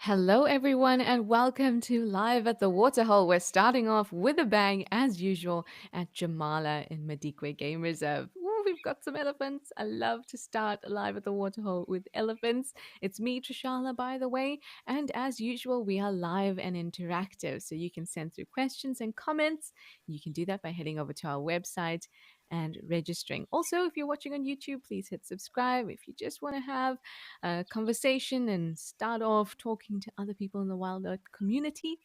Hello, everyone, and welcome to Live at the Waterhole. We're starting off with a bang, as usual, at Jamala in Madikwe Game Reserve. Ooh, we've got some elephants. I love to start Live at the Waterhole with elephants. It's me, Trishala, by the way, and as usual, we are live and interactive, so you can send through questions and comments. You can do that by heading over to our website and registering. Also, if you're watching on YouTube, please hit subscribe. If you just want to have conversation and start off talking to other people in the WildEarth community,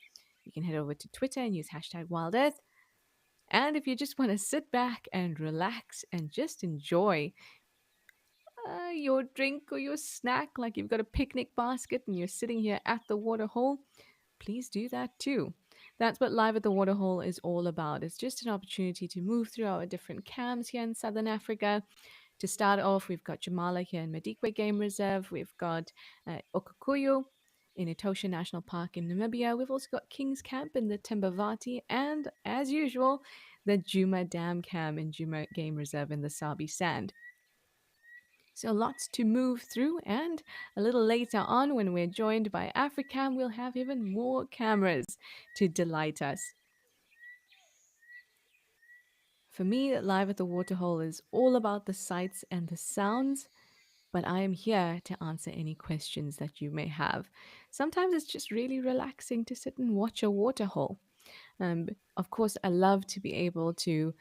you can head over to Twitter and use hashtag WildEarth. And if you just want to sit back and relax and just enjoy your drink or your snack, like you've got a picnic basket and you're sitting here at the waterhole, please do that too. That's what Live at the Waterhole is all about. It's just an opportunity to move through our different camps here in Southern Africa. To start off, we've got Jamala here in Madikwe Game Reserve. We've got Okukuyu in Etosha National Park in Namibia. We've also got King's Camp in the Timbavati. And as usual, the Juma Dam Camp in Juma Game Reserve in the Sabi Sand. So lots to move through, and a little later on, when we're joined by Africam, we'll have even more cameras to delight us. For me, Live at the Waterhole is all about the sights and the sounds, but I am here to answer any questions that you may have. Sometimes it's just really relaxing to sit and watch a waterhole. Of course, I love to be able to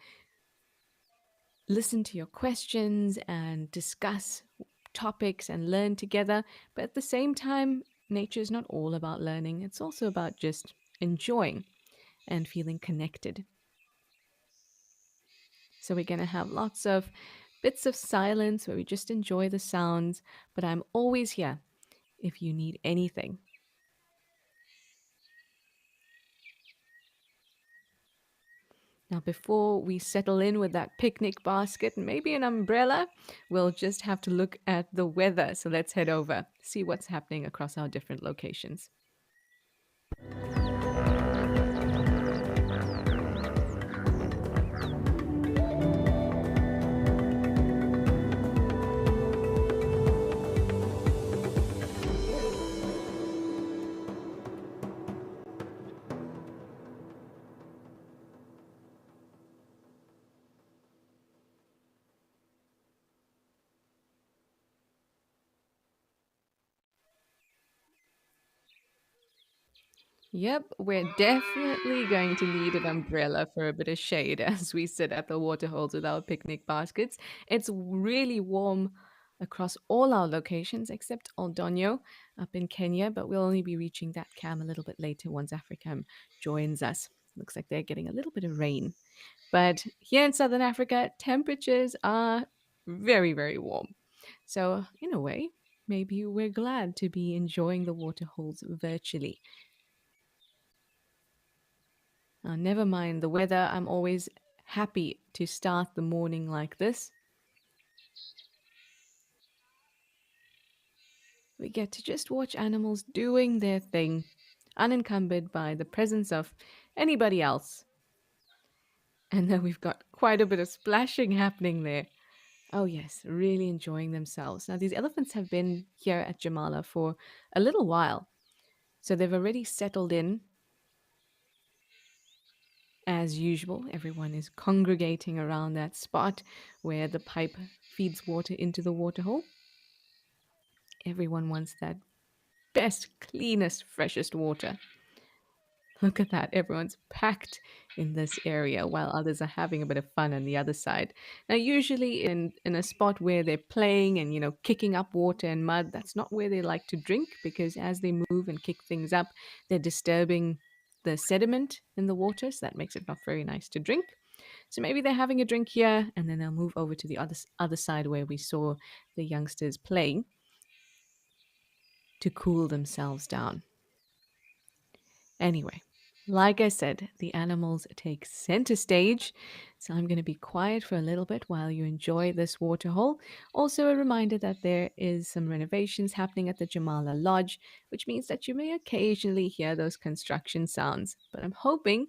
listen to your questions and discuss topics and learn together. But at the same time, nature is not all about learning, it's also about just enjoying and feeling connected. So we're going to have lots of bits of silence where we just enjoy the sounds, but I'm always here if you need anything. Now, before we settle in with that picnic basket and maybe an umbrella, we'll just have to look at the weather. So let's head over, see what's happening across our different locations. Yep, we're definitely going to need an umbrella for a bit of shade as we sit at the waterholes with our picnic baskets. It's really warm across all our locations except Oldonyo up in Kenya, but we'll only be reaching that cam a little bit later once Africam joins us. Looks like they're getting a little bit of rain. But here in Southern Africa, temperatures are very, very warm. So, in a way, maybe we're glad to be enjoying the waterholes virtually. Never mind the weather, I'm always happy to start the morning like this. We get to just watch animals doing their thing, unencumbered by the presence of anybody else. And then we've got quite a bit of splashing happening there. Oh, yes, really enjoying themselves. Now, these elephants have been here at Jamala for a little while, so they've already settled in. As usual, everyone is congregating around that spot where the pipe feeds water into the waterhole. Everyone wants that best, cleanest, freshest water. Look at that. Everyone's packed in this area while others are having a bit of fun on the other side. Now, usually in a spot where they're playing and, kicking up water and mud, that's not where they like to drink because as they move and kick things up, they're disturbing the sediment in the water. So that makes it not very nice to drink. So maybe they're having a drink here and then they'll move over to the other side where we saw the youngsters playing to cool themselves down. Anyway, like I said, the animals take center stage, so I'm going to be quiet for a little bit while you enjoy this waterhole. Also, a reminder that there is some renovations happening at the Jamala Lodge, which means that you may occasionally hear those construction sounds. But I'm hoping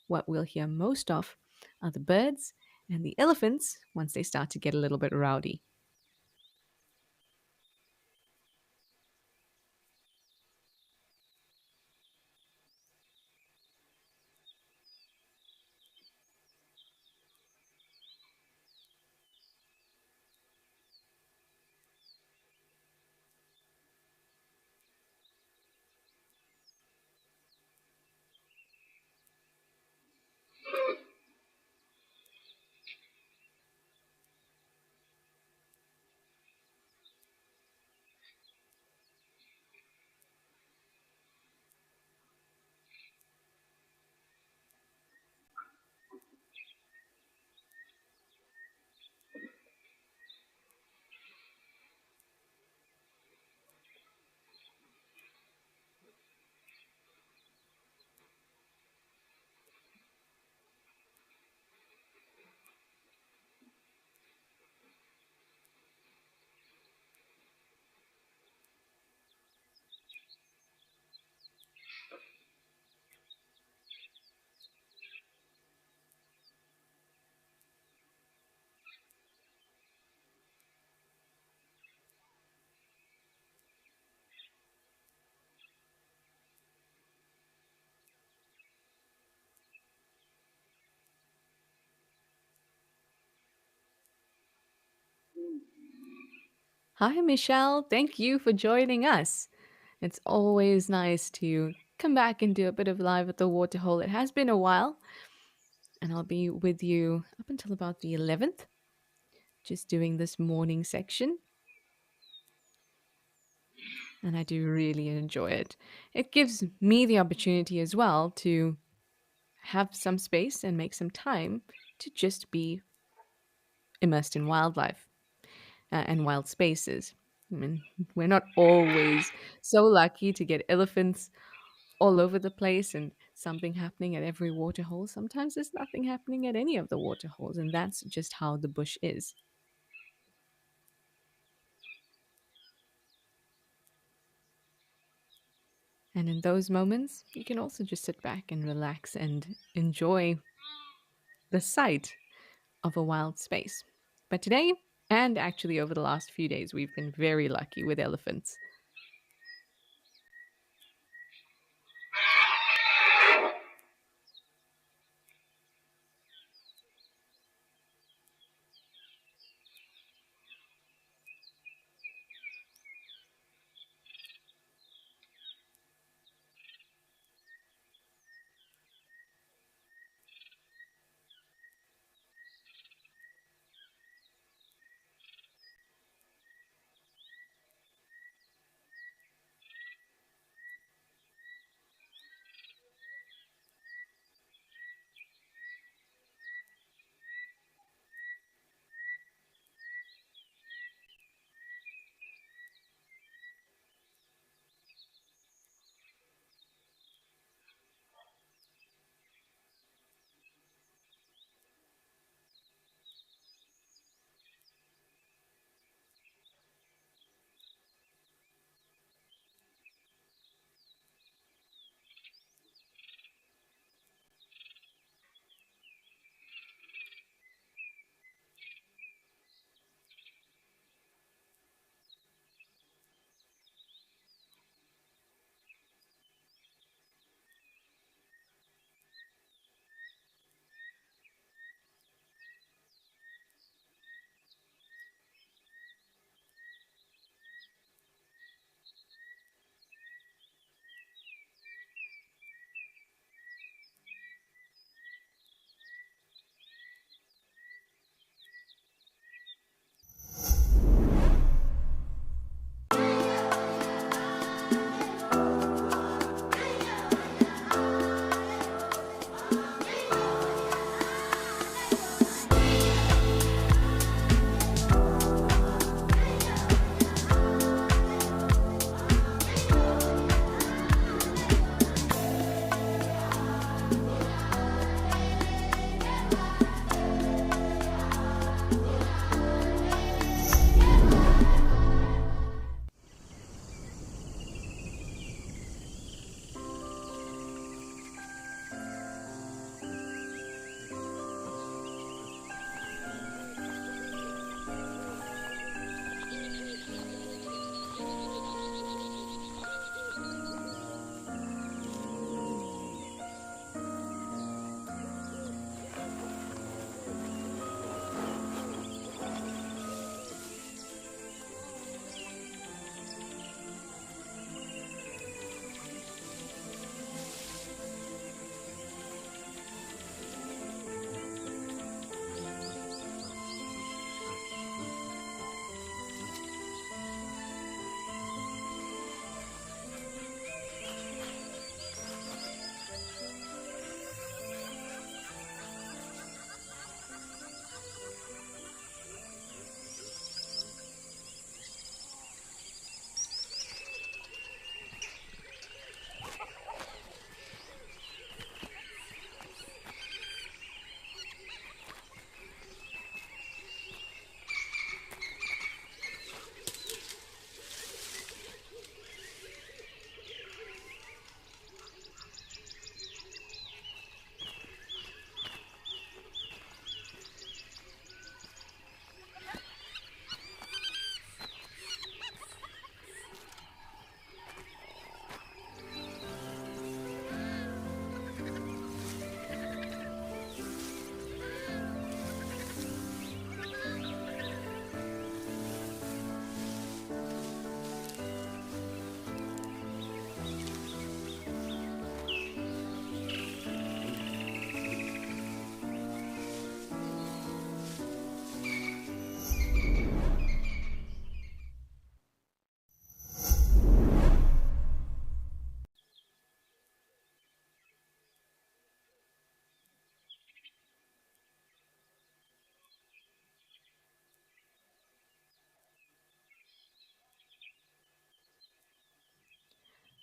what we'll hear most of are the birds and the elephants once they start to get a little bit rowdy. Hi, Michelle. Thank you for joining us. It's always nice to come back and do a bit of live at the Waterhole. It has been a while, and I'll be with you up until about the 11th, just doing this morning section. And I do really enjoy it. It gives me the opportunity as well to have some space and make some time to just be immersed in wildlife and wild spaces. I mean, we're not always so lucky to get elephants all over the place and something happening at every waterhole. Sometimes there's nothing happening at any of the waterholes, and that's just how the bush is. And in those moments, you can also just sit back and relax and enjoy the sight of a wild space. But today, and actually over the last few days, we've been very lucky with elephants.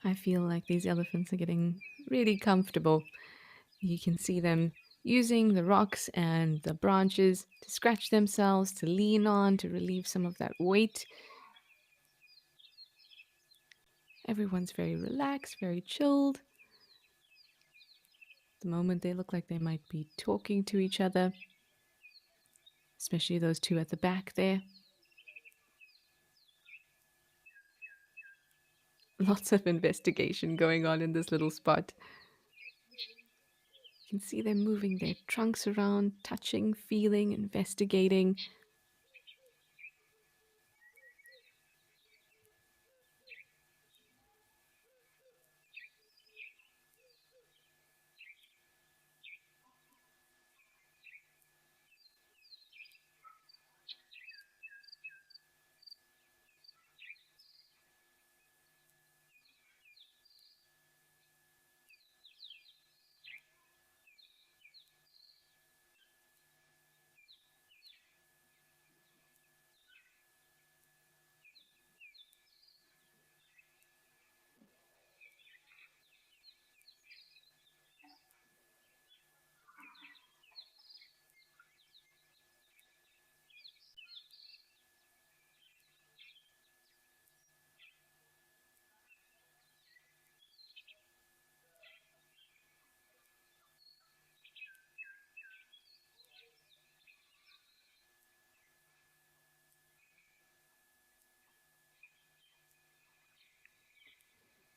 I feel like these elephants are getting really comfortable. You can see them using the rocks and the branches to scratch themselves, to lean on, to relieve some of that weight. Everyone's very relaxed, very chilled. At the moment, they look like they might be talking to each other, especially those two at the back there. Lots of investigation going on in this little spot. You can see them moving their trunks around, touching, feeling, investigating.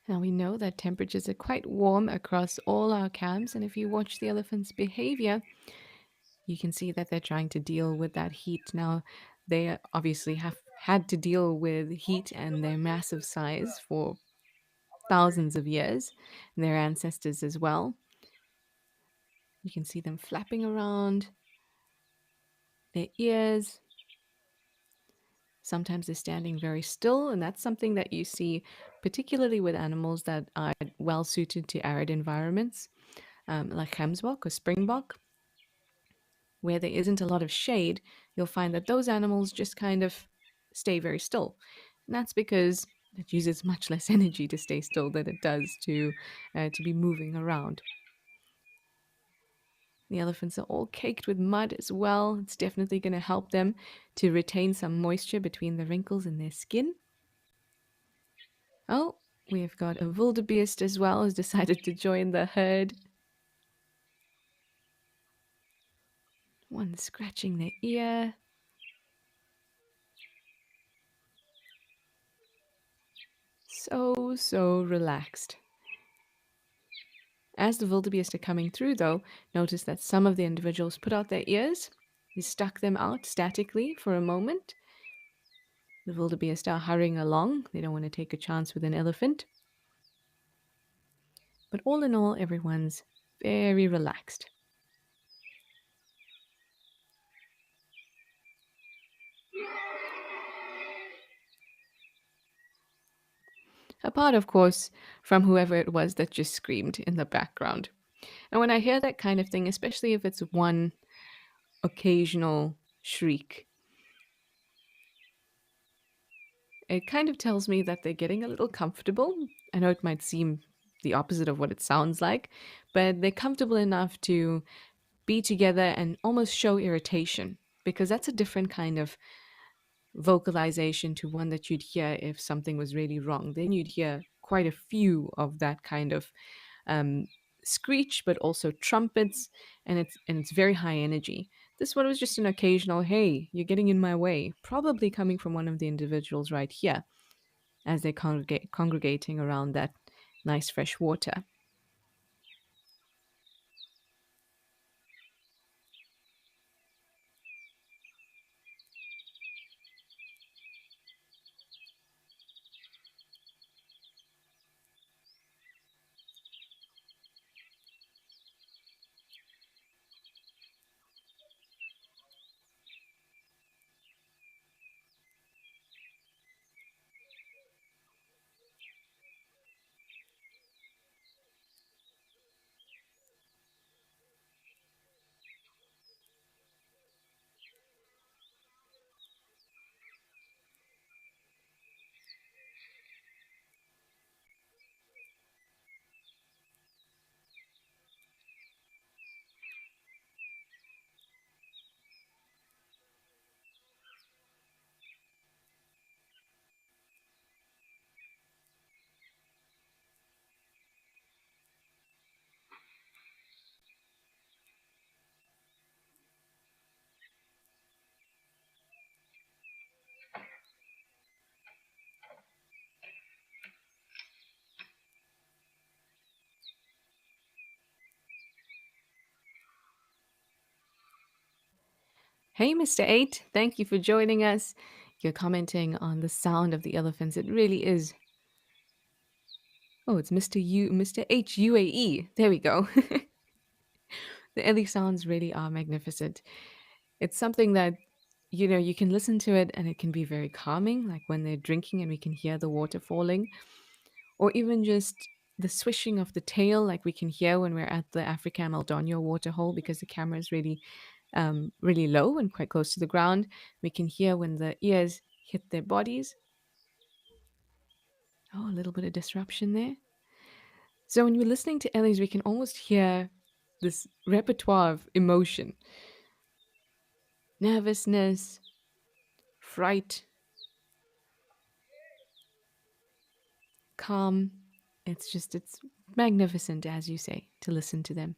Now we know that temperatures are quite warm across all our camps, and if you watch the elephants' behavior, you can see that they're trying to deal with that heat. Now, they obviously have had to deal with heat and their massive size for thousands of years, and their ancestors as well. You can see them flapping around, their ears. Sometimes they're standing very still, and that's something that you see particularly with animals that are well suited to arid environments, like Gemsbok or Springbok. Where there isn't a lot of shade, you'll find that those animals just kind of stay very still. And that's because it uses much less energy to stay still than it does to be moving around. The elephants are all caked with mud as well. It's definitely going to help them to retain some moisture between the wrinkles in their skin. Oh, we've got a wildebeest as well who's decided to join the herd. One scratching their ear. So relaxed. As the wildebeest are coming through, though, notice that some of the individuals put out their ears. They stuck them out statically for a moment. The wildebeest are hurrying along. They don't want to take a chance with an elephant. But all in all, everyone's very relaxed. Apart, of course, from whoever it was that just screamed in the background. And when I hear that kind of thing, especially if it's one occasional shriek, it kind of tells me that they're getting a little comfortable. I know it might seem the opposite of what it sounds like, but they're comfortable enough to be together and almost show irritation, because that's a different kind of vocalization to one that you'd hear if something was really wrong. Then you'd hear quite a few of that kind of um, screech, but also trumpets, and it's very high energy. This one was just an occasional, "Hey, you're getting in my way," probably coming from one of the individuals right here as they're congregating around that nice fresh water. Hey, Mr. 8, thank you for joining us. You're commenting on the sound of the elephants. It really is. Oh, it's Mr. HUAE. There we go. The Ellie sounds really are magnificent. It's something that, you can listen to it and it can be very calming, like when they're drinking and we can hear the water falling, or even just the swishing of the tail, like we can hear when we're at the Africa Maldonado waterhole because the camera is really low and quite close to the ground. We can hear when the ears hit their bodies. Oh, a little bit of disruption there. So when we're listening to Ellie's, we can almost hear this repertoire of emotion, nervousness, fright, calm. It's magnificent, as you say, to listen to them.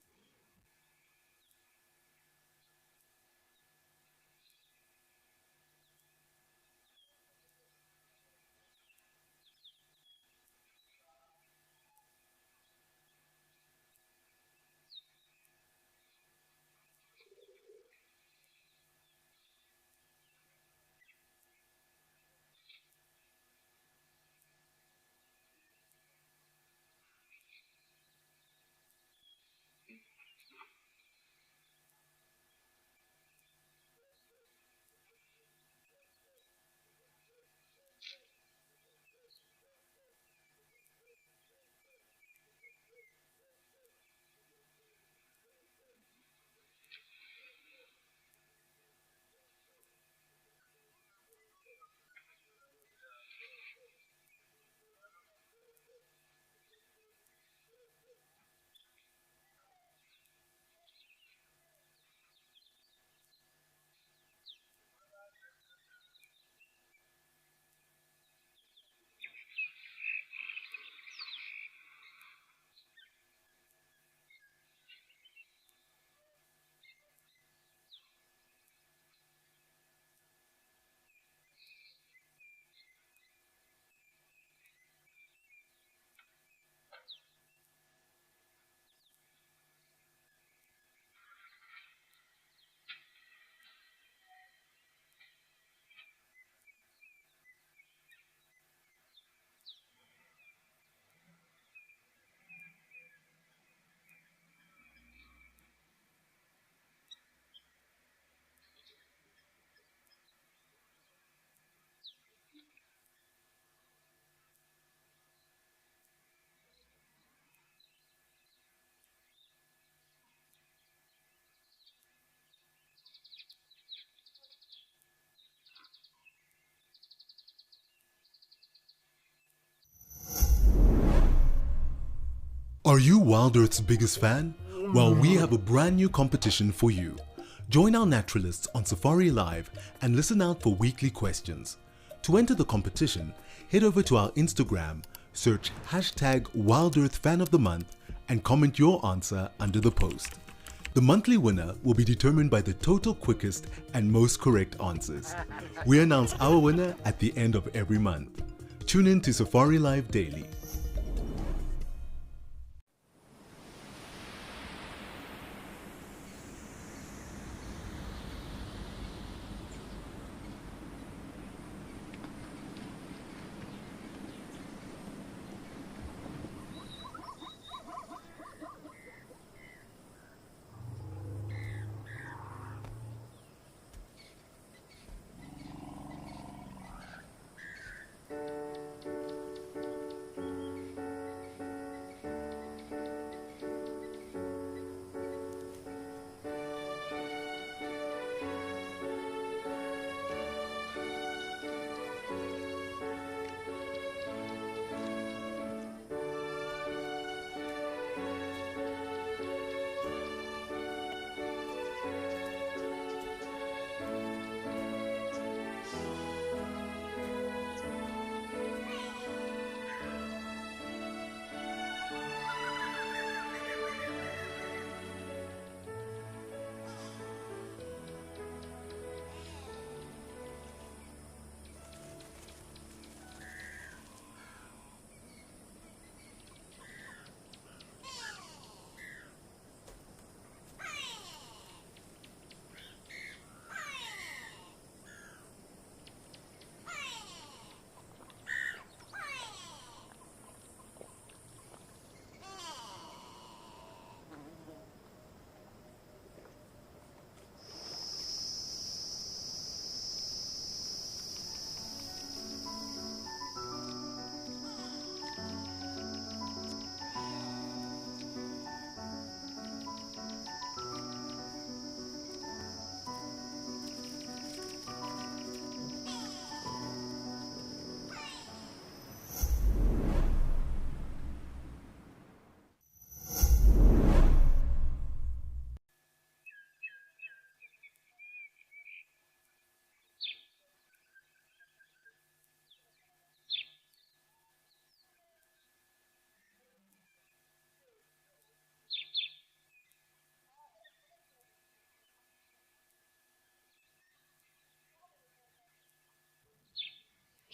Are you WildEarth's biggest fan? Well, we have a brand new competition for you. Join our naturalists on Safari Live and listen out for weekly questions. To enter the competition, head over to our Instagram, search #WildEarthFanOfTheMonth and comment your answer under the post. The monthly winner will be determined by the total quickest and most correct answers. We announce our winner at the end of every month. Tune in to Safari Live daily.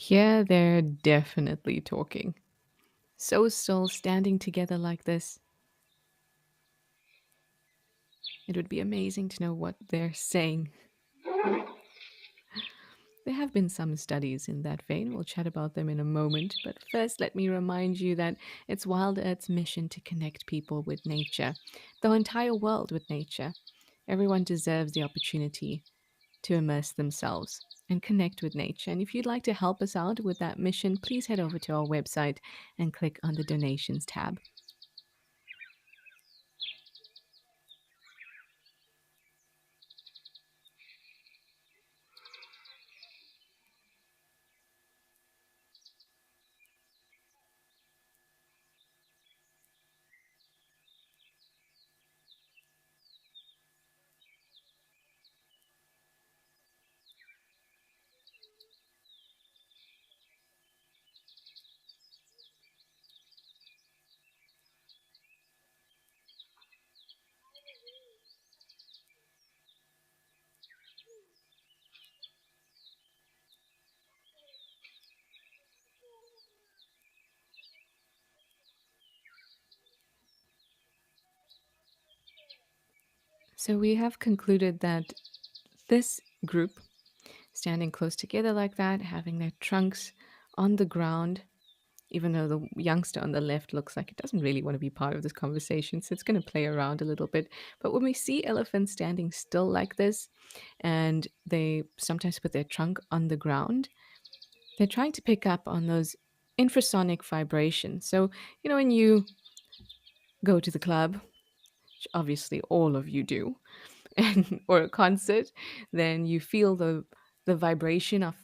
Here they're definitely talking. So still standing together like this. It would be amazing to know what they're saying. There have been some studies in that vein. We'll chat about them in a moment. But first, let me remind you that it's WildEarth's mission to connect people with nature, the entire world with nature. Everyone deserves the opportunity to immerse themselves and connect with nature. And if you'd like to help us out with that mission, please head over to our website and click on the donations tab. So we have concluded that this group, standing close together like that, having their trunks on the ground, even though the youngster on the left looks like it doesn't really want to be part of this conversation, so it's going to play around a little bit. But when we see elephants standing still like this, and they sometimes put their trunk on the ground, they're trying to pick up on those infrasonic vibrations. So, when you go to the club, which obviously all of you do, and or a concert, then you feel the vibration of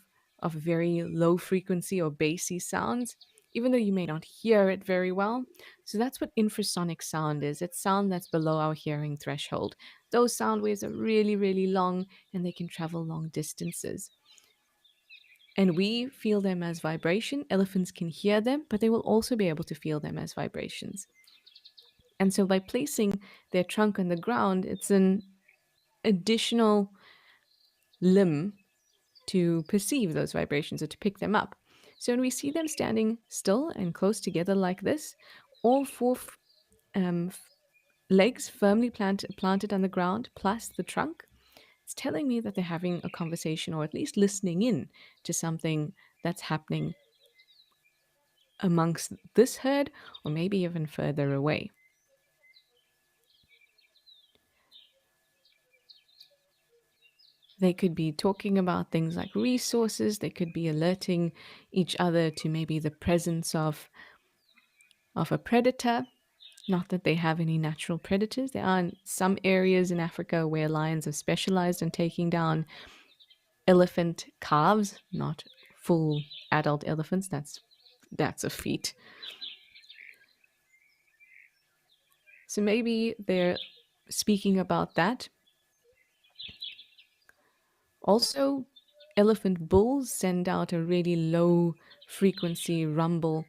very low frequency or bassy sounds, even though you may not hear it very well. So that's what infrasonic sound is. It's sound that's below our hearing threshold. Those sound waves are really, really long and they can travel long distances. And we feel them as vibration. Elephants can hear them, but they will also be able to feel them as vibrations. And so by placing their trunk on the ground, it's an additional limb to perceive those vibrations or to pick them up. So when we see them standing still and close together like this, all four legs firmly planted on the ground, plus the trunk, it's telling me that they're having a conversation or at least listening in to something that's happening amongst this herd or maybe even further away. They could be talking about things like resources. They could be alerting each other to maybe the presence of a predator. Not that they have any natural predators. There are some areas in Africa where lions have specialized in taking down elephant calves, not full adult elephants. That's a feat. So maybe they're speaking about that. Also, elephant bulls send out a really low frequency rumble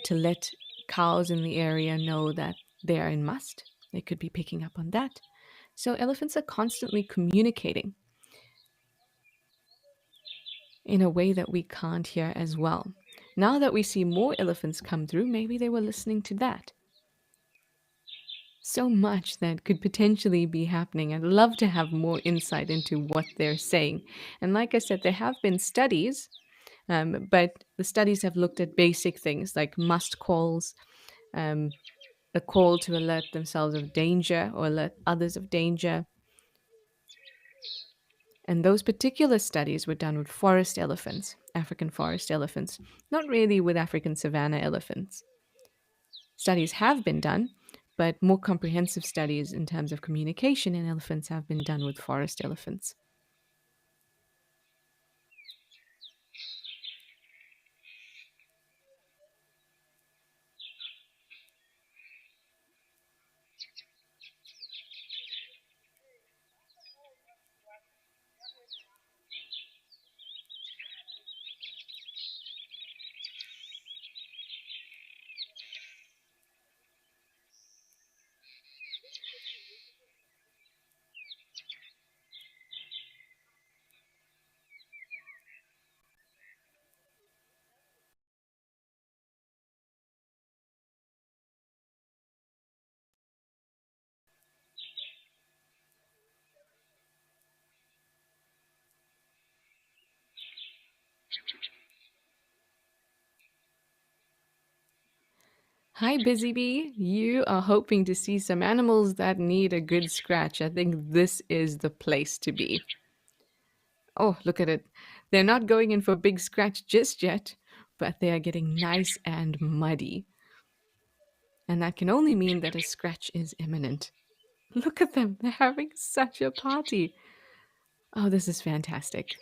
to let cows in the area know that they are in must. They could be picking up on that. So elephants are constantly communicating in a way that we can't hear as well. Now that we see more elephants come through, maybe they were listening to that. So much that could potentially be happening. I'd love to have more insight into what they're saying. And like I said, there have been studies, but the studies have looked at basic things like must calls, um, a call to alert themselves of danger or alert others of danger. And those particular studies were done with forest elephants, African forest elephants, not really with African savanna elephants. Studies have been done, but more comprehensive studies in terms of communication in elephants have been done with forest elephants. Hi, Busy Bee. You are hoping to see some animals that need a good scratch. I think this is the place to be. Oh, look at it. They're not going in for a big scratch just yet, but they are getting nice and muddy. And that can only mean that a scratch is imminent. Look at them. They're having such a party. Oh, this is fantastic.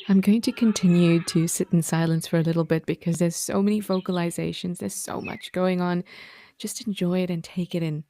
I'm going to continue to sit in silence for a little bit because there's so many vocalizations, there's so much going on. Just enjoy it and take it in.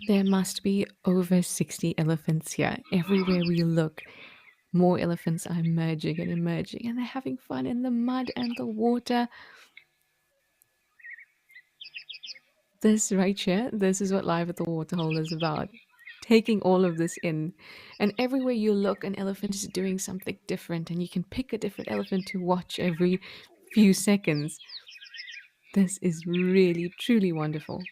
There must be over 60 elephants here. Everywhere we look, more elephants are emerging, and they're having fun in the mud and the water. This right here, this is what Live at the Waterhole is about. Taking all of this in. And everywhere you look, an elephant is doing something different, and you can pick a different elephant to watch every few seconds. This is really, truly wonderful.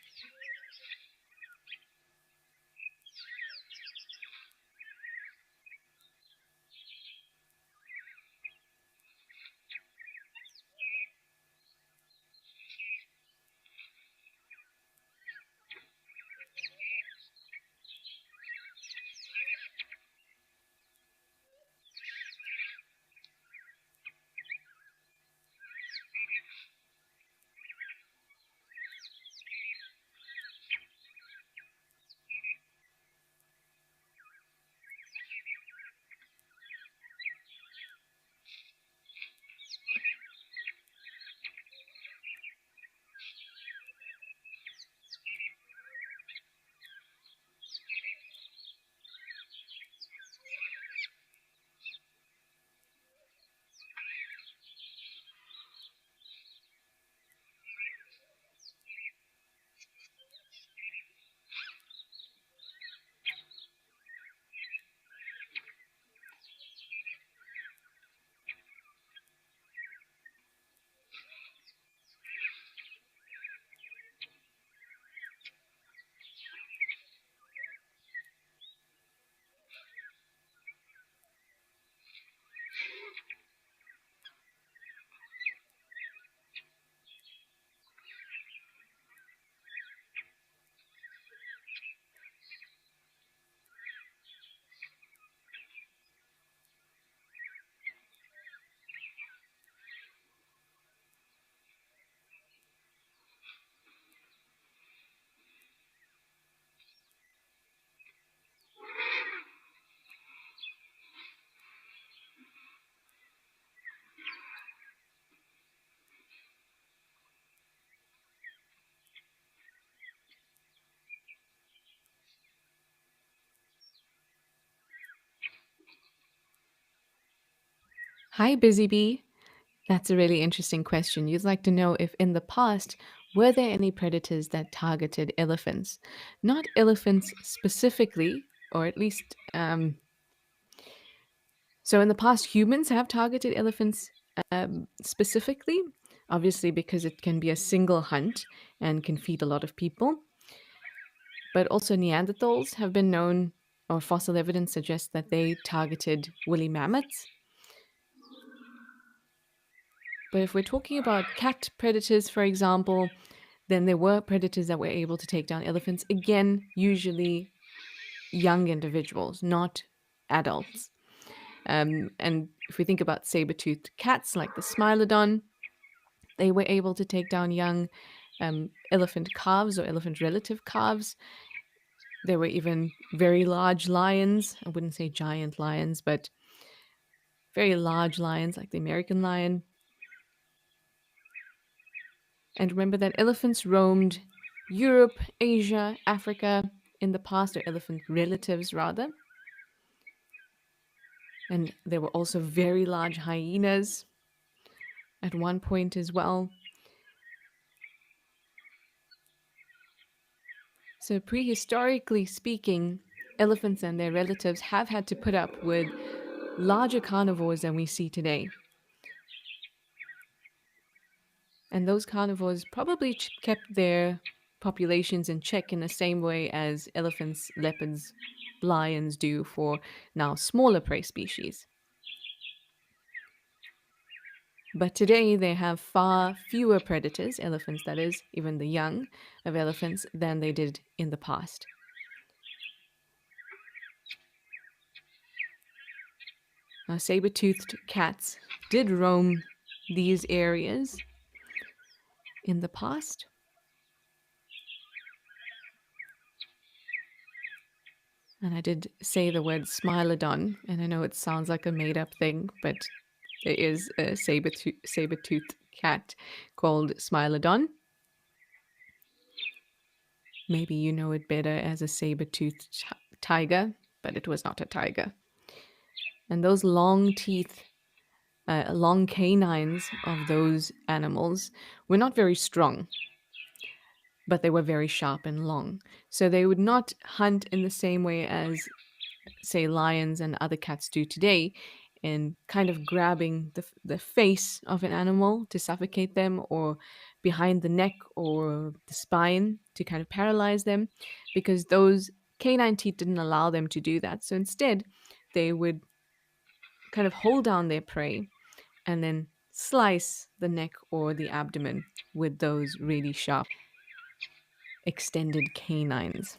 Hi, Busy Bee. That's a really interesting question. You'd like to know if in the past, were there any predators that targeted elephants? Not elephants specifically, or at least, so in the past, humans have targeted elephants specifically, obviously, because it can be a single hunt and can feed a lot of people. But also, Neanderthals have been known, or fossil evidence suggests that they targeted woolly mammoths. But if we're talking about cat predators, for example, then there were predators that were able to take down elephants. Again, usually young individuals, not adults. And if we think about saber-toothed cats like the Smilodon, they were able to take down young elephant calves or elephant relative calves. There were even very large lions. I wouldn't say giant lions, but very large lions like the American lion. And remember that elephants roamed Europe, Asia, Africa in the past, or elephant relatives rather. And there were also very large hyenas at one point as well. So, prehistorically speaking, elephants and their relatives have had to put up with larger carnivores than we see today. And those carnivores probably kept their populations in check in the same way as elephants, leopards, lions do for now smaller prey species. But today they have far fewer predators, elephants that is, even the young of elephants, than they did in the past. Saber-toothed cats did roam these areas in the past. And I did say the word smilodon, and I know it sounds like a made-up thing, but there is a saber-toothed cat called smilodon. Maybe you know it better as a saber-toothed tiger, but it was not a tiger. And those long teeth, long canines of those animals were not very strong, but they were very sharp and long. So they would not hunt in the same way as, say, lions and other cats do today, in kind of grabbing the face of an animal to suffocate them, or behind the neck or the spine to kind of paralyze them, because those canine teeth didn't allow them to do that. So instead, they would kind of hold down their prey and then slice the neck or the abdomen with those really sharp extended canines.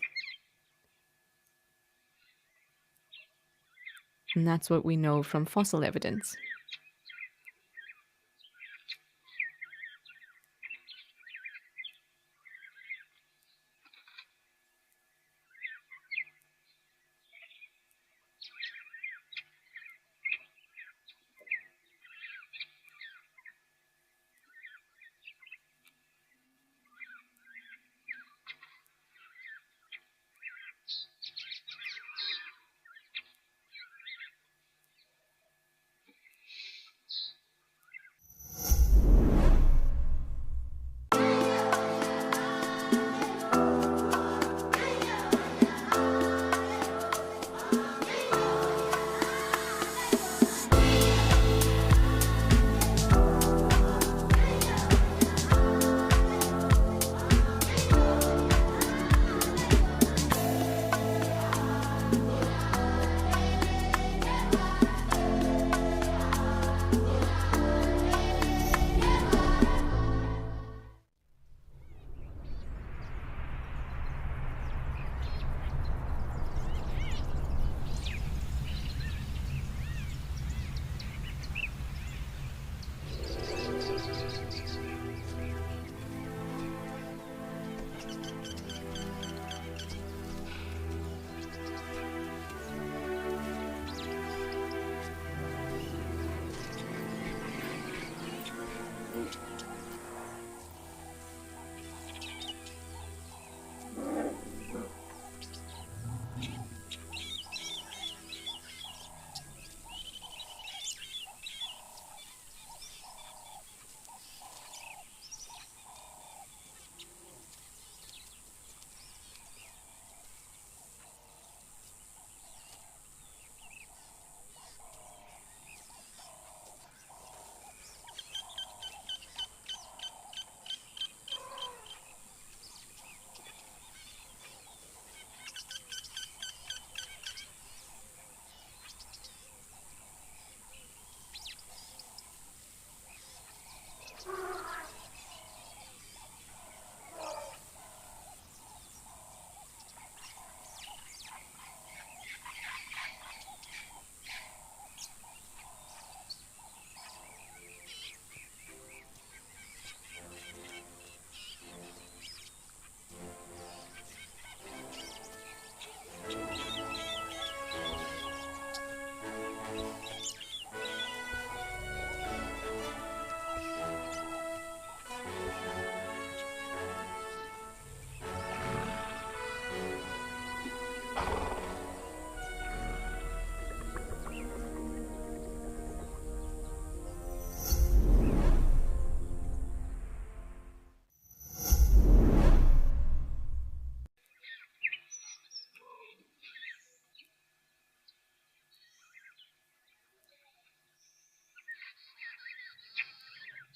And that's what we know from fossil evidence.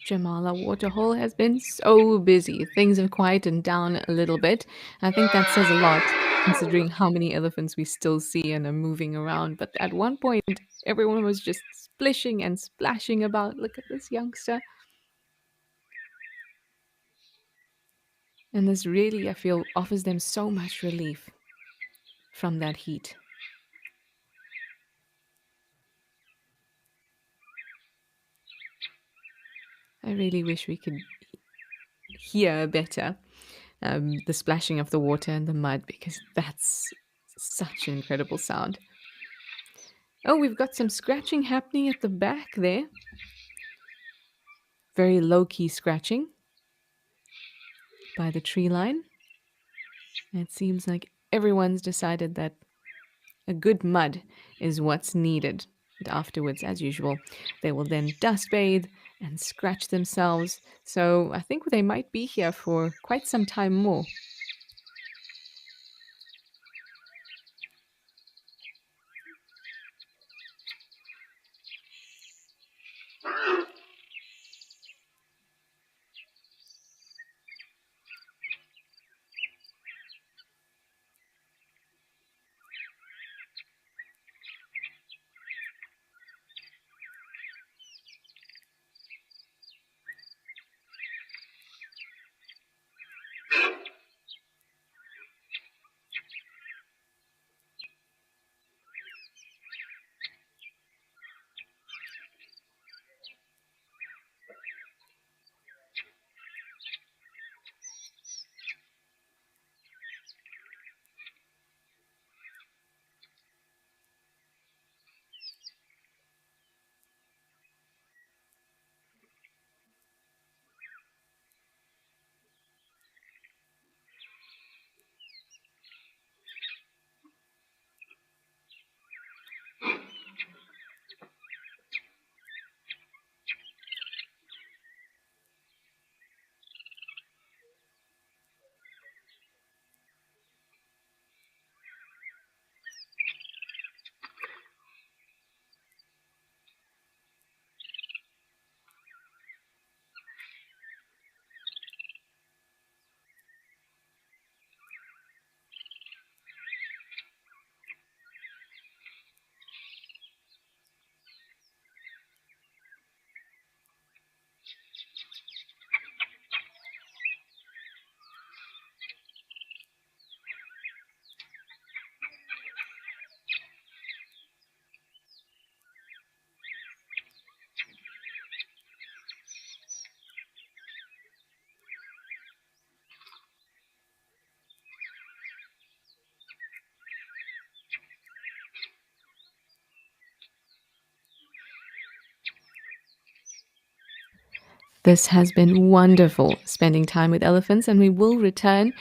Jamala Waterhole has been so busy. Things have quietened down a little bit. I think that says a lot, considering how many elephants we still see and are moving around. But at one point, everyone was just splishing and splashing about. Look at this youngster. And this really, I feel, offers them so much relief from that heat. I really wish we could hear better the splashing of the water and the mud, because that's such an incredible sound. Oh, we've got some scratching happening at the back there. Very low key scratching by the tree line. And it seems like everyone's decided that a good mud is what's needed. And afterwards, as usual, they will then dust bathe and scratch themselves. So I think they might be here for quite some time more. This has been wonderful spending time with elephants, and we will return.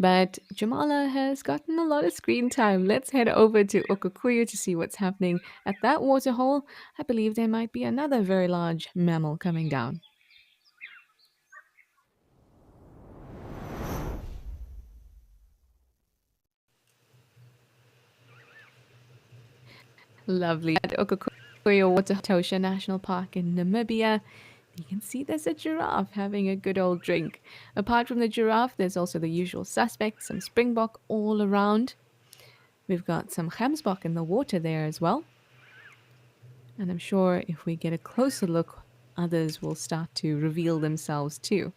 But Jamala has gotten a lot of screen time. Let's head over to Okukuyu to see what's happening at that waterhole. I believe there might be another very large mammal coming down. Lovely. At Okukuyu Waterhole National Park in Namibia, you can see there's a giraffe having a good old drink. Apart from the giraffe, there's also the usual suspects, some springbok all around. We've got some gemsbok in the water there as well. And I'm sure if we get a closer look, others will start to reveal themselves too.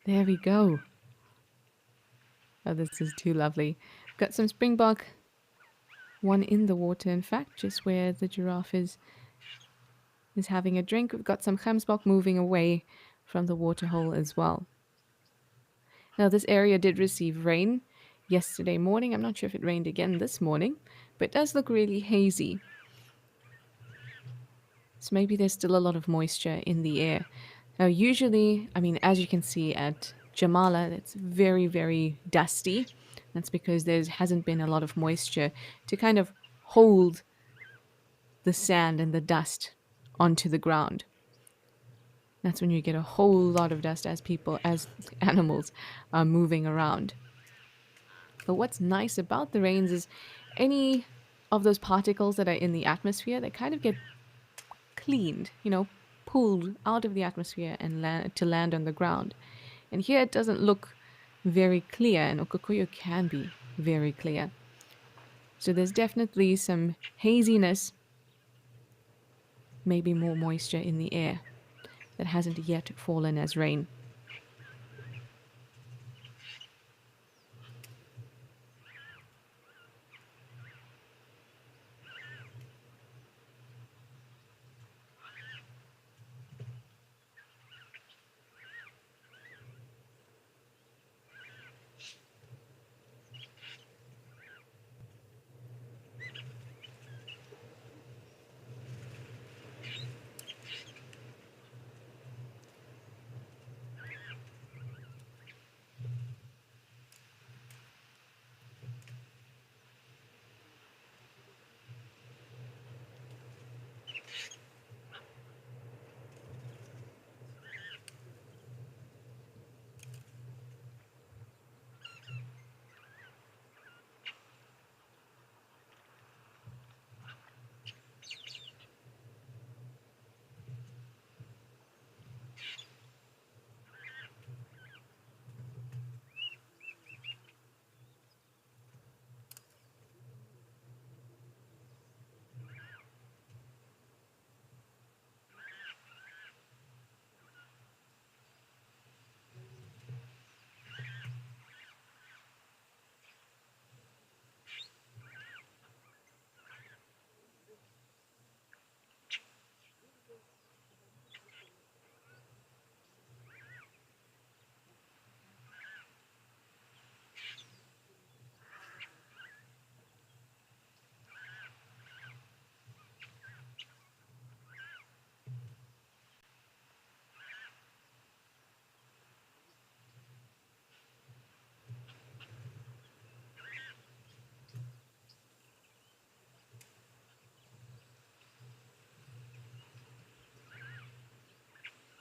There we go. Oh, this is too lovely. Got some springbok, one in the water, in fact, just where the giraffe is having a drink. We've got some gemsbok moving away from the waterhole as well. Now, this area did receive rain yesterday morning. I'm not sure if it rained again this morning, but it does look really hazy. So maybe there's still a lot of moisture in the air. Now, usually, I mean, as you can see at Jamala, it's very, very dusty. That's because there hasn't been a lot of moisture to kind of hold the sand and the dust onto the ground. That's when you get a whole lot of dust as animals are moving around. But what's nice about the rains is any of those particles that are in the atmosphere, they kind of get cleaned, pulled out of the atmosphere and to land on the ground. And here it doesn't look very clear, and Okokoyo can be very clear. So there's definitely some haziness, maybe more moisture in the air that hasn't yet fallen as rain.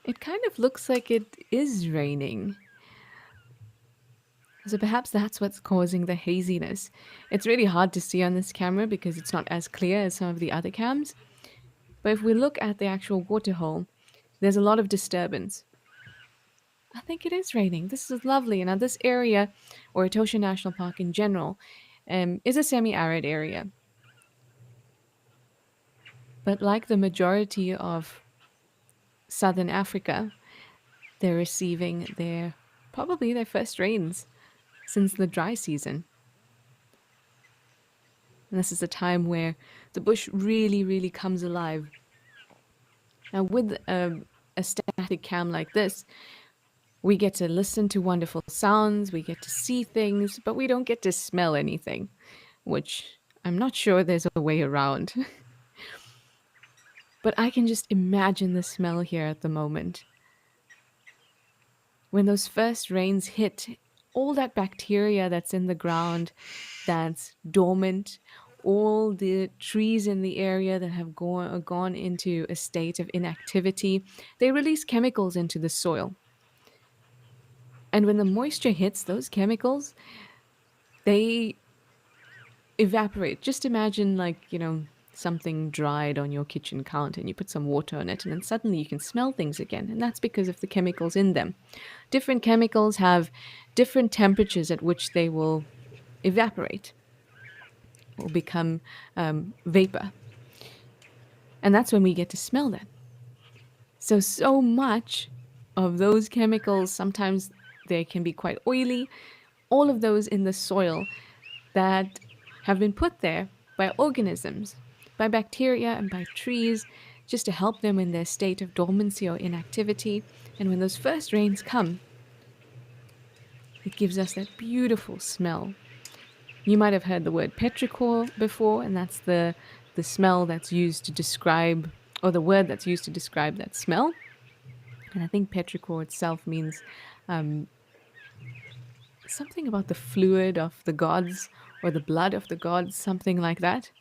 It kind of looks like it is raining. So perhaps that's what's causing the haziness. It's really hard to see on this camera because it's not as clear as some of the other cams. But if we look at the actual waterhole, there's a lot of disturbance. I think it is raining. This is lovely. Now, this area, or Etosha National Park in general, is a semi arid area. But like the majority of southern Africa, they're receiving probably their first rains since the dry season. And this is a time where the bush really, really comes alive. Now, with a static cam like this, we get to listen to wonderful sounds, we get to see things, but we don't get to smell anything, which I'm not sure there's a way around. But I can just imagine the smell here at the moment. When those first rains hit, all that bacteria that's in the ground, that's dormant, all the trees in the area that have gone into a state of inactivity, they release chemicals into the soil. And when the moisture hits those chemicals, they evaporate. Just imagine, like, something dried on your kitchen counter and you put some water on it, and then suddenly you can smell things again. And that's because of the chemicals in them. Different chemicals have different temperatures at which they will evaporate or become vapor. And that's when we get to smell them. So much of those chemicals, sometimes they can be quite oily, all of those in the soil that have been put there by organisms, by bacteria and by trees, just to help them in their state of dormancy or inactivity. And when those first rains come, it gives us that beautiful smell. You might have heard the word petrichor before, and that's the smell that's used to describe, or the word that's used to describe that smell. And I think petrichor itself means um, something about the fluid of the gods or the blood of the gods, something like that,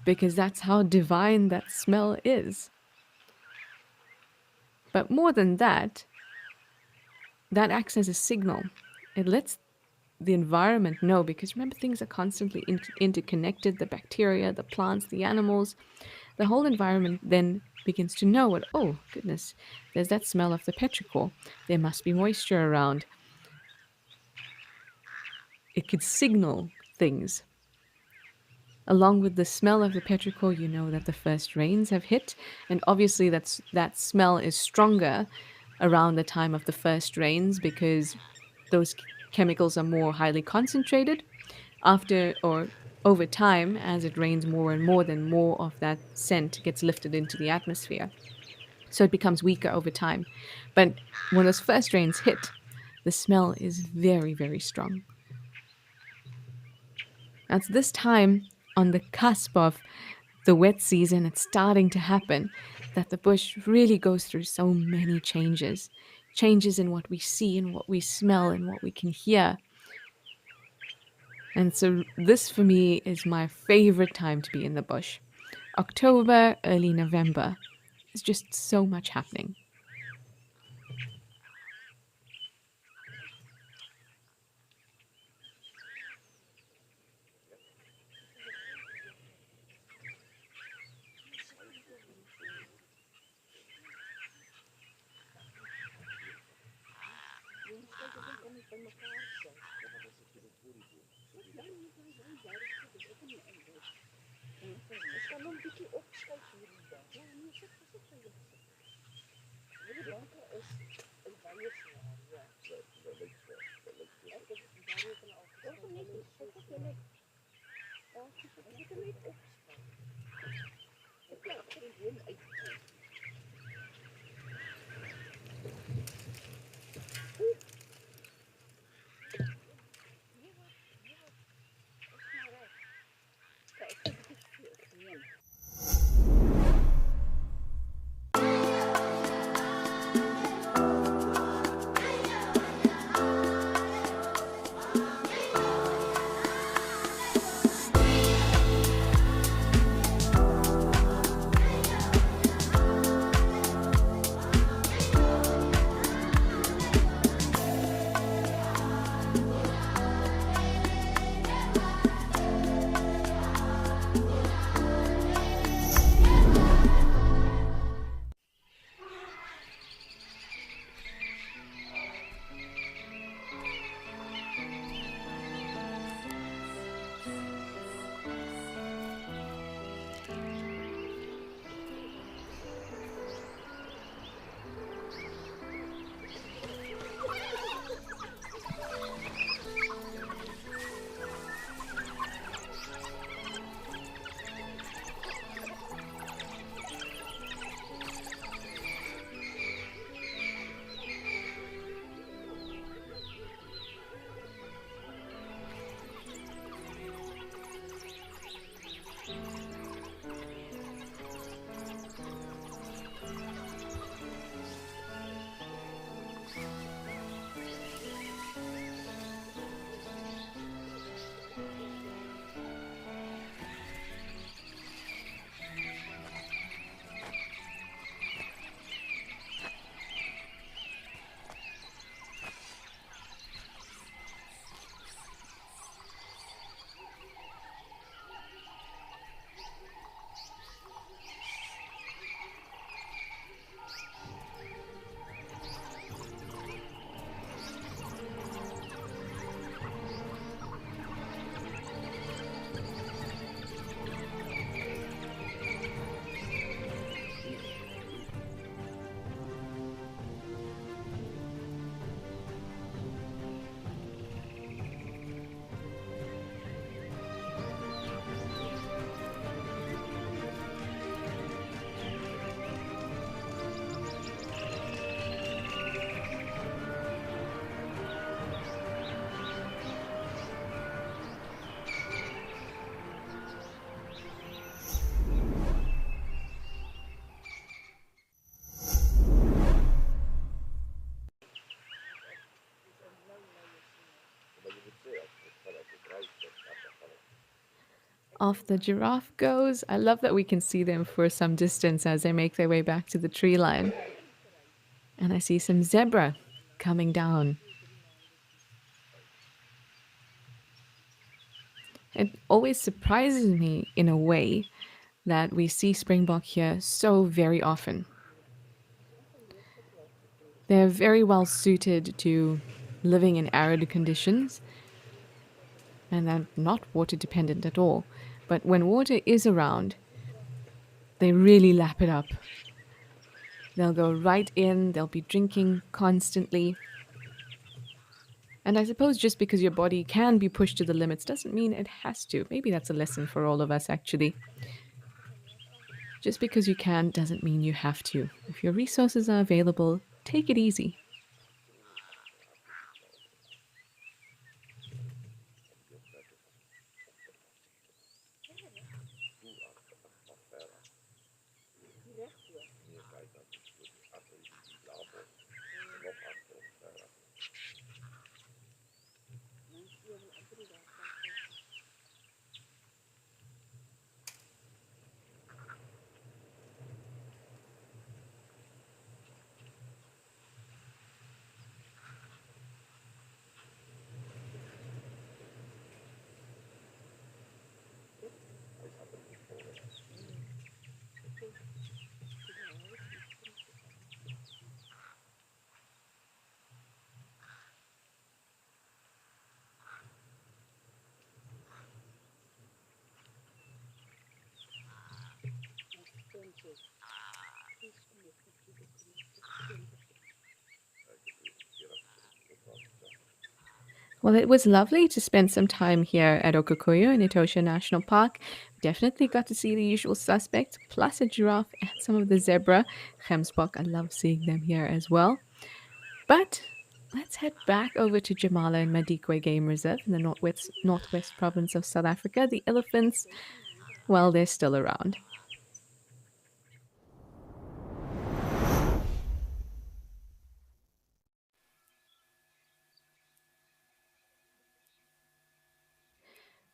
because that's how divine that smell is. But more than that, that acts as a signal. It lets the environment know, because remember, things are constantly interconnected, the bacteria, the plants, the animals. The whole environment then begins to know what, oh goodness, there's that smell of the petrichor. There must be moisture around. It could signal things. Along with the smell of the petrichor, you know that the first rains have hit, and obviously that smell is stronger around the time of the first rains because those chemicals are more highly concentrated. After or over time, as it rains more and more, then more of that scent gets lifted into the atmosphere. So it becomes weaker over time. But when those first rains hit, the smell is very, very strong. It's this time, on the cusp of the wet season, it's starting to happen, that the bush really goes through so many changes. Changes in what we see and what we smell and what we can hear. And so this for me is my favorite time to be in the bush. October, early November. There's just so much happening. off the giraffe goes. I love that we can see them for some distance as they make their way back to the tree line. And I see some zebra coming down. It always surprises me in a way that we see springbok here so very often. They're very well suited to living in arid conditions and they're not water dependent at all. But when water is around, they really lap it up. They'll go right in, they'll be drinking constantly. And I suppose just because your body can be pushed to the limits doesn't mean it has to. Maybe that's a lesson for all of us, actually. Just because you can doesn't mean you have to. If your resources are available, take it easy. Well, it was lovely to spend some time here at Okokoyo in Etosha National Park. Definitely got to see the usual suspects, plus a giraffe and some of the zebra. Gemsbok, I love seeing them here as well. But let's head back over to Jamala and Madikwe Game Reserve in the northwest province of South Africa. The elephants, well, they're still around.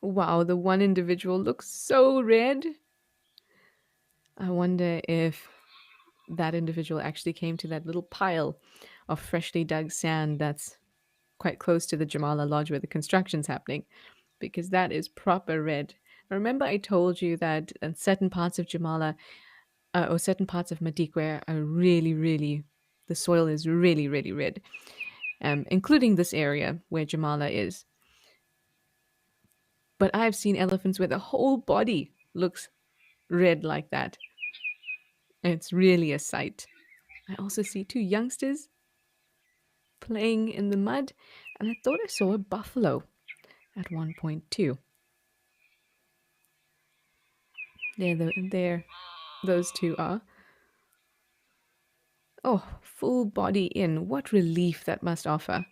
Wow, the one individual looks so red. I wonder if that individual actually came to that little pile of freshly dug sand that's quite close to the Jamala Lodge where the construction's happening, because that is proper red. Remember, I told you that in certain parts of Jamala or certain parts of Madikwe are really, really, the soil is really, really red, including this area where Jamala is. But I've seen elephants where the whole body looks red like that. It's really a sight. I also see two youngsters playing in the mud, and I thought I saw a buffalo at one point too. There, those two are. Oh, full body in. What relief that must offer.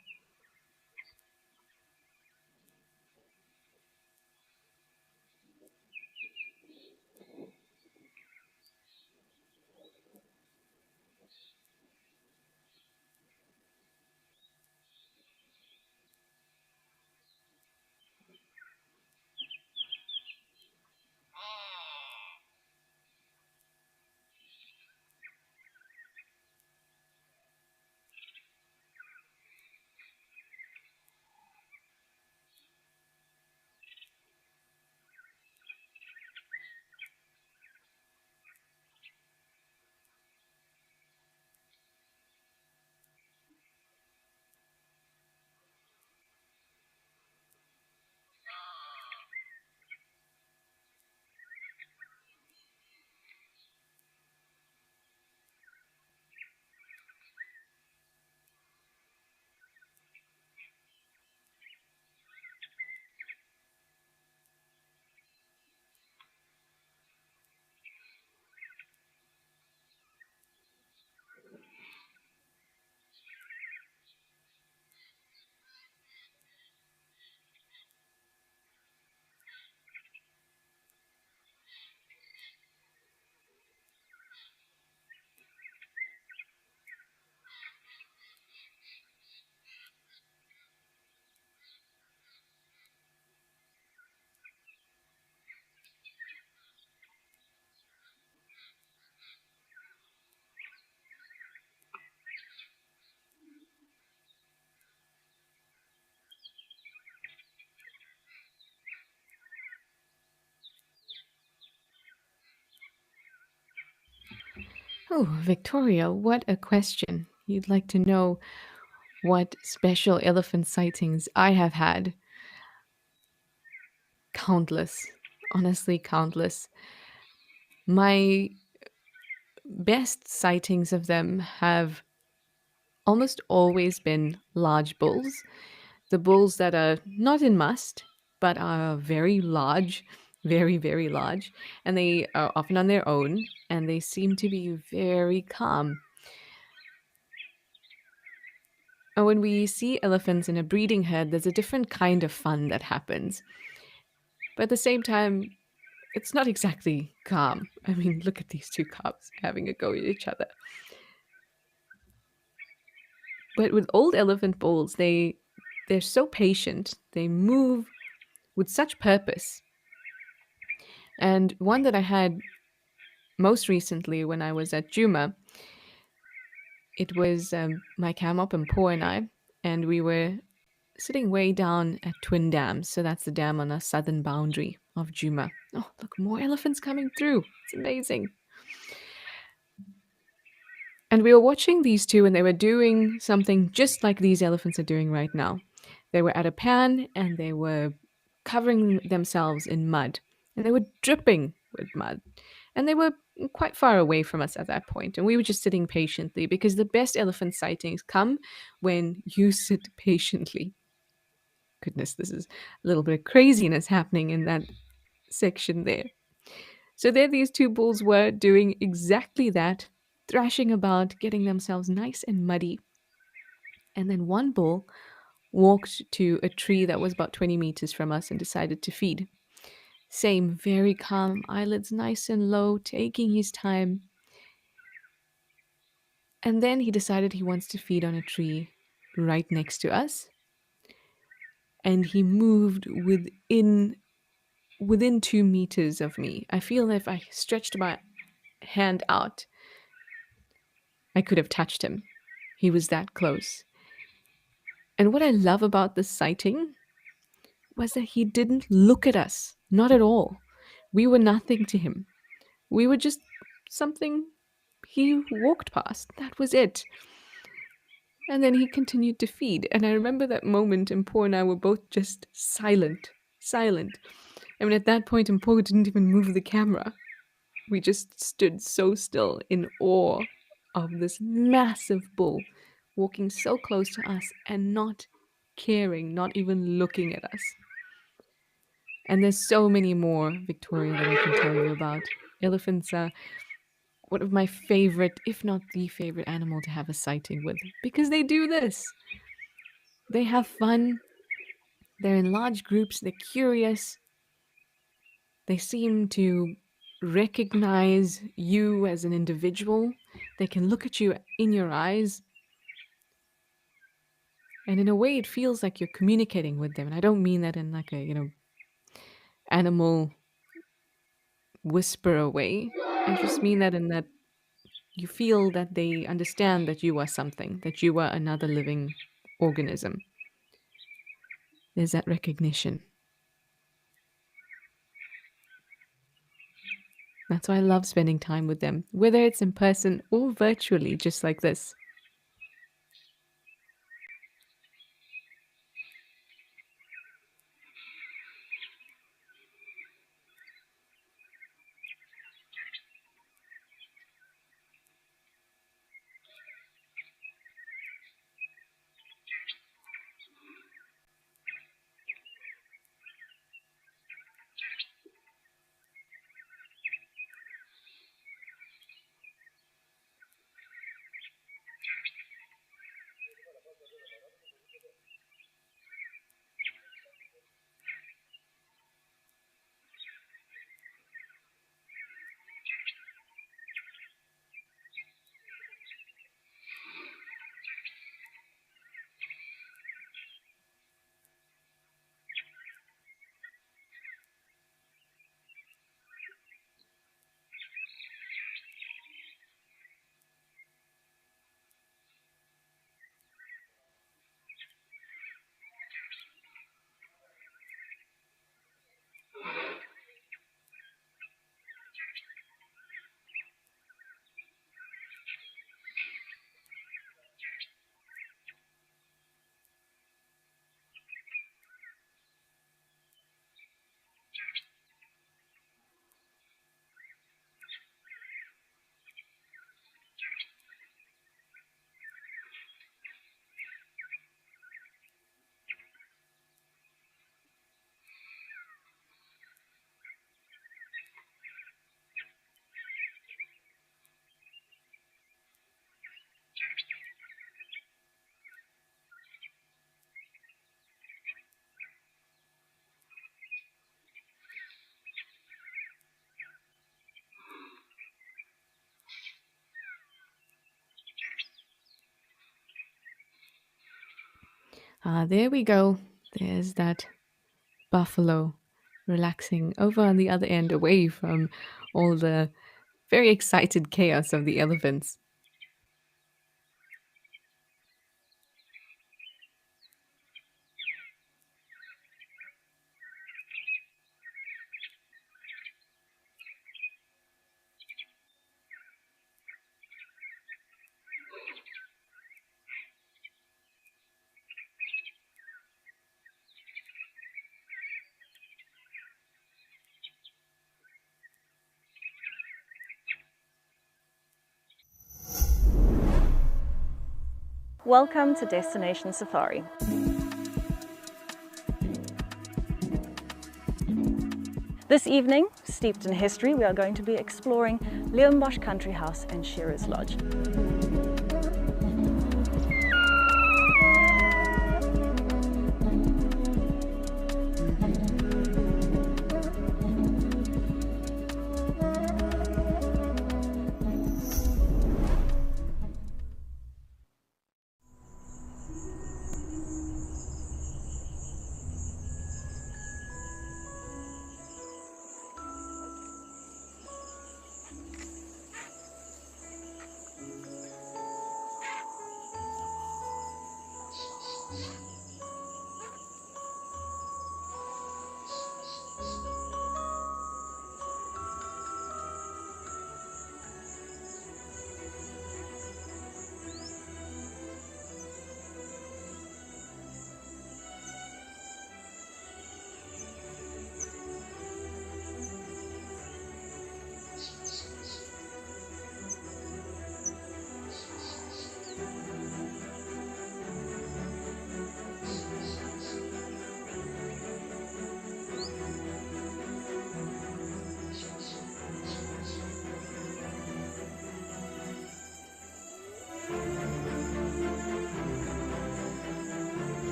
Oh, Victoria, what a question. You'd like to know what special elephant sightings I have had. Countless. Honestly, countless. My best sightings of them have almost always been large bulls. The bulls that are not in must, but are very large, very, very large. And they are often on their own, and they seem to be very calm. And when we see elephants in a breeding herd, there's a different kind of fun that happens. But at the same time, it's not exactly calm. I mean, look at these two cubs having a go at each other. But with old elephant bulls, they're so patient. They move with such purpose. And one that I had most recently when I was at Juma, it was my camop and Po and I, and we were sitting way down at Twin Dams. So that's the dam on the southern boundary of Juma. Oh, look, more elephants coming through. It's amazing. And we were watching these two, and they were doing something just like these elephants are doing right now. They were at a pan and they were covering themselves in mud, and they were dripping with mud. And they were quite far away from us at that point, and we were just sitting patiently because the best elephant sightings come when you sit patiently. Goodness, this is a little bit of craziness happening in that section there. So there these two bulls were doing exactly that, thrashing about, getting themselves nice and muddy. And then one bull walked to a tree that was about 20 meters from us and decided to feed. Same, very calm, eyelids nice and low, taking his time. And then he decided he wants to feed on a tree right next to us. And he moved within 2 meters of me. I feel if I stretched my hand out, I could have touched him. He was that close. And what I love about this sighting was that he didn't look at us. Not at all. We were nothing to him. We were just something he walked past. That was it. And then he continued to feed. And I remember that moment, and Po and I were both just silent. Silent. I mean, at that point, Po didn't even move the camera. We just stood so still in awe of this massive bull walking so close to us and not caring, not even looking at us. And there's so many more, Victoria, that I can tell you about. Elephants are one of my favorite, if not the favorite animal to have a sighting with, because they do this. They have fun, they're in large groups, they're curious, they seem to recognize you as an individual. They can look at you in your eyes. And in a way, it feels like you're communicating with them. And I don't mean that in like a, animal whisper way. I just mean that in that you feel that they understand that you are something, that you are another living organism. There's that recognition. That's why I love spending time with them, whether it's in person or virtually, just like this. Ah, there we go. There's that buffalo relaxing over on the other end, away from all the very excited chaos of the elephants. Welcome to Destination Safari. This evening, steeped in history, we are going to be exploring Leeuwenbosch Country House and Shearers Lodge.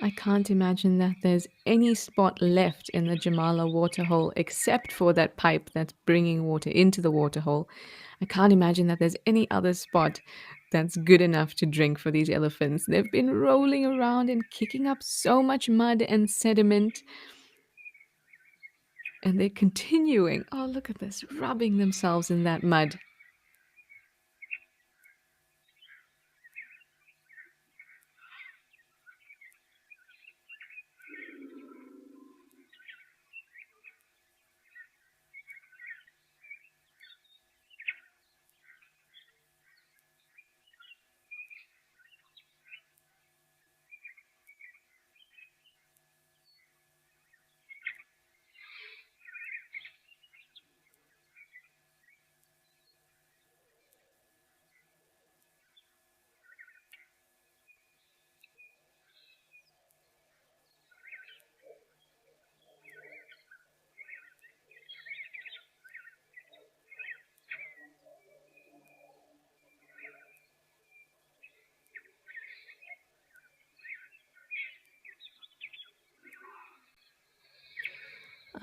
I can't imagine that there's any spot left in the Jamala waterhole except for that pipe that's bringing water into the waterhole. I can't imagine that there's any other spot that's good enough to drink for these elephants. They've been rolling around and kicking up so much mud and sediment, and they're continuing. Oh, look at this, rubbing themselves in that mud.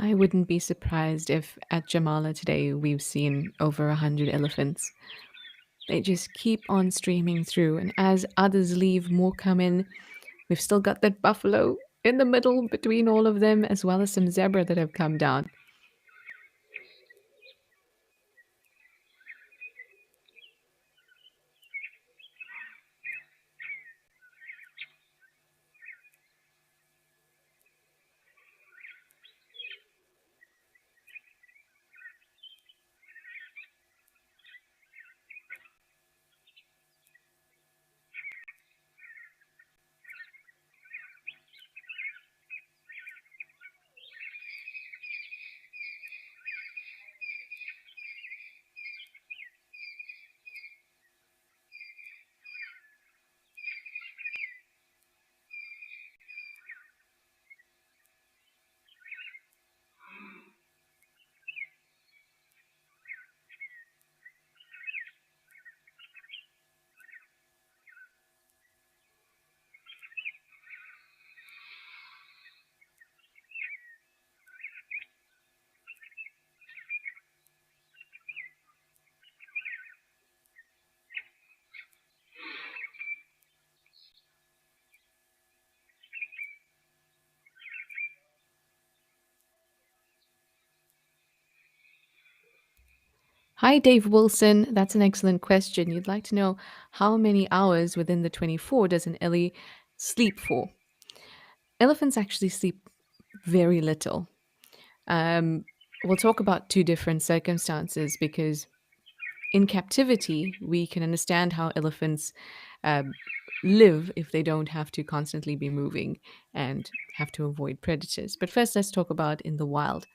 I wouldn't be surprised if at Jamala today we've seen over 100 elephants. They just keep on streaming through, and as others leave, more come in. We've still got that buffalo in the middle between all of them, as well as some zebra that have come down. Hi, Dave Wilson. That's an excellent question. You'd like to know how many hours within the 24 does an ellie sleep for? Elephants actually sleep very little. We'll talk about two different circumstances because in captivity, we can understand how elephants um, live if they don't have to constantly be moving and have to avoid predators. But first, let's talk about in the wild.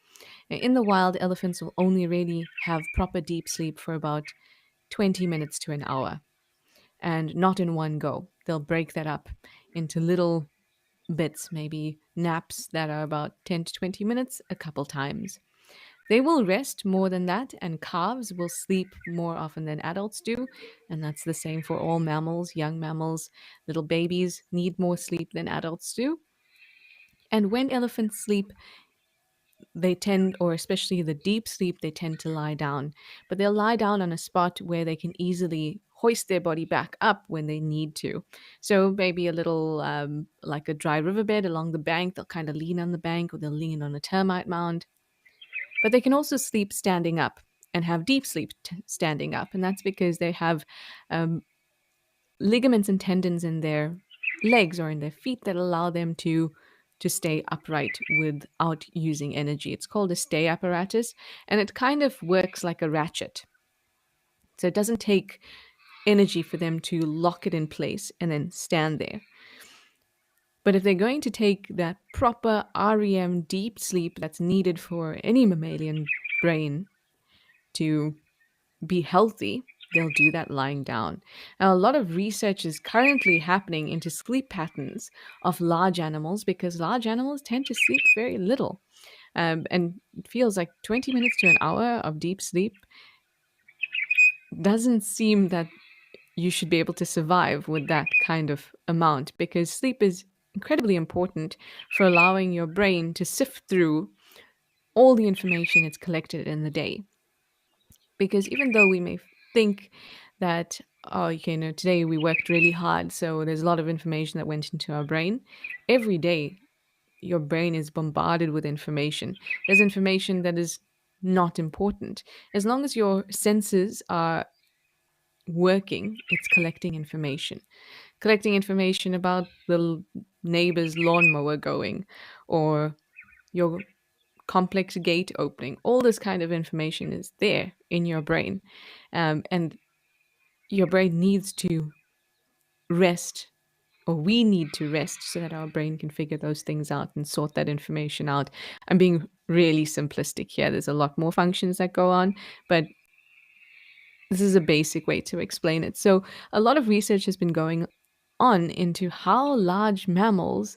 In the wild, elephants will only really have proper deep sleep for about 20 minutes to an hour and not in one go. They'll break that up into little bits, maybe naps that are about 10 to 20 minutes a couple times. They will rest more than that, and calves will sleep more often than adults do. And that's the same for all mammals, young mammals. Little babies need more sleep than adults do. And when elephants sleep, they tend, or especially the deep sleep, they tend to lie down. But they'll lie down on a spot where they can easily hoist their body back up when they need to. So maybe a little like a dry riverbed along the bank, they'll kind of lean on the bank or they'll lean on a termite mound. But they can also sleep standing up and have deep sleep standing up. And that's because they have um, ligaments and tendons in their legs or in their feet that allow them to stay upright without using energy. It's called a stay apparatus, and it kind of works like a ratchet. So it doesn't take energy for them to lock it in place and then stand there. But if they're going to take that proper REM deep sleep that's needed for any mammalian brain to be healthy, they'll do that lying down. Now, a lot of research is currently happening into sleep patterns of large animals because large animals tend to sleep very little. And it feels like 20 minutes to an hour of deep sleep doesn't seem that you should be able to survive with that kind of amount because sleep is incredibly important for allowing your brain to sift through all the information it's collected in the day. Because even though we may think that, oh, okay, no, today we worked really hard, so there's a lot of information that went into our brain, every day your brain is bombarded with information. There's information that is not important. As long as your senses are working, it's collecting information about the neighbor's lawnmower going or your complex gate opening. All this kind of information is there in your brain. And your brain needs to rest, or we need to rest so that our brain can figure those things out and sort that information out. I'm being really simplistic here. There's a lot more functions that go on, but this is a basic way to explain it. So, a lot of research has been going on into how large mammals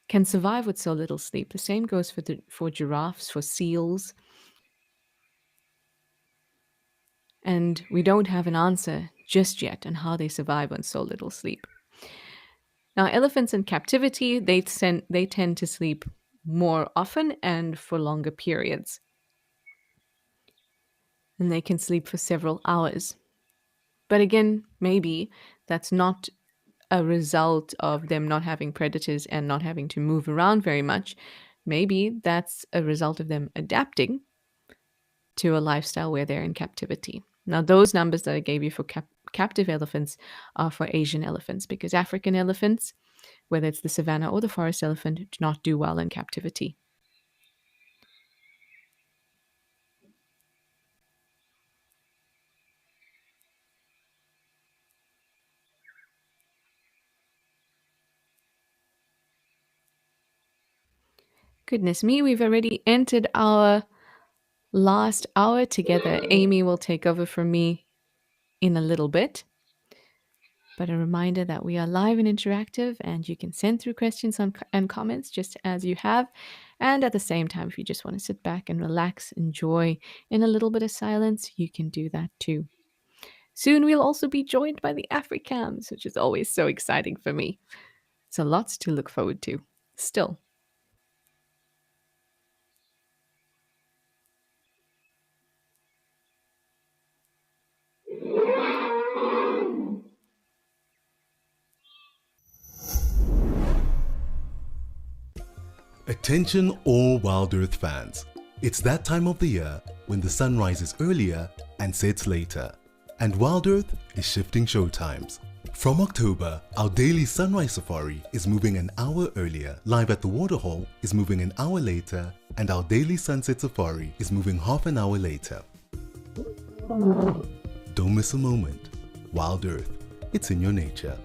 can survive with so little sleep. The same goes for giraffes, for seals, and we don't have an answer just yet on how they survive on so little sleep. Now, elephants in captivity, they tend to sleep more often and for longer periods. And they can sleep for several hours. But again, maybe that's not a result of them not having predators and not having to move around very much. Maybe that's a result of them adapting to a lifestyle where they're in captivity. Now, those numbers that I gave you for captive elephants are for Asian elephants, because African elephants, whether it's the savanna or the forest elephant, do not do well in captivity. Goodness me, we've already entered our last hour together. Amy will take over from me in a little bit. But a reminder that we are live and interactive, and you can send through questions and comments just as you have. And at the same time, if you just want to sit back and relax, enjoy in a little bit of silence, you can do that too. Soon we'll also be joined by the Africams, which is always so exciting for me. So lots to look forward to. Still. Attention all WildEarth fans. It's that time of the year when the sun rises earlier and sets later. And WildEarth is shifting show times. From October, our daily sunrise safari is moving an hour earlier, Live at the Waterhole is moving an hour later, and our daily sunset safari is moving half an hour later. Don't miss a moment. WildEarth, it's in your nature.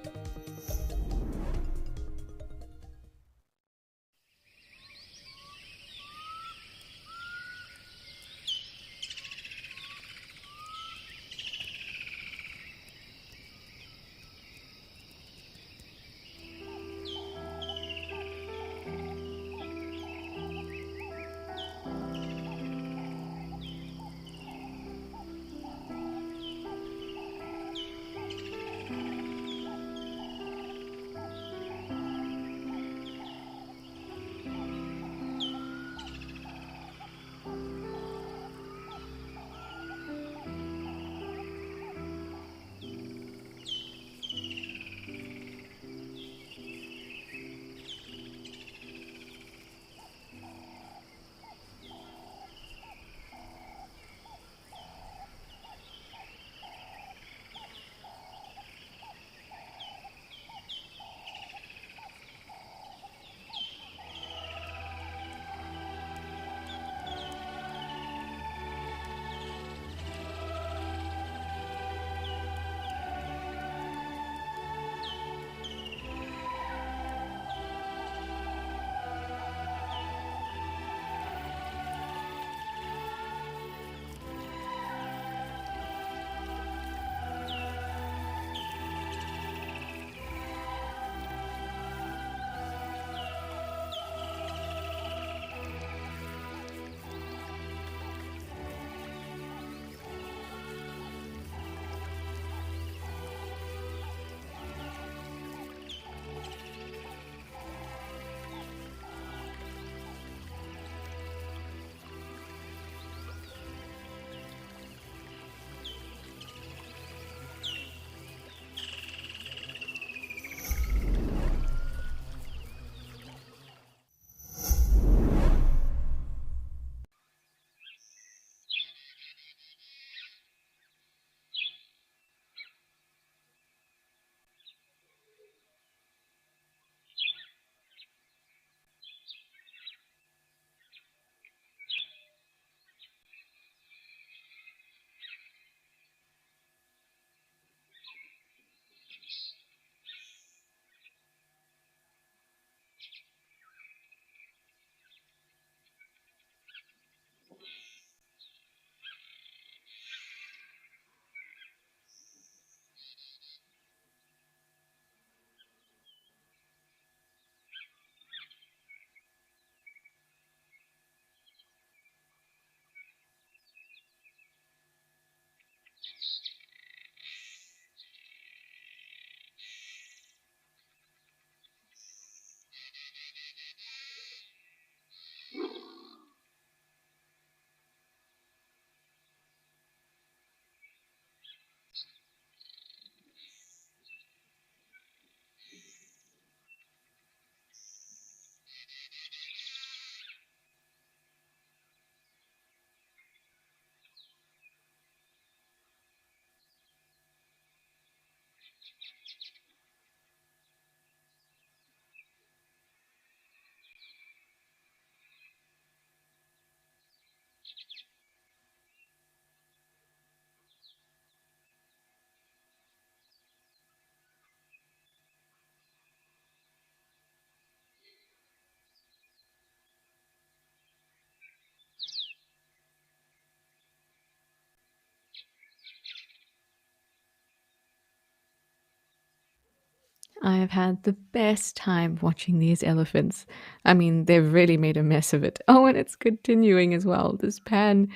I have had the best time watching these elephants. I mean, they've really made a mess of it. Oh, and it's continuing as well. This pan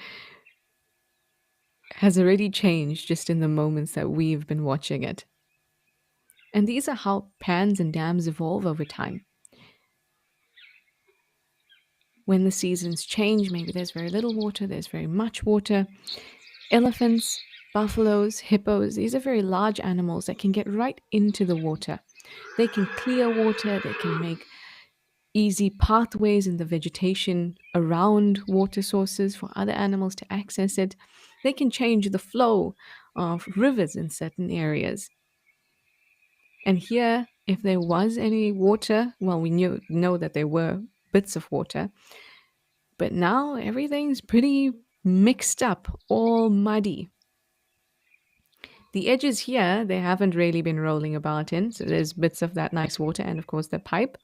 has already changed just in the moments that we've been watching it. And these are how pans and dams evolve over time. When the seasons change, maybe there's very little water, there's very much water. Elephants, buffaloes, hippos, these are very large animals that can get right into the water. They can clear water, they can make easy pathways in the vegetation around water sources for other animals to access it. They can change the flow of rivers in certain areas. And here, if there was any water, well, we know that there were bits of water, but now everything's pretty mixed up, all muddy. The edges here, they haven't really been rolling about in, so there's bits of that nice water and, of course, the pipe.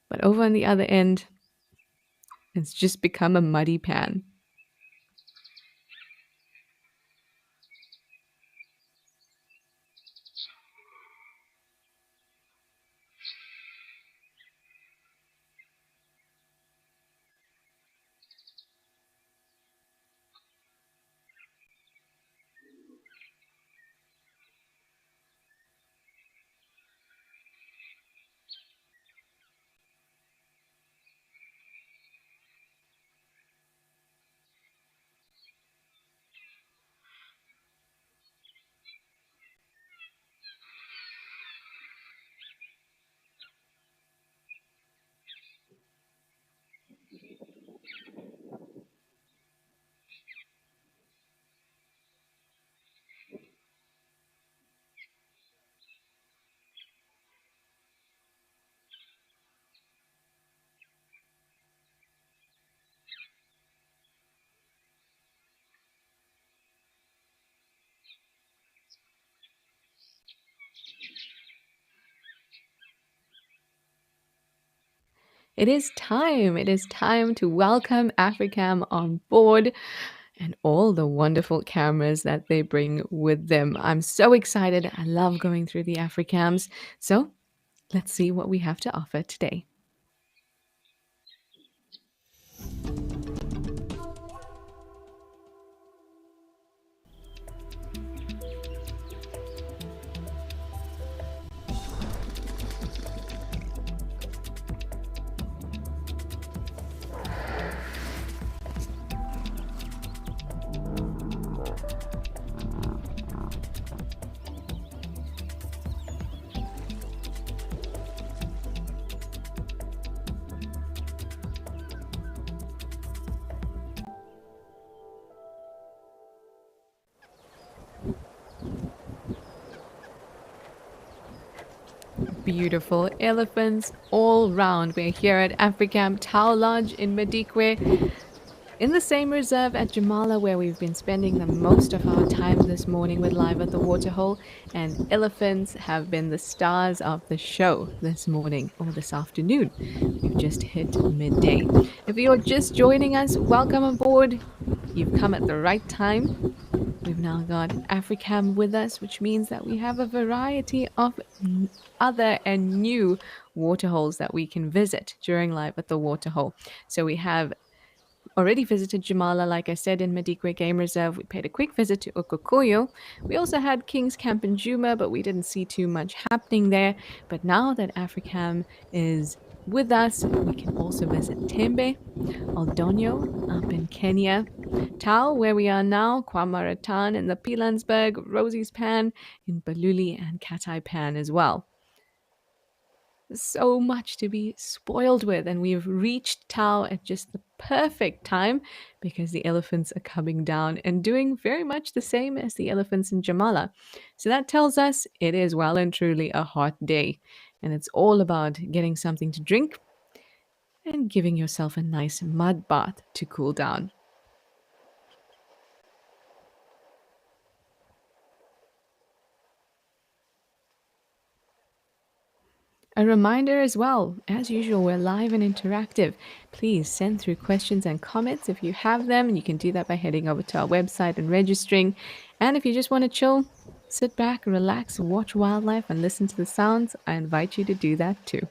But over on the other end, it's just become a muddy pan. It is time. It is time to welcome Africam on board and all the wonderful cameras that they bring with them. I'm so excited. I love going through the Africams. So let's see what we have to offer today. Beautiful elephants all round. We're here at Africam Tau Lodge in Madikwe, in the same reserve at Jamala where we've been spending the most of our time this morning with Live at the Waterhole, and elephants have been the stars of the show this morning or this afternoon. We've just hit midday. If you're just joining us, welcome aboard. You've come at the right time. We've now got Africam with us, which means that we have a variety of other and new waterholes that we can visit during Live at the Waterhole. So we have already visited Jamala, like I said, in Madikwe Game Reserve. We paid a quick visit to Ukukuyu. We also had King's Camp in Juma, but we didn't see too much happening there. But now that Africam is with us, we can also visit Tembe, Aldonyo up in Kenya, Tau, where we are now, Kwamaratan in the Pilansberg, Rosie's Pan in Baluli, and Katai Pan as well. So much to be spoiled with, and we've reached Tau at just the perfect time because the elephants are coming down and doing very much the same as the elephants in Jamala. So that tells us it is well and truly a hot day, and it's all about getting something to drink and giving yourself a nice mud bath to cool down. A reminder as well, as usual, we're live and interactive. Please send through questions and comments if you have them, and you can do that by heading over to our website and registering. And if you just want to chill, Sit back, relax, watch wildlife, and listen to the sounds. I invite you to do that too.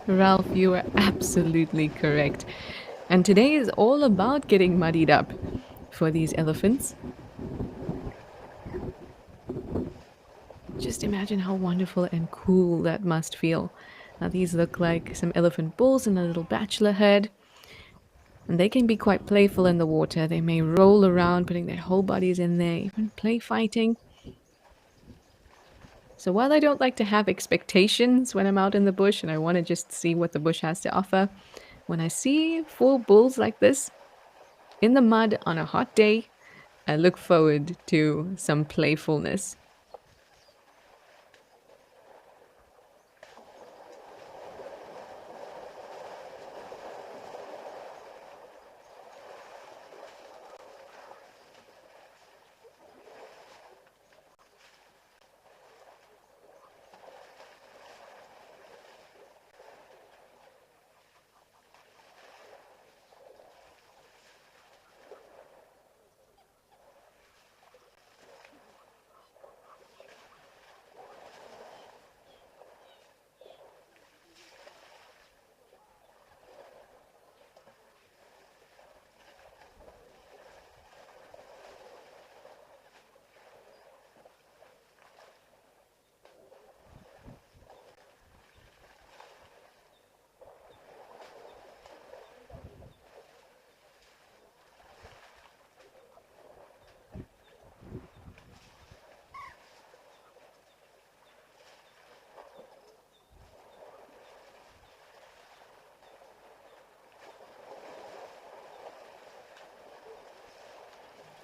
Ralph, you are absolutely correct. And today is all about getting muddied up for these elephants. Just imagine how wonderful and cool that must feel. Now, these look like some elephant bulls in a little bachelor herd. And they can be quite playful in the water. They may roll around, putting their whole bodies in there, even play fighting. So while I don't like to have expectations when I'm out in the bush and I want to just see what the bush has to offer, when I see full bulls like this in the mud on a hot day, I look forward to some playfulness.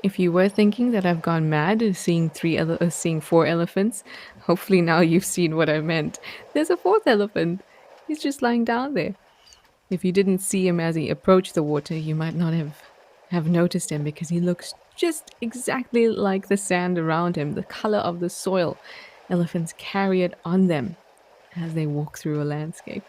If you were thinking that I've gone mad seeing four elephants, hopefully now you've seen what I meant. There's a fourth elephant. He's just lying down there. If you didn't see him as he approached the water, you might not have noticed him because he looks just exactly like the sand around him, the color of the soil. Elephants carry it on them as they walk through a landscape.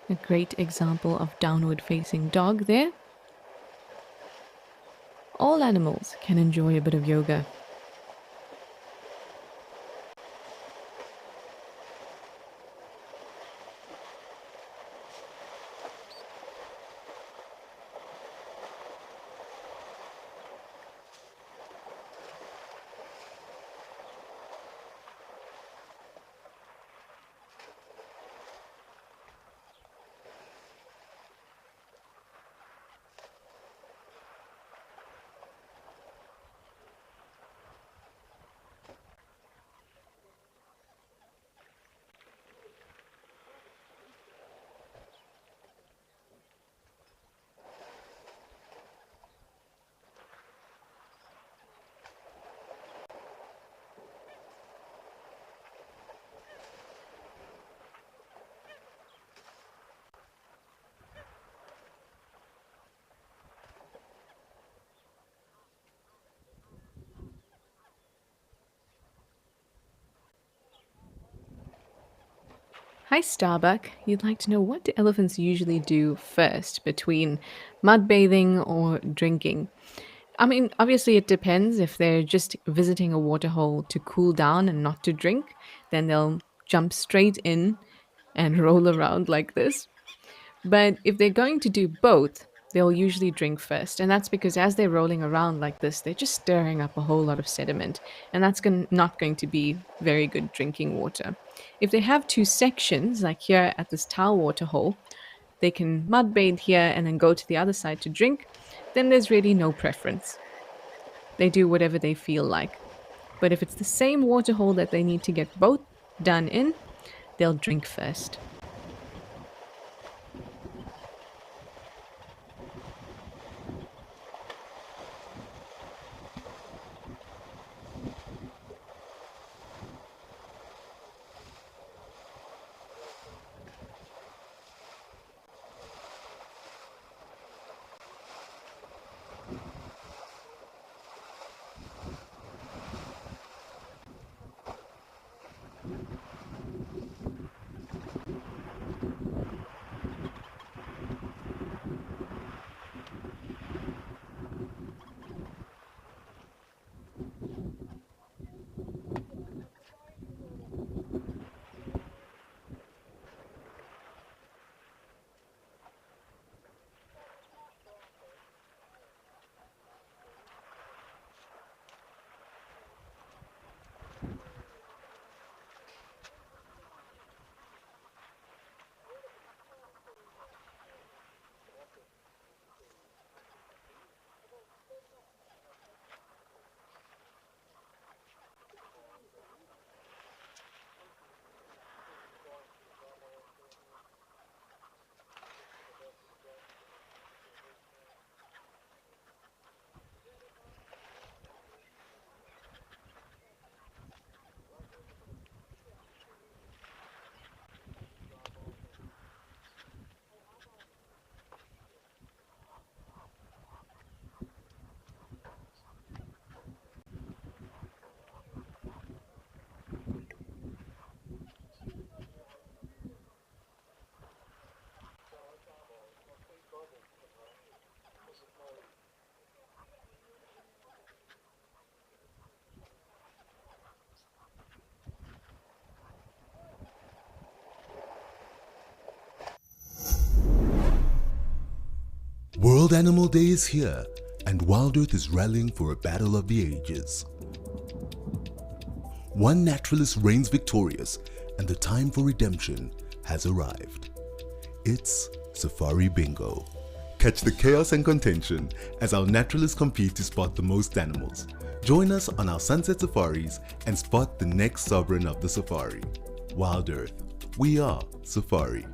A great example of downward facing dog there. All animals can enjoy a bit of yoga. Hi, Starbuck. You'd like to know, what do elephants usually do first between mud bathing or drinking? I mean, obviously, it depends. If they're just visiting a waterhole to cool down and not to drink, then they'll jump straight in and roll around like this. But if they're going to do both, they'll usually drink first. And that's because as they're rolling around like this, they're just stirring up a whole lot of sediment. And that's not going to be very good drinking water. If they have two sections, like here at this towel water hole, they can mud bathe here and then go to the other side to drink, then there's really no preference. They do whatever they feel like. But if it's the same water hole that they need to get both done in, they'll drink first. World Animal Day is here, and WildEarth is rallying for a battle of the ages. One naturalist reigns victorious, and the time for redemption has arrived. It's Safari Bingo. Catch the chaos and contention as our naturalists compete to spot the most animals. Join us on our sunset safaris and spot the next sovereign of the safari. WildEarth, we are Safari.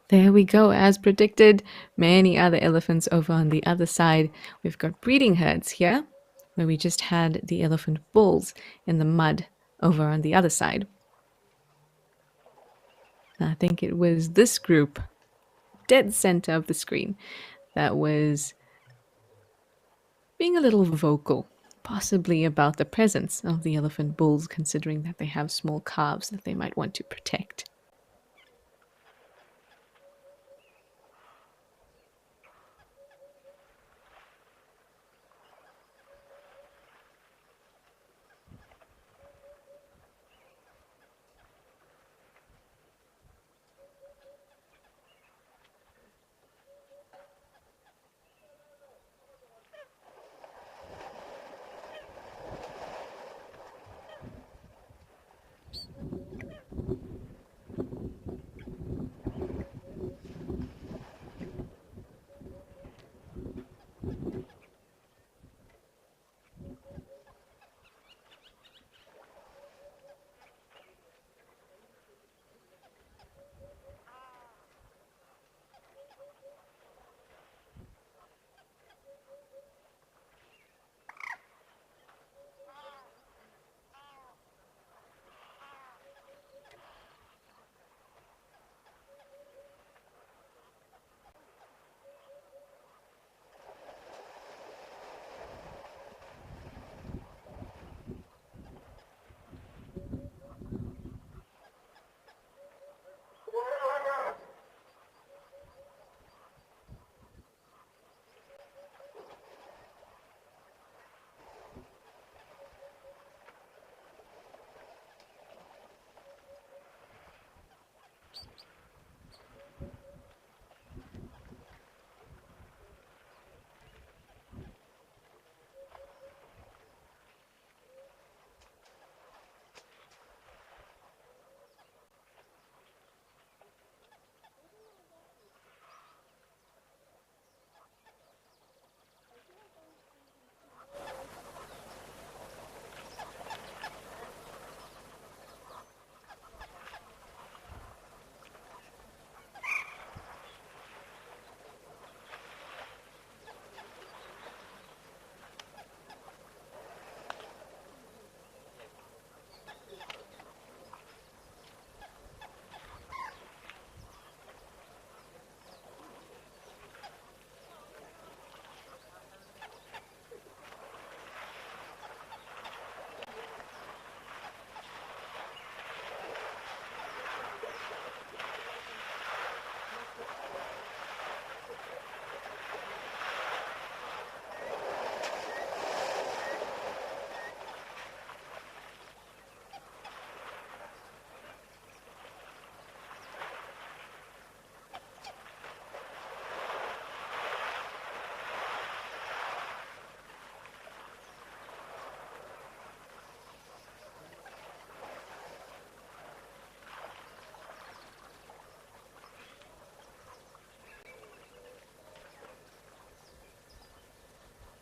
There we go, as predicted. Many other elephants over on the other side. We've got breeding herds here, where we just had the elephant bulls in the mud over on the other side. I think it was this group, dead center of the screen, that was being a little vocal, possibly about the presence of the elephant bulls, considering that they have small calves that they might want to protect.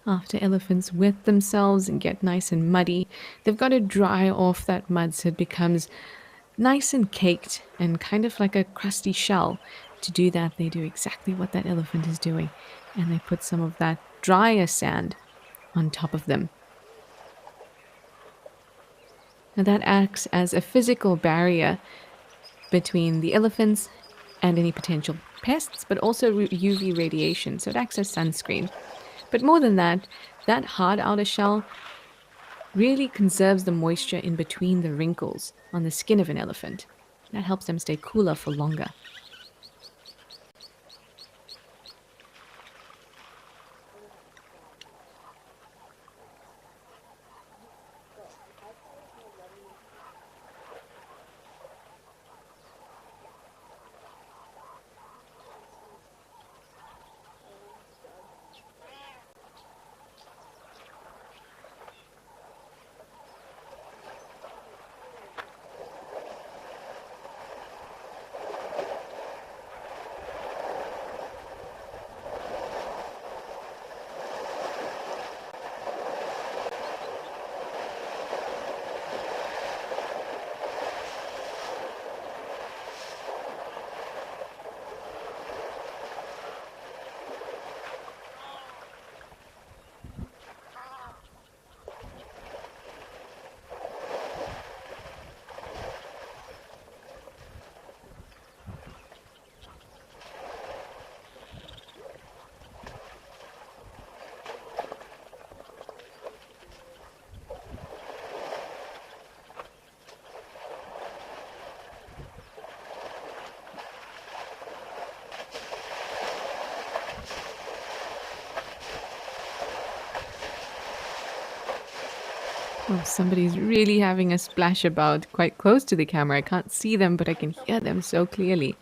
After elephants wet themselves and get nice and muddy, they've got to dry off that mud so it becomes nice and caked and kind of like a crusty shell. To do that, they do exactly what that elephant is doing, and they put some of that drier sand on top of them. Now that acts as a physical barrier between the elephants and any potential pests, but also UV radiation, so it acts as sunscreen. But more than that, that hard outer shell really conserves the moisture in between the wrinkles on the skin of an elephant. That helps them stay cooler for longer. Oh, somebody's really having a splash about quite close to the camera. I can't see them, but I can hear them so clearly.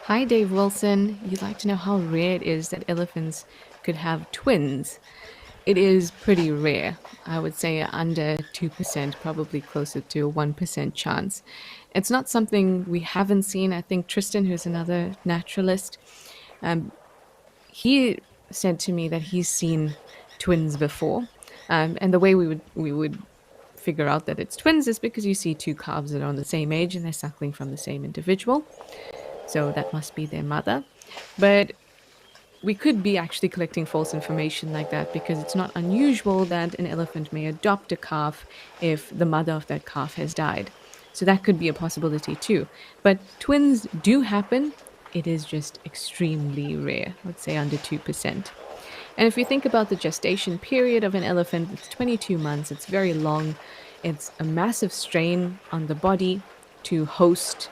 Hi, Dave Wilson. You'd like to know how rare it is that elephants could have twins. It is pretty rare. I would say under 2%, probably closer to a 1% chance. It's not something we haven't seen. I think Tristan, who's another naturalist, he said to me that he's seen twins before. And the way we would figure out that it's twins is because you see two calves that are on the same age and they're suckling from the same individual. So that must be their mother. But we could be actually collecting false information like that because it's not unusual that an elephant may adopt a calf if the mother of that calf has died. So that could be a possibility too. But twins do happen. It is just extremely rare. I would say under 2%. And if you think about the gestation period of an elephant, it's 22 months. It's very long. It's a massive strain on the body to host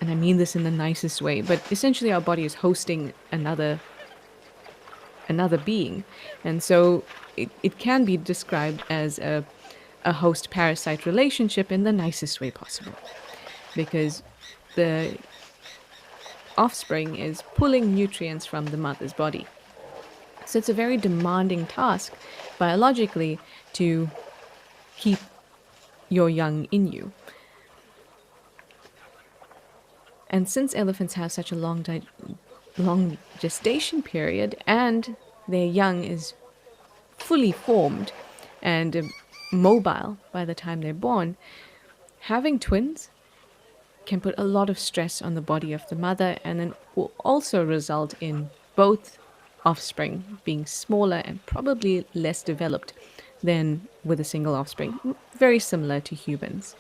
and I mean this in the nicest way, but essentially our body is hosting another being. And so it can be described as a host parasite relationship in the nicest way possible. Because the offspring is pulling nutrients from the mother's body. So it's a very demanding task biologically to keep your young in you. And since elephants have such a long gestation period and their young is fully formed and mobile by the time they're born, having twins can put a lot of stress on the body of the mother and then will also result in both offspring being smaller and probably less developed than with a single offspring, very similar to humans.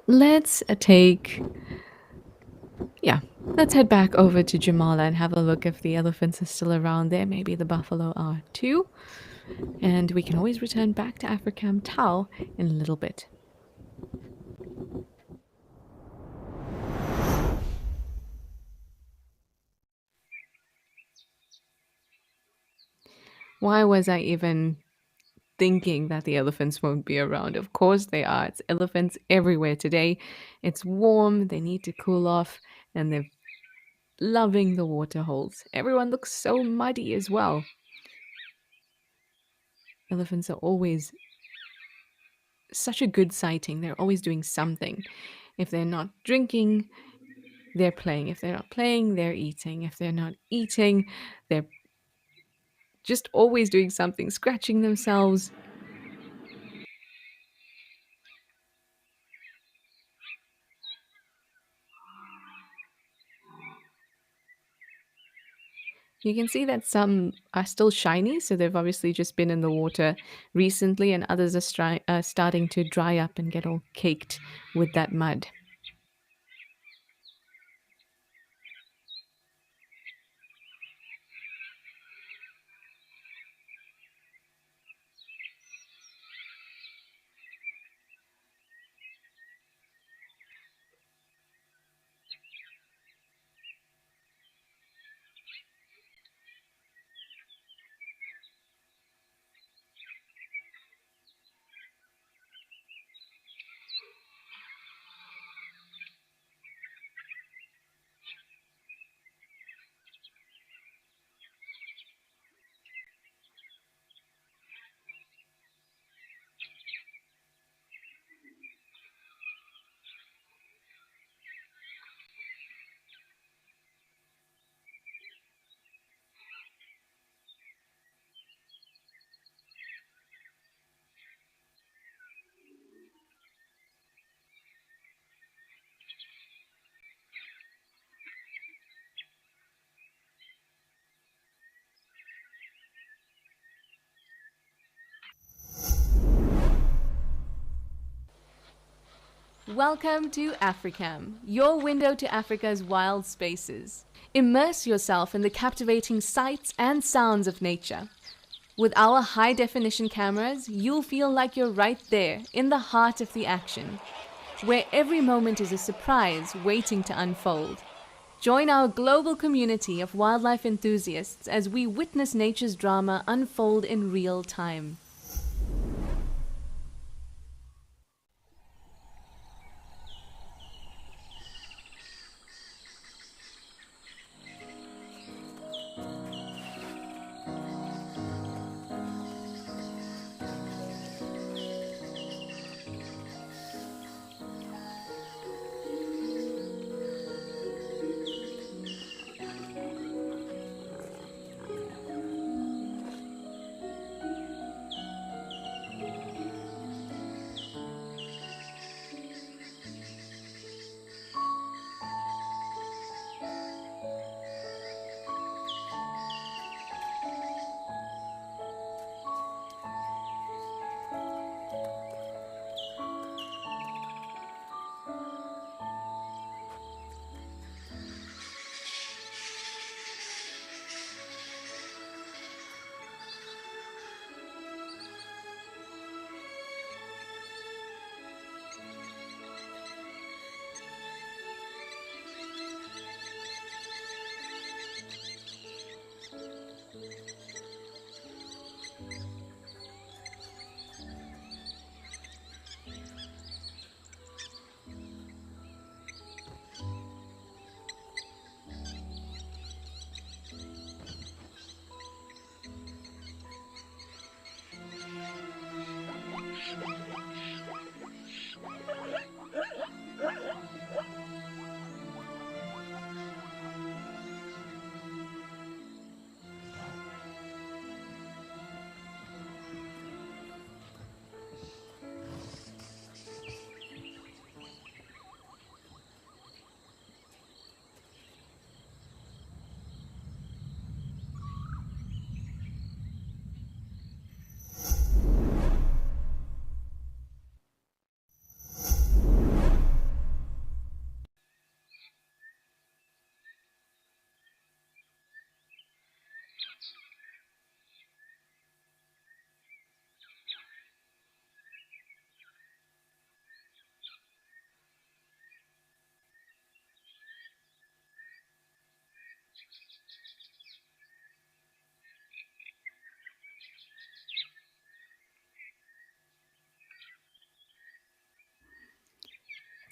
let's take, yeah, let's head back over to Jamala and have a look if the elephants are still around there. Maybe the buffalo are too. And we can always return back to Africam Tau in a little bit. Why was I even thinking that the elephants won't be around? Of course they are. It's elephants everywhere today. It's warm, they need to cool off, and they're loving the water holes. Everyone looks so muddy as well. Elephants are always such a good sighting. They're always doing something. If they're not drinking, they're playing. If they're not playing, they're eating. If they're not eating, they're just always doing something, scratching themselves. You can see that some are still shiny, so they've obviously just been in the water recently, and others are starting to dry up and get all caked with that mud. Welcome to Africam, your window to Africa's wild spaces. Immerse yourself in the captivating sights and sounds of nature. With our high-definition cameras, you'll feel like you're right there, in the heart of the action, where every moment is a surprise waiting to unfold. Join our global community of wildlife enthusiasts as we witness nature's drama unfold in real time.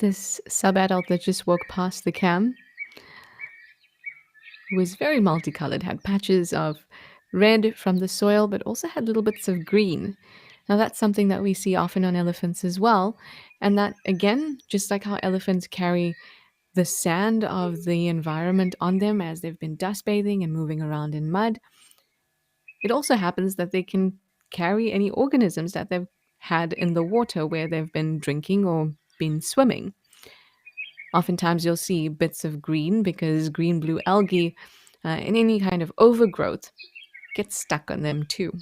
This sub-adult that just walked past the cam was very multicolored, had patches of red from the soil, but also had little bits of green. Now, that's something that we see often on elephants as well. And that, again, just like how elephants carry the sand of the environment on them as they've been dust bathing and moving around in mud, it also happens that they can carry any organisms that they've had in the water where they've been drinking or been swimming. Oftentimes, you'll see bits of green because green blue algae and any kind of overgrowth gets stuck on them too.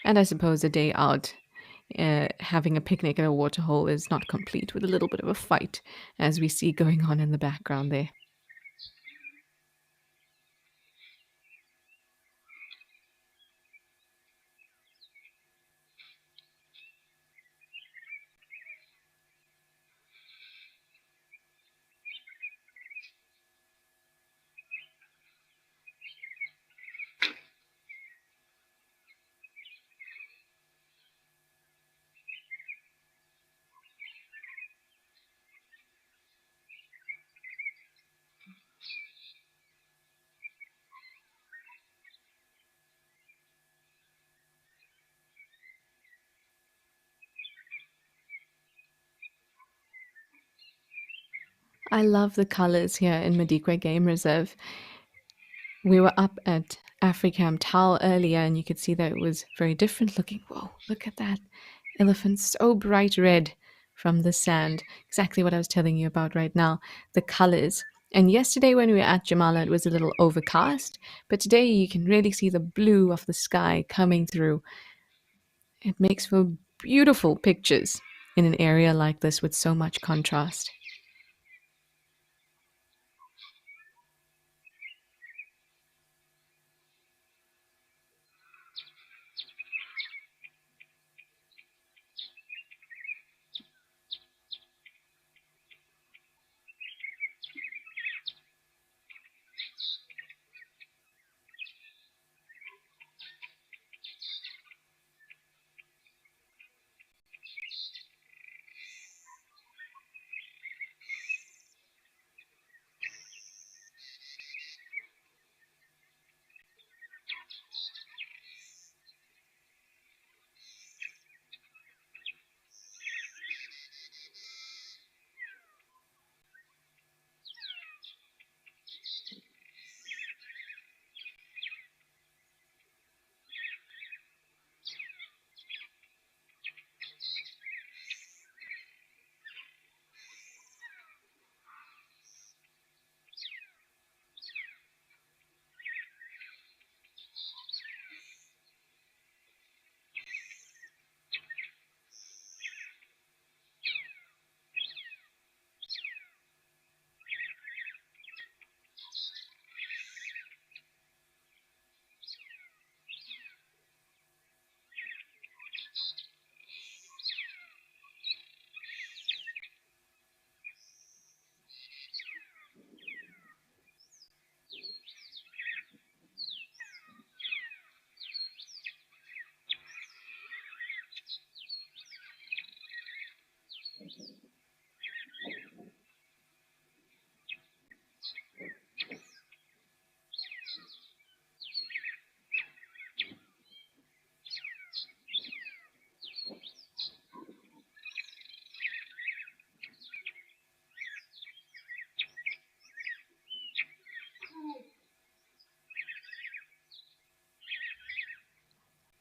And I suppose a day out having a picnic at a waterhole is not complete with a little bit of a fight, as we see going on in the background there. I love the colors here in Madikwe Game Reserve. We were up at Africam Tal earlier and you could see that it was very different looking. Whoa, look at that elephant, so bright red from the sand. Exactly what I was telling you about right now, the colors. And yesterday when we were at Jamala, it was a little overcast, but today you can really see the blue of the sky coming through. It makes for beautiful pictures in an area like this with so much contrast.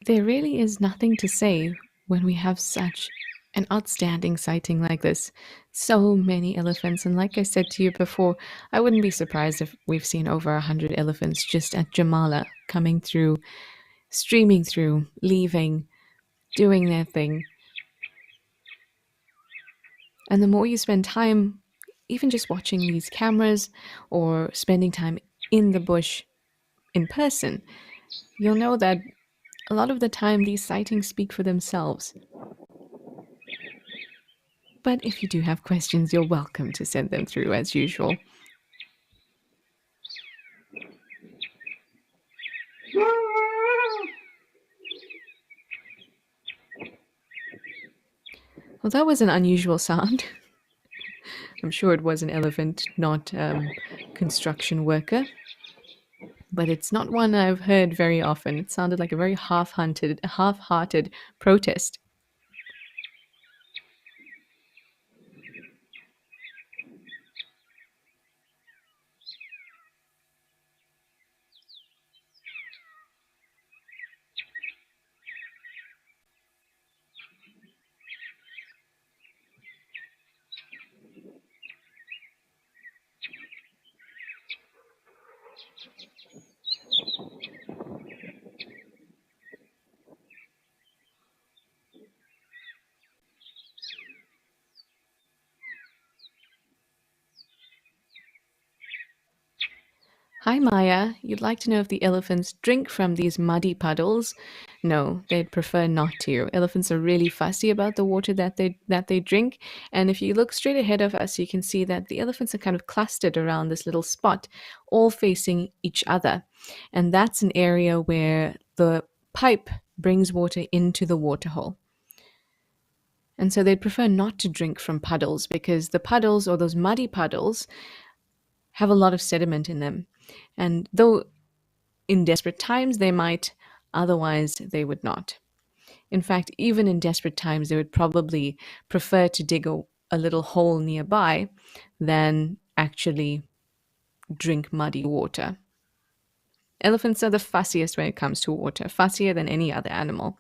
There really is nothing to say when we have such an outstanding sighting like this. So many elephants, and like I said to you before, I wouldn't be surprised if we've seen over 100 elephants just at Jamala coming through, streaming through, leaving, doing their thing. And the more you spend time, even just watching these cameras or spending time in the bush in person, you'll know that a lot of the time these sightings speak for themselves. But if you do have questions, you're welcome to send them through as usual. Well, that was an unusual sound. I'm sure it was an elephant, not construction worker. But it's not one I've heard very often. It sounded like a very half-hearted protest. Hi Maya, you'd like to know if the elephants drink from these muddy puddles? No, they'd prefer not to. Elephants are really fussy about the water that they drink, and if you look straight ahead of us, you can see that the elephants are kind of clustered around this little spot, all facing each other. And that's an area where the pipe brings water into the waterhole. And so they'd prefer not to drink from puddles because the puddles or those muddy puddles have a lot of sediment in them. And though in desperate times they might, otherwise they would not. In fact, even in desperate times, they would probably prefer to dig a little hole nearby than actually drink muddy water. Elephants are the fussiest when it comes to water, fussier than any other animal.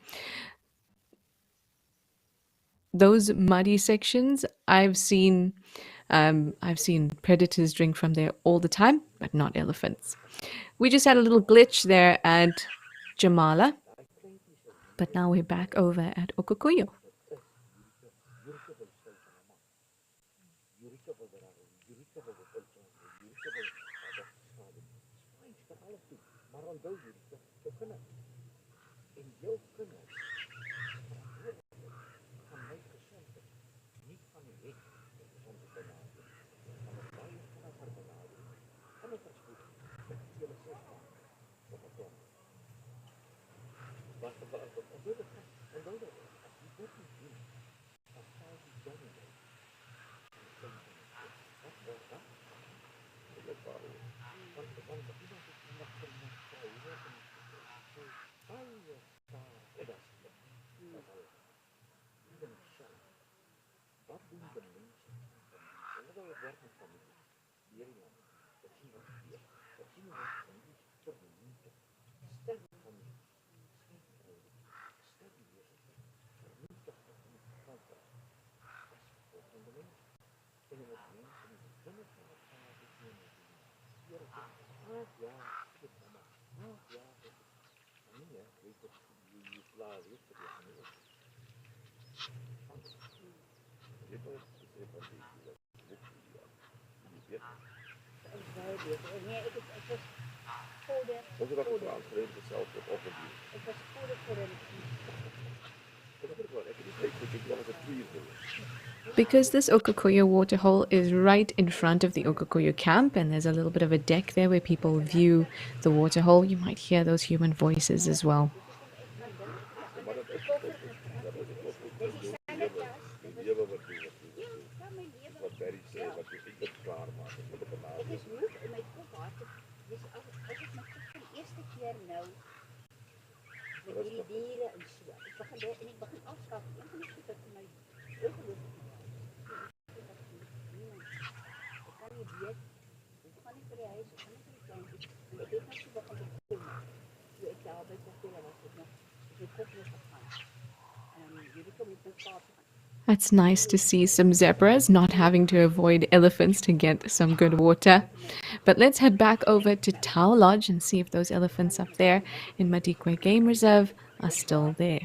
Those muddy sections, I've seen predators drink from there all the time, but not elephants. We just had a little glitch there at Jamala, but now we're back over at Okukuyu. Because this Okukuyu waterhole is right in front of the Okukuyu camp, and there's a little bit of a deck there where people view the waterhole, you might hear those human voices as well. It's nice to see some zebras not having to avoid elephants to get some good water. But let's head back over to Tau Lodge and see if those elephants up there in Madikwe Game Reserve are still there.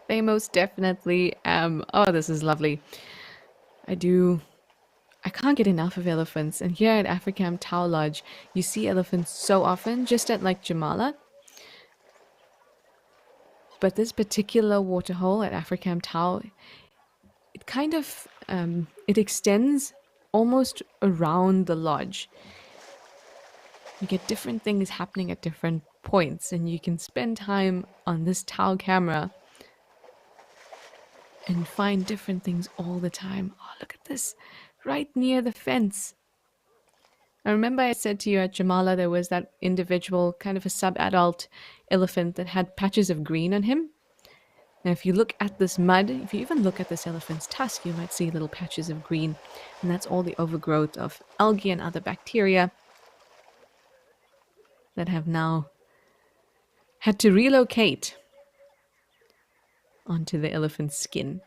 They most definitely oh, this is lovely. I can't get enough of elephants, and here at Africam Tau Lodge, you see elephants so often, just at like Jamala. But this particular waterhole at Africam Tau, it kind of it extends almost around the lodge. You get different things happening at different points, and you can spend time on this Tau camera and find different things all the time. Oh, look at this, right near the fence. I remember I said to you at Jamala there was that individual, kind of a sub-adult elephant that had patches of green on him. Now, if you look at this mud, if you even look at this elephant's tusk, you might see little patches of green, and that's all the overgrowth of algae and other bacteria that have now had to relocate onto the elephant's skin.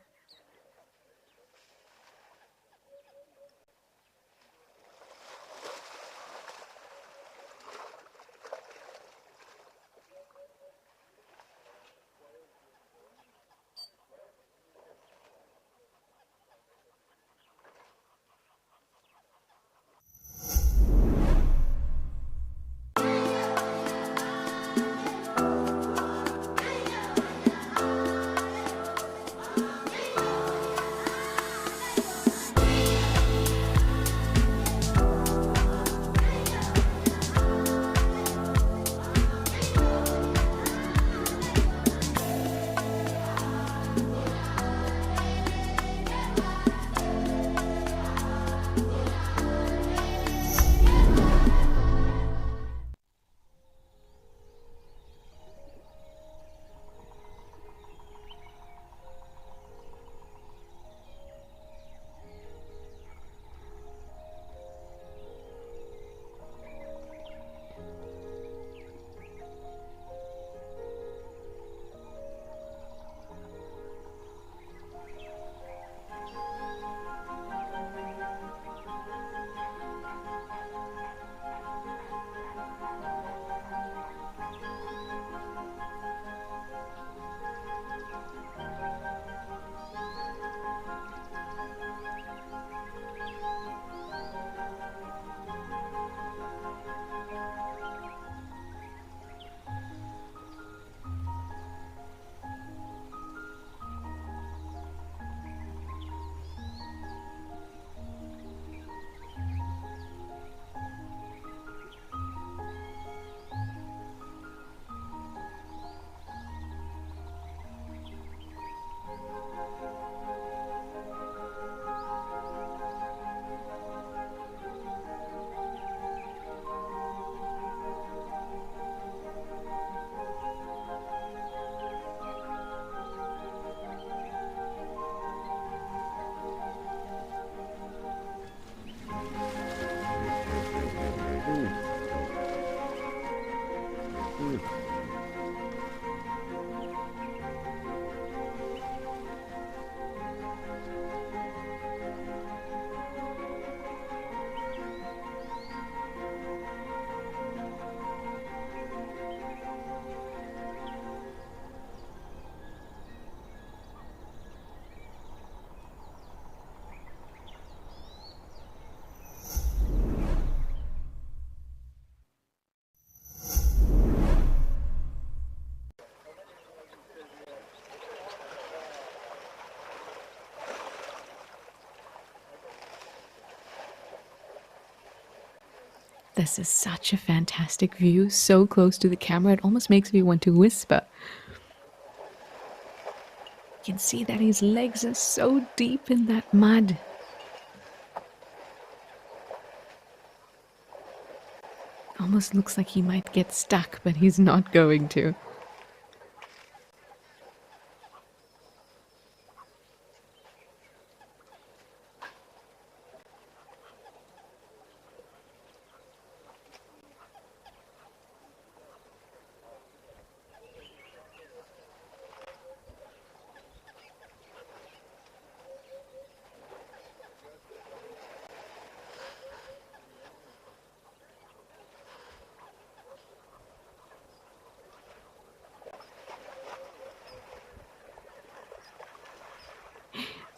This is such a fantastic view, so close to the camera, it almost makes me want to whisper. You can see that his legs are so deep in that mud. Almost looks like he might get stuck, but he's not going to.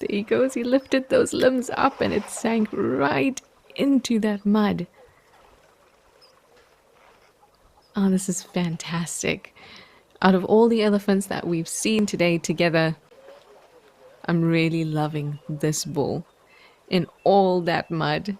There he goes, he lifted those limbs up and it sank right into that mud. Oh, this is fantastic. Out of all the elephants that we've seen today together, I'm really loving this bull in all that mud.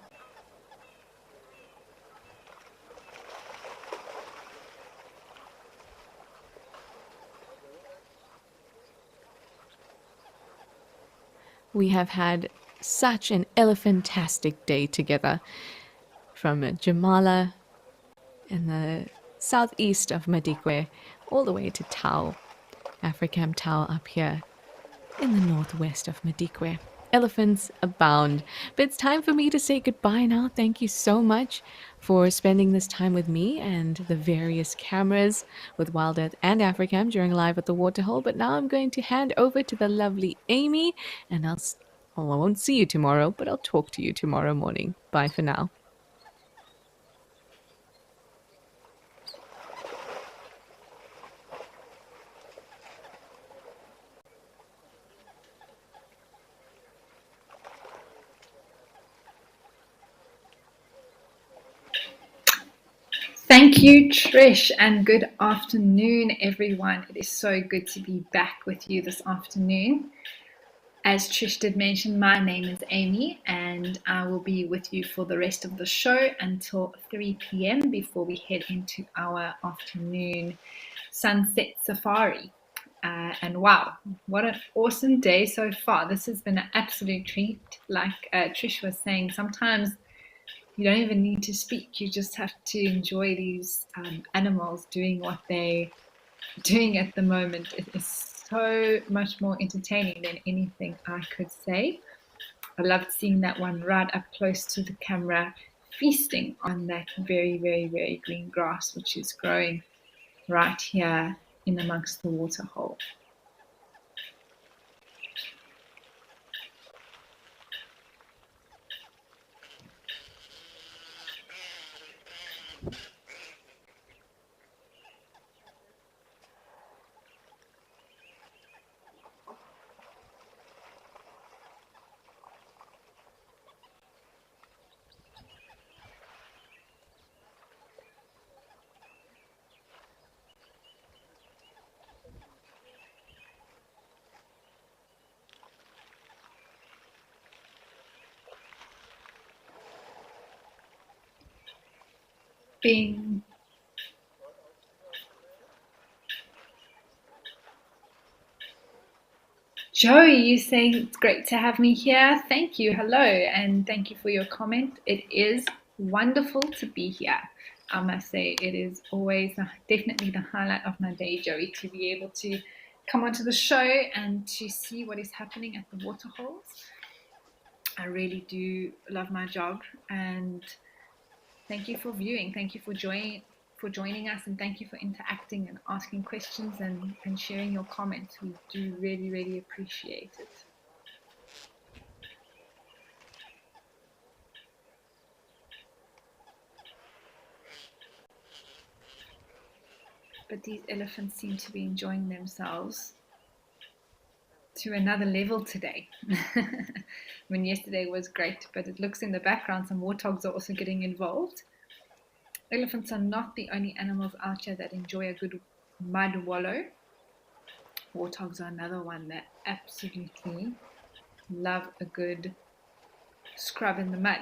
We have had such an elephantastic day together, from Jamala in the southeast of Madikwe all the way to Tau, Africam Tau up here in the northwest of Madikwe. Elephants abound. But it's time for me to say goodbye now. Thank you so much for spending this time with me and the various cameras with WildEarth and Africam during Live at the Waterhole. But now I'm going to hand over to the lovely Amy, and I won't see you tomorrow, but I'll talk to you tomorrow morning. Bye for now. Thank you, Trish, and good afternoon, everyone. It is so good to be back with you this afternoon. As Trish did mention, my name is Amy, and I will be with you for the rest of the show until 3 p.m. before we head into our afternoon sunset safari. And wow, what an awesome day so far. This has been an absolute treat. Like Trish was saying, sometimes you don't even need to speak. You just have to enjoy these animals doing what they're doing at the moment. It is so much more entertaining than anything I could say. I loved seeing that one right up close to the camera, feasting on that very, very, very green grass, which is growing right here in amongst the waterhole. Being Joey, you say it's great to have me here. Thank you. Hello, and thank you for your comment. It is wonderful to be here. I must say, it is always definitely the highlight of my day, Joey, to be able to come onto the show and to see what is happening at the waterholes. I really do love my job, and thank you for viewing. Thank you for joining us, and thank you for interacting and asking questions and sharing your comments. We do really, really appreciate it. But these elephants seem to be enjoying themselves to another level today. I mean, yesterday was great, but it looks in the background some warthogs are also getting involved. Elephants are not the only animals out here that enjoy a good mud wallow. Warthogs are another one that absolutely love a good scrub in the mud.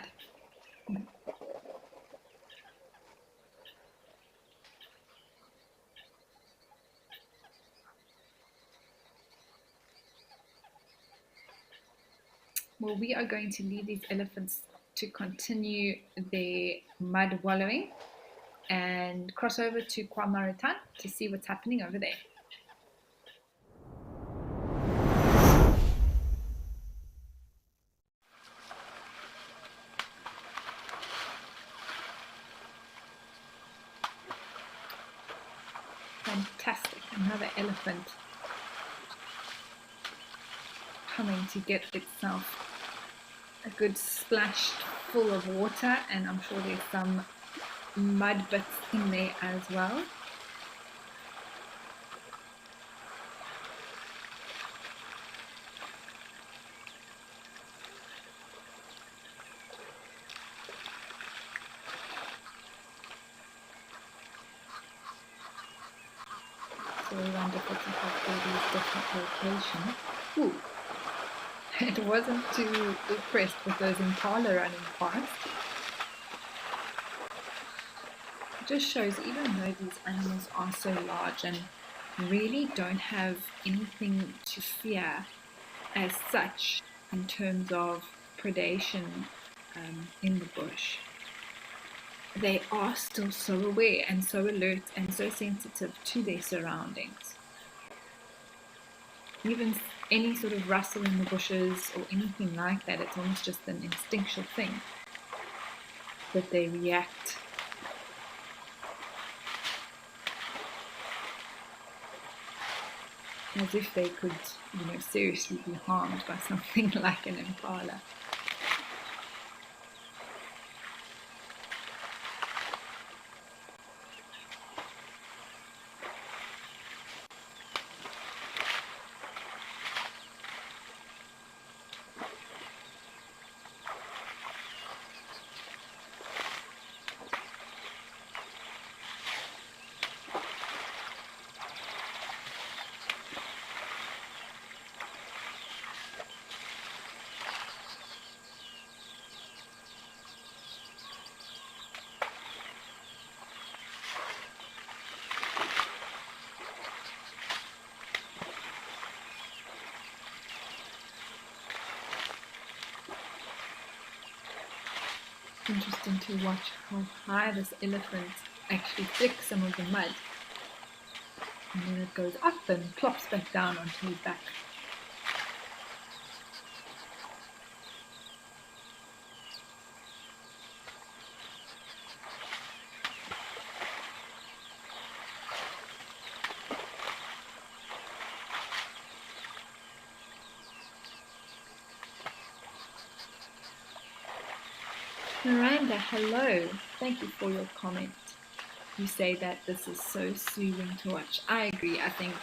Well, we are going to leave these elephants to continue their mud wallowing and cross over to KwaMaritan to see what's happening over there. Fantastic, another elephant coming to get itself a good splash full of water, and I'm sure there's some mud bits in there as well. Very wonderful to have all these different locations. Ooh. It wasn't too impressed with those impala running past. It just shows, even though these animals are so large and really don't have anything to fear as such, in terms of predation in the bush, they are still so aware and so alert and so sensitive to their surroundings. Even any sort of rustle in the bushes or anything like that, it's almost just an instinctual thing that they react. As if they could, seriously be harmed by something like an impala. Interesting to watch how high this elephant actually flicks some of the mud, and then it goes up and plops back down onto his back. Miranda, hello. Thank you for your comment. You say that this is so soothing to watch. I agree. I think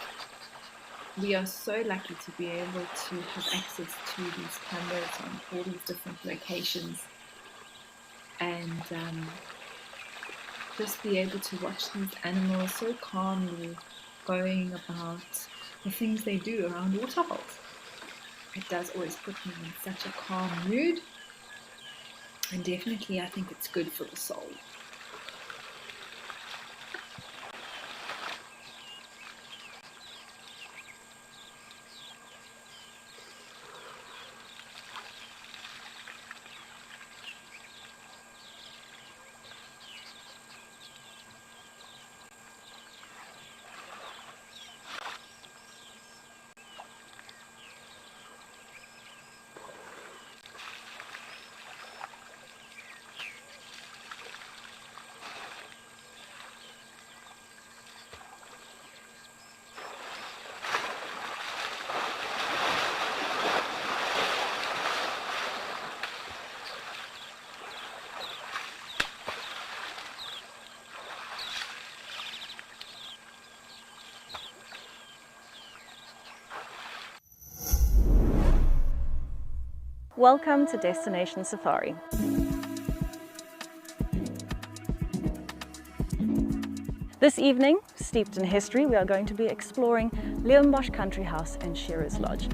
we are so lucky to be able to have access to these cameras on all these different locations and just be able to watch these animals so calmly going about the things they do around waterholes. It does always put me in such a calm mood. And definitely, I think it's good for the soul. Welcome to Destination Safari. This evening, steeped in history, we are going to be exploring Leeuwenbosch Country House and Shearers Lodge.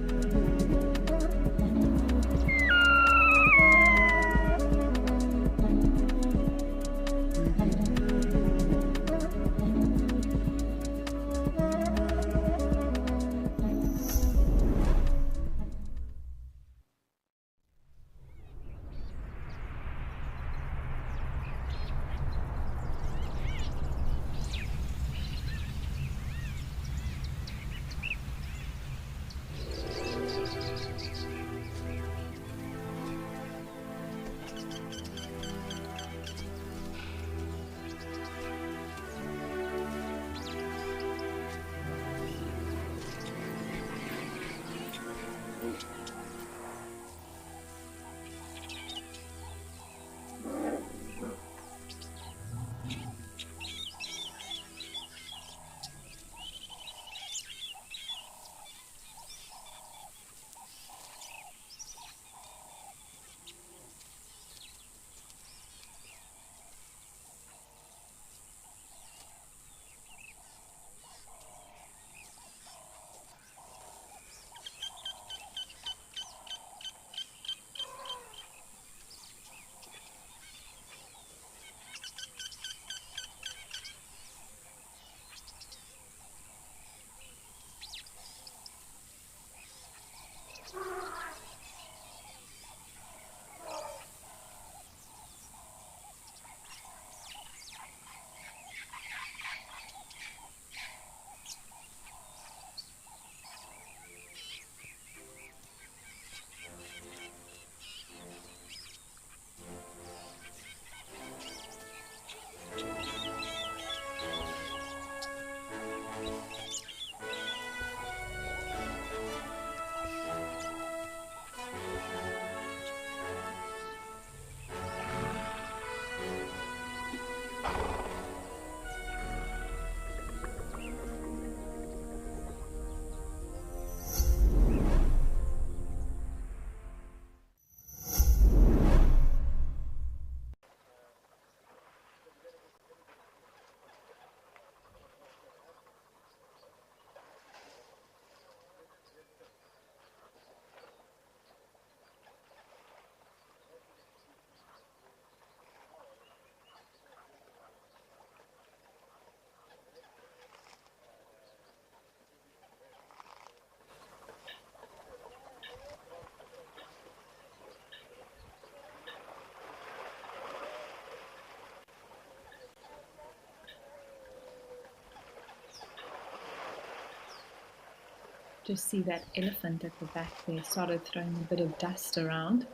Just see that elephant at the back there started throwing a bit of dust around.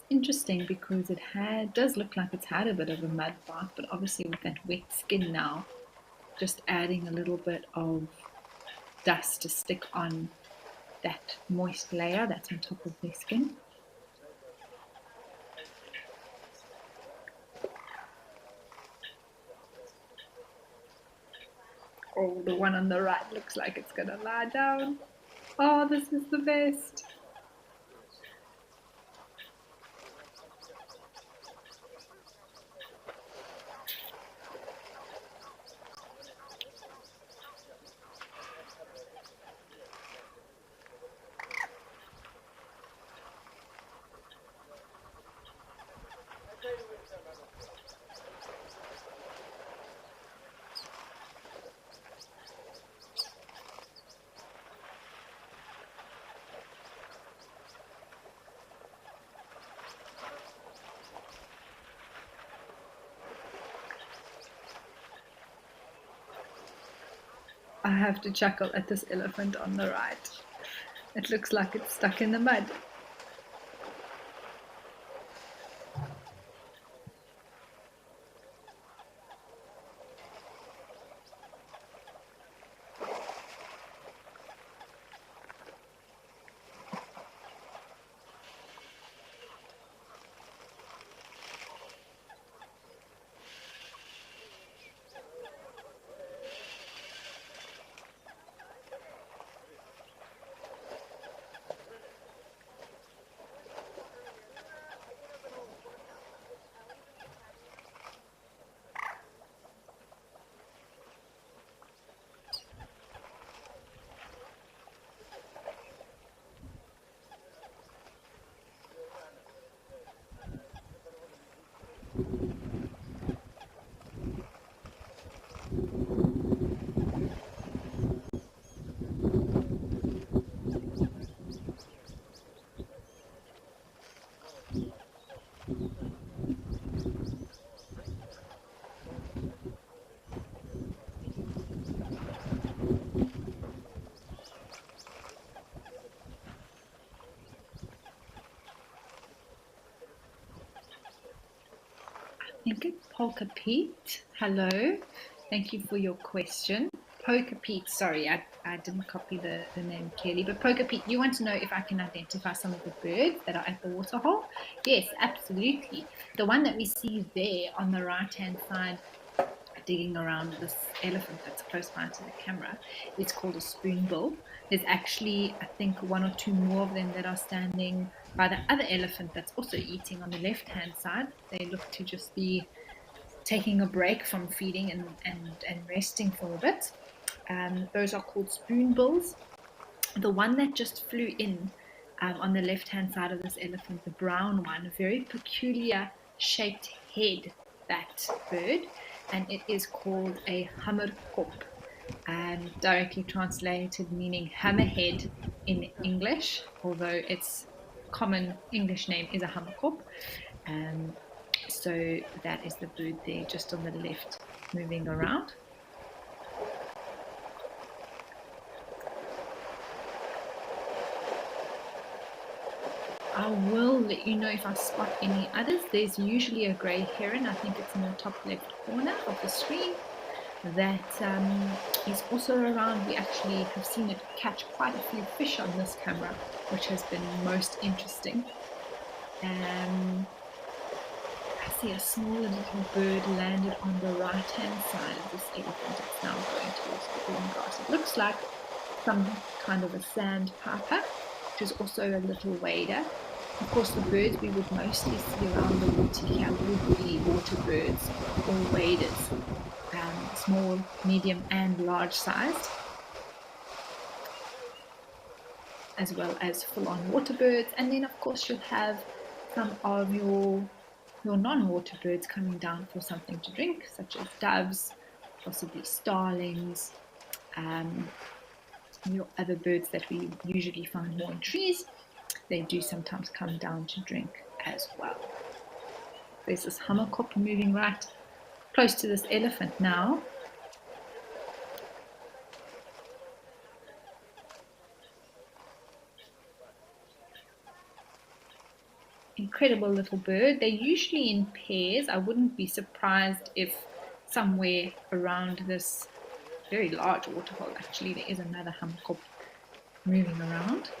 Interesting because it does look like it's had a bit of a mud bath, but obviously with that wet skin now, just adding a little bit of dust to stick on that moist layer that's on top of their skin. Oh, the one on the right looks like it's gonna lie down. Oh, this is the best. I have to chuckle at this elephant on the right. It looks like it's stuck in the mud. I think it's Polka Pete. Hello. Thank you for your question. Polka Pete, sorry, I didn't copy the name clearly, but Polka Pete, you want to know if I can identify some of the birds that are at the waterhole? Yes, absolutely. The one that we see there on the right-hand side digging around this elephant that's close by to the camera, it's called a spoonbill. There's actually, I think, one or two more of them that are standing by the other elephant that's also eating on the left-hand side. They look to just be taking a break from feeding and resting for a bit. Those are called spoonbills. The one that just flew in on the left-hand side of this elephant, the brown one, a very peculiar shaped head, that bird, and it is called a hammerkop, directly translated meaning hammerhead in English, although its common English name is a hammerkop. So that is the bird there just on the left moving around. I will let you know if I spot any others. There's usually a grey heron, I think it's in the top left corner of the screen, that is also around. We actually have seen it catch quite a few fish on this camera, which has been most interesting. I see a smaller little bird landed on the right-hand side of this elephant. It's now going towards the green grass. It looks like some kind of a sandpiper, which is also a little wader. Of course, the birds we would mostly see around the water here would be water birds or waders, small, medium, and large sized, as well as full-on water birds. And then, of course, you'll have some of your non-water birds coming down for something to drink, such as doves, possibly starlings, your other birds that we usually find more in trees. They do sometimes come down to drink as well. There's this hammerkop moving right close to this elephant now. incredible little bird. They're usually in pairs. I wouldn't be surprised if somewhere around this very large waterhole, actually, there is another hammerkop moving around.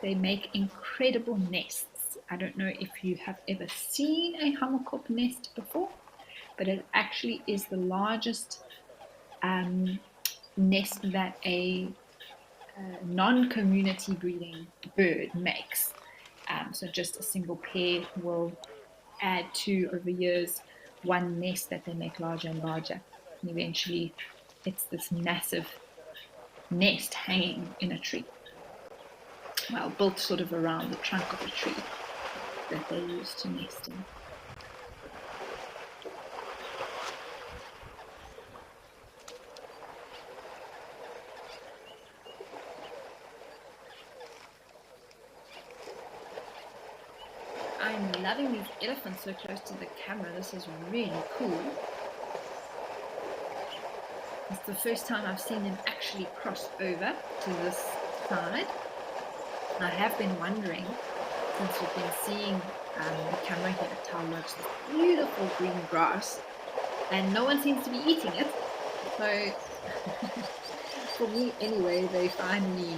They make incredible nests. I don't know if you have ever seen a hammerkop nest before, but it actually is the largest nest that a non-community breeding bird makes. So just a single pair will add to, over years, one nest that they make larger and larger. And eventually it's this massive nest hanging in a tree. Well, built sort of around the trunk of a tree that they use to nest in. I'm loving these elephants so close to the camera. This is really cool. It's the first time I've seen them actually cross over to this side. I have been wondering, since we've been seeing the camera here at Taulodge, this beautiful green grass, and no one seems to be eating it. So, for me anyway, they finally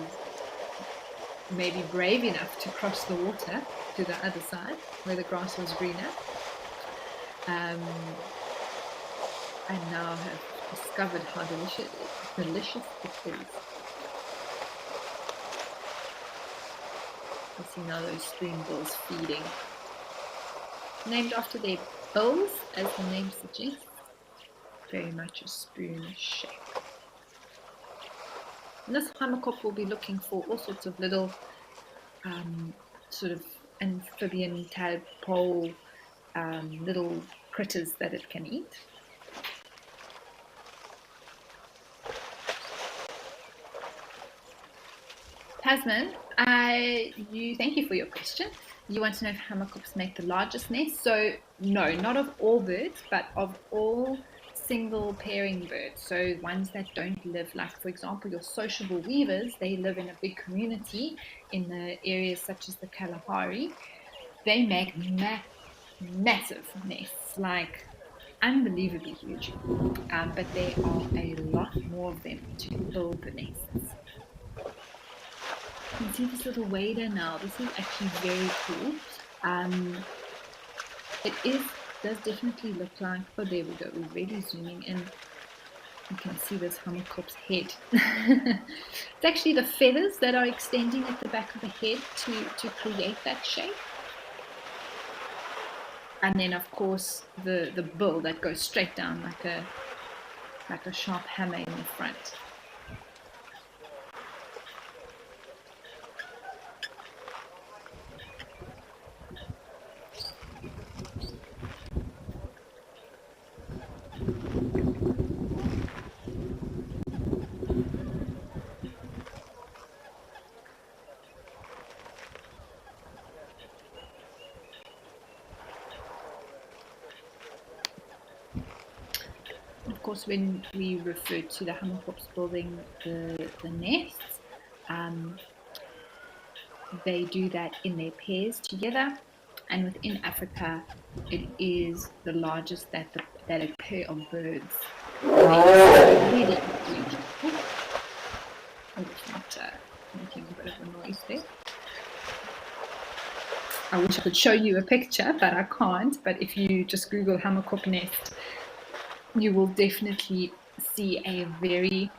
maybe brave enough to cross the water to the other side where the grass was greener. I now have discovered how delicious it is. I see now those spoonbills feeding. Named after their bills, as the name suggests. Very much a spoon shape. And this hammerkop will be looking for all sorts of little sort of amphibian, tadpole, little critters that it can eat. Tasman, thank you for your question. You want to know if hammerkops make the largest nest? So no, not of all birds, but of all single pairing birds. So ones that don't live, like for example, your sociable weavers, they live in a big community in the areas such as the Kalahari. They make massive nests, like unbelievably huge. But there are a lot more of them to build the nests. You can see this little wader now. This is actually very cool. It does definitely look like, oh there we go, we're really zooming in. You can see this hammerkop's head. It's actually the feathers that are extending at the back of the head to create that shape. And then of course the bill that goes straight down like a sharp hammer in the front. Of course, when we refer to the hammerkops building the nests, they do that in their pairs together, and within Africa, it is the largest that a pair of birds really huge. Oh, it's not making a bit of a noise there. I wish I could show you a picture, but I can't. But if you just Google hammerkop nest, you will definitely see a very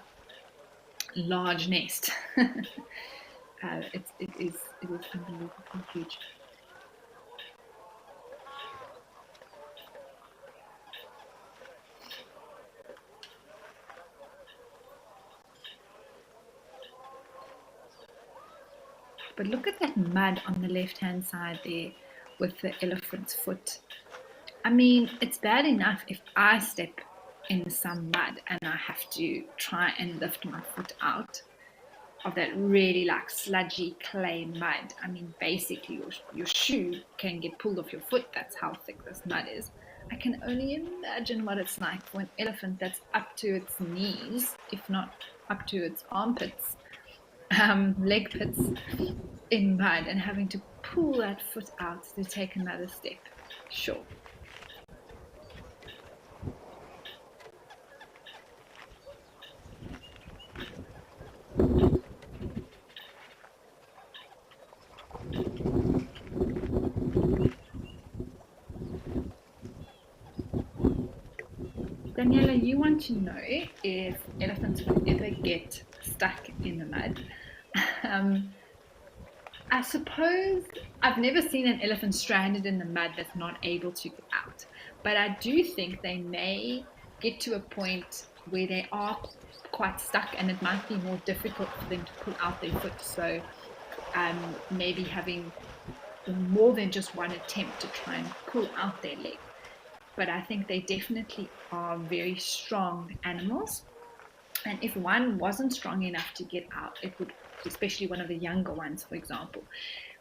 large nest. It is unbelievably huge. But look at that mud on the left-hand side there with the elephant's foot. I mean, it's bad enough if I step in some mud and I have to try and lift my foot out of that really like sludgy clay mud. I mean, basically your shoe can get pulled off your foot. That's how thick this mud is. I can only imagine what it's like for an elephant that's up to its knees, if not up to its armpits, leg pits in mud and having to pull that foot out to take another step. Sure. Daniela, you want to know if elephants will ever get stuck in the mud. I suppose I've never seen an elephant stranded in the mud that's not able to get out. But I do think they may get to a point where they are quite stuck and it might be more difficult for them to pull out their foot. So maybe having more than just one attempt to try and pull out their leg. But I think they definitely are very strong animals. And if one wasn't strong enough to get out, it would, especially one of the younger ones, for example,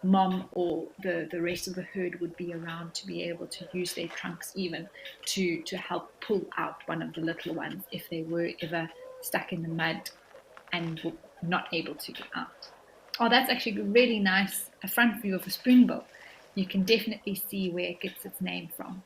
mom or the rest of the herd would be around to be able to use their trunks even to help pull out one of the little ones if they were ever stuck in the mud and were not able to get out. Oh, that's actually a really nice front view of a spoonbill. You can definitely see where it gets its name from.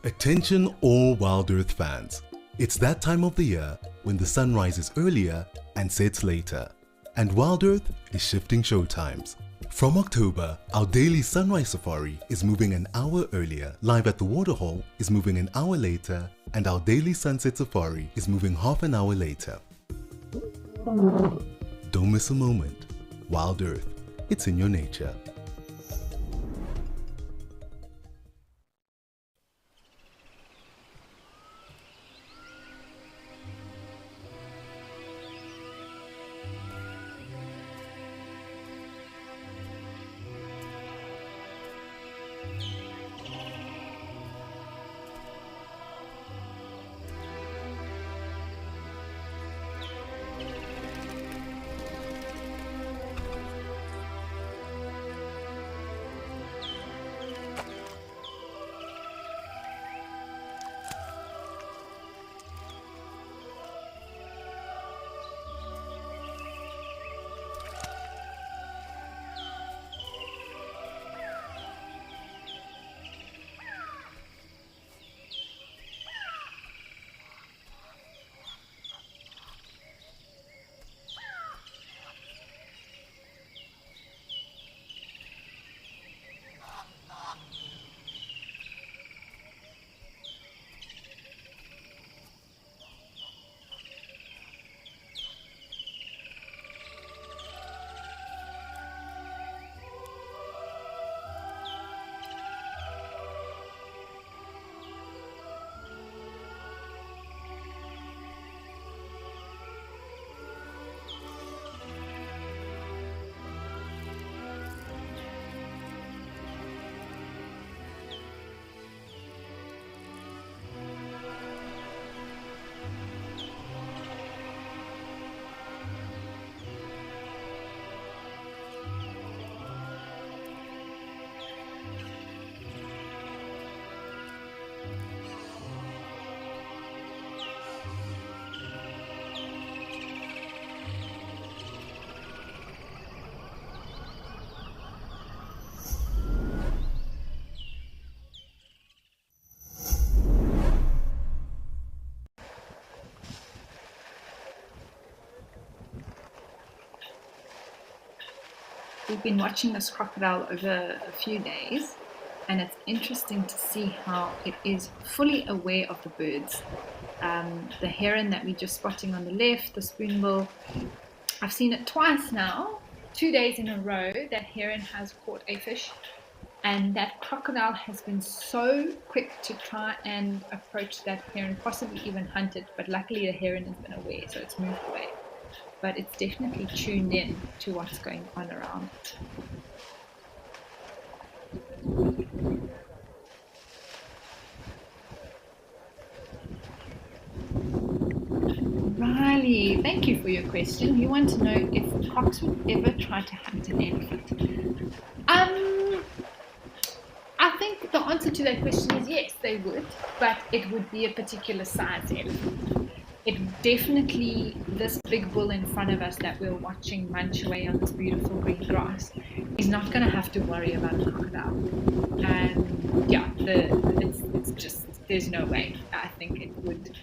Attention all WildEarth fans. It's that time of the year when the sun rises earlier and sets later. And WildEarth is shifting show times. From October, our daily sunrise safari is moving an hour earlier, Live at the Waterhole is moving an hour later, and our daily sunset safari is moving half an hour later. Don't miss a moment. WildEarth, it's in your nature. We've been watching this crocodile over a few days, and it's interesting to see how it is fully aware of the birds. The heron that we're just spotting on the left, the spoonbill, I've seen it twice now, 2 days in a row. That heron has caught a fish, and that crocodile has been so quick to try and approach that heron, possibly even hunt it, but luckily the heron has been aware, so it's moved away. But it's definitely tuned in to what's going on around it. Rosie, thank you for your question. You want to know if crocs would ever try to hunt an elephant. I think the answer to that question is yes, they would, but it would be a particular size elephant. It definitely, this big bull in front of us that we're watching munch away on this beautiful green grass is not going to have to worry about a crocodile. Yeah, it's just, there's no way. I think it would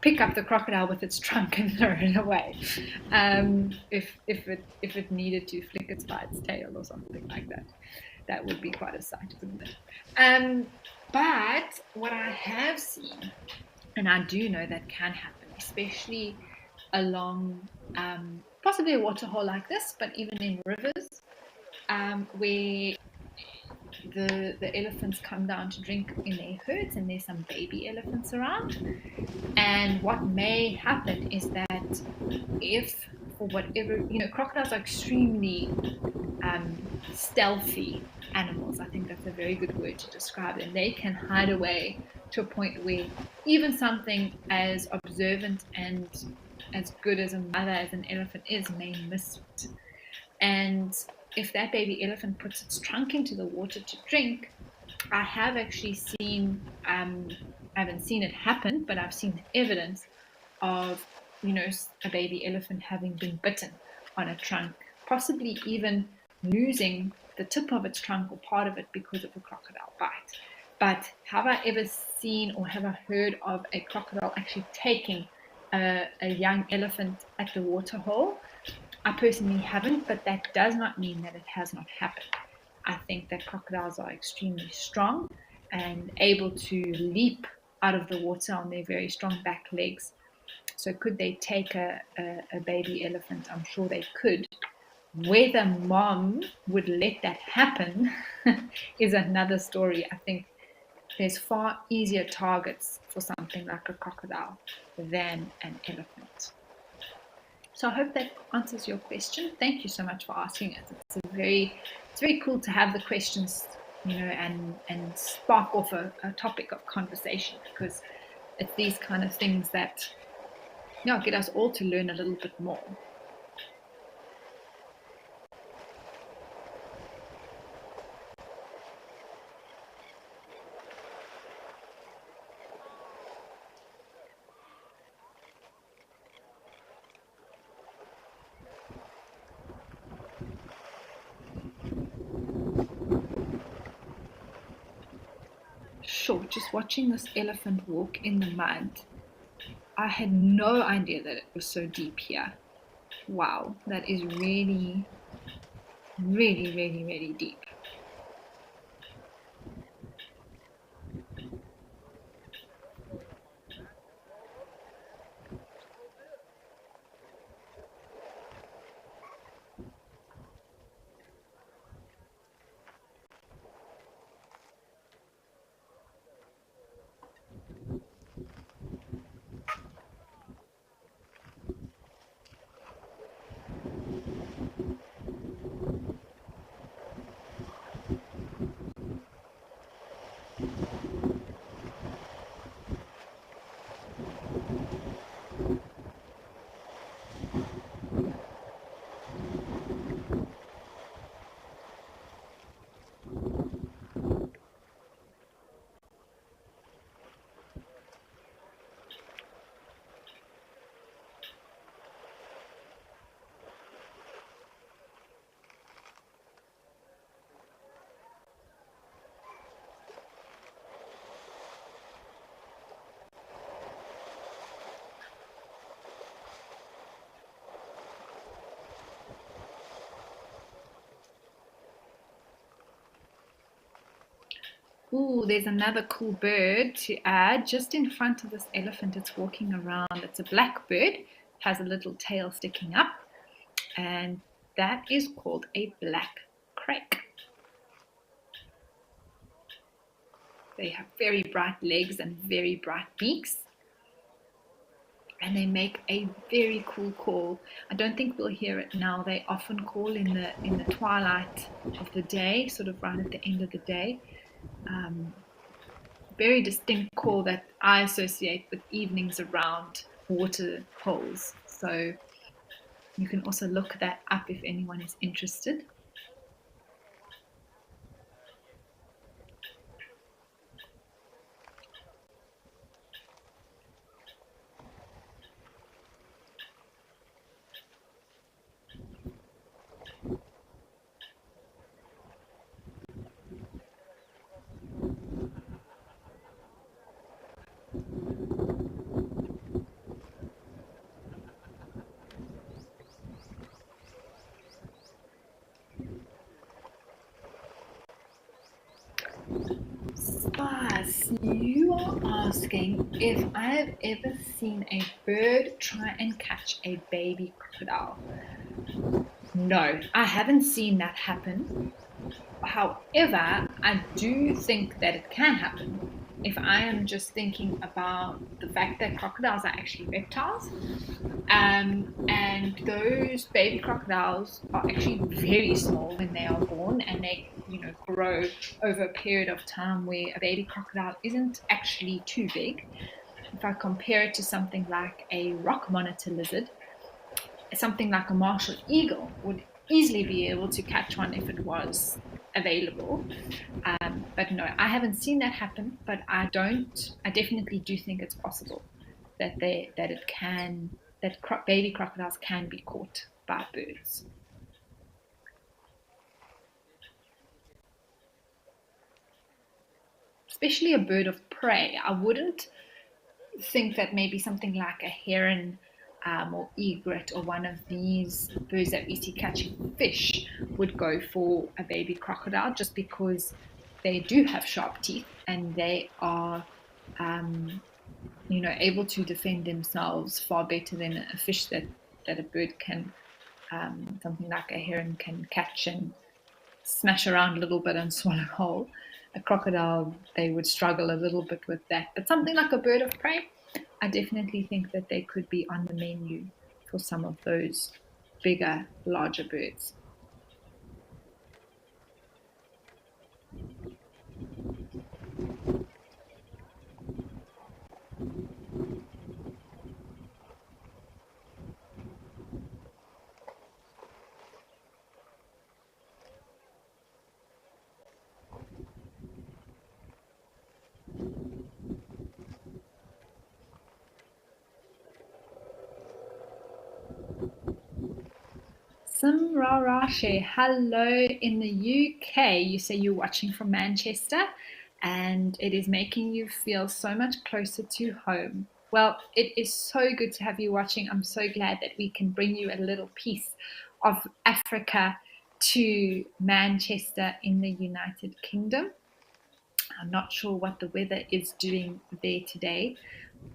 pick up the crocodile with its trunk and throw it away, if it needed to flick it by its tail or something like that. That would be quite a sight, wouldn't it? But what I have seen, and I do know that can happen, especially along possibly a waterhole like this, but even in rivers, where the elephants come down to drink in their herds, and there's some baby elephants around. And what may happen is that if, for whatever, crocodiles are extremely stealthy animals. I think that's a very good word to describe them. They can hide away to a point where even something as observant and as good as a mother as an elephant is may miss it. And if that baby elephant puts its trunk into the water to drink, I have actually seen, I haven't seen it happen, but I've seen evidence of, a baby elephant having been bitten on a trunk, possibly even losing the tip of its trunk or part of it because of a crocodile bite. But have I ever seen or have I heard of a crocodile actually taking a young elephant at the waterhole? I personally haven't, but that does not mean that it has not happened. I think that crocodiles are extremely strong and able to leap out of the water on their very strong back legs. So could they take a baby elephant? I'm sure they could. Whether mom would let that happen is another story. I think there's far easier targets for something like a crocodile than an elephant. So I hope that answers your question. Thank you so much for asking it. It's very cool to have the questions, and spark off a topic of conversation, because it's these kind of things that get us all to learn a little bit more. Sure, just watching this elephant walk in the mud, I had no idea that it was so deep here. Wow, that is really, really, really, really deep. Ooh, there's another cool bird to add. Just in front of this elephant, it's walking around. It's a black bird, has a little tail sticking up, and that is called a black crake. They have very bright legs and very bright beaks, and they make a very cool call. I don't think we'll hear it now. They often call in the twilight of the day, sort of right at the end of the day. Very distinct call that I associate with evenings around water holes. So you can also look that up if anyone is interested. Spas, you are asking if I have ever seen a bird try and catch a baby crocodile. No, I haven't seen that happen. However, I do think that it can happen if I am just thinking about the fact that crocodiles are actually reptiles. And those baby crocodiles are actually very small when they are born, and they, grow over a period of time where a baby crocodile isn't actually too big. If I compare it to something like a rock monitor lizard, something like a martial eagle would easily be able to catch one if it was available. But no, I haven't seen that happen. But I definitely do think it's possible that baby crocodiles can be caught by birds. Especially a bird of prey. I wouldn't think that maybe something like a heron or egret or one of these birds that we see catching fish would go for a baby crocodile, just because they do have sharp teeth and they are able to defend themselves far better than a fish that a bird can, something like a heron can catch and smash around a little bit and swallow whole. A crocodile, they would struggle a little bit with that. But something like a bird of prey, I definitely think that they could be on the menu for some of those bigger, larger birds. Simrarashe, hello in the UK. You say you're watching from Manchester and it is making you feel so much closer to home. Well, it is so good to have you watching. I'm so glad that we can bring you a little piece of Africa to Manchester in the United Kingdom. I'm not sure what the weather is doing there today,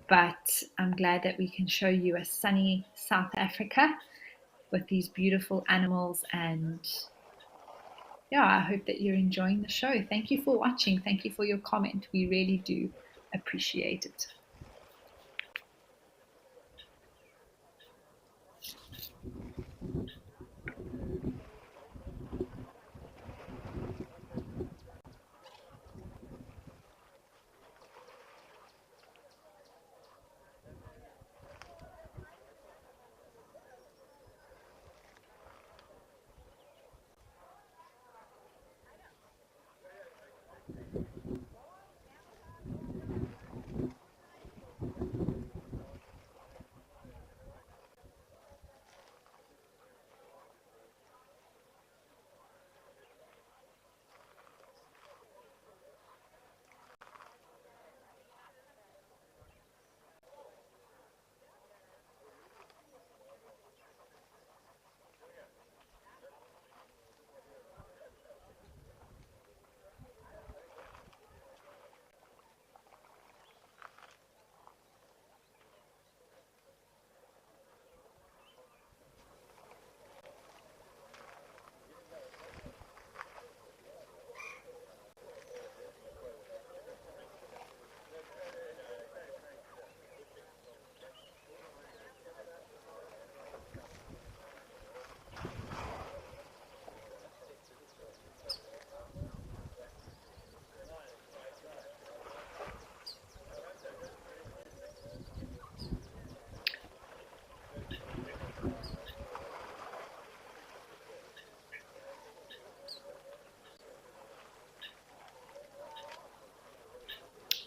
but I'm glad that we can show you a sunny South Africa with these beautiful animals. And yeah, I hope that you're enjoying the show. Thank you for watching. Thank you for your comment. We really do appreciate it.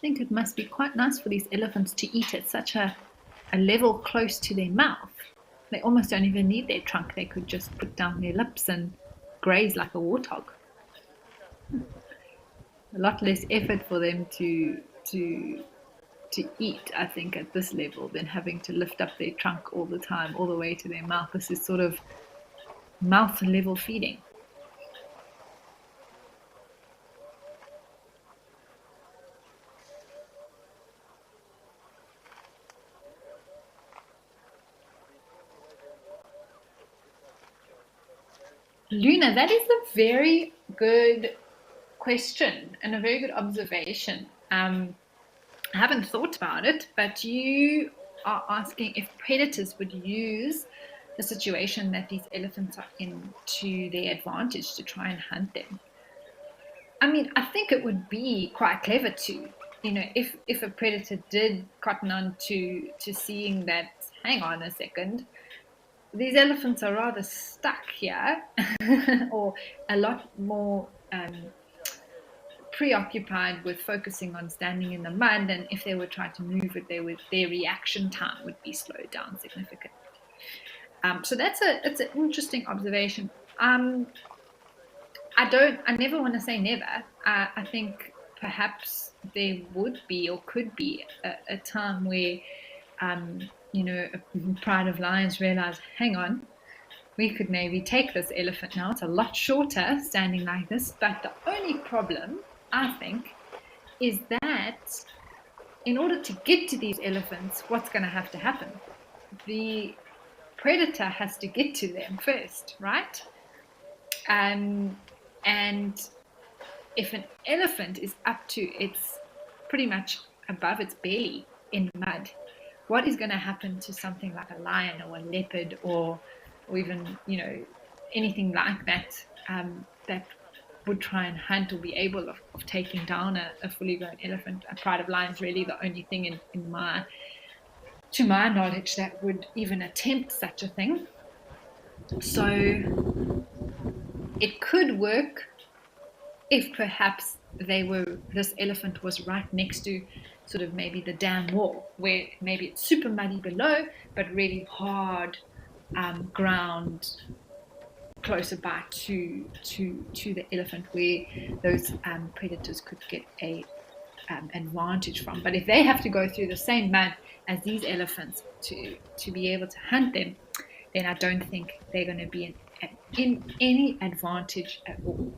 think it must be quite nice for these elephants to eat at such a level close to their mouth. They almost don't even need their trunk. They could just put down their lips and graze like a warthog. A lot less effort for them to eat, I think, at this level than having to lift up their trunk all the time, all the way to their mouth. This is sort of mouth level feeding. Luna, that is a very good question and a very good observation. I haven't thought about it, but you are asking if predators would use the situation that these elephants are in to their advantage to try and hunt them. I mean, I think it would be quite clever to, if a predator did cotton on to seeing that, hang on a second, these elephants are rather stuck here, or a lot more preoccupied with focusing on standing in the mud, and if they were trying to move it, their reaction time would be slowed down significantly. So it's an interesting observation. I never want to say never. I think perhaps there would be or could be a time where, a pride of lions realize, hang on, we could maybe take this elephant now. It's a lot shorter standing like this, but the only problem, I think, is that in order to get to these elephants, what's going to have to happen? The predator has to get to them first, right? And if an elephant is up to its pretty much above its belly in mud, what is going to happen to something like a lion or a leopard or even, anything like that, that would try and hunt or be able of taking down a fully grown elephant? A pride of lions really the only thing to my knowledge that would even attempt such a thing. So it could work if perhaps this elephant was right next to sort of maybe the dam wall, where maybe it's super muddy below, but really hard ground closer by to the elephant, where those predators could get a advantage from. But if they have to go through the same mud as these elephants to be able to hunt them, then I don't think they're going to be in any advantage at all.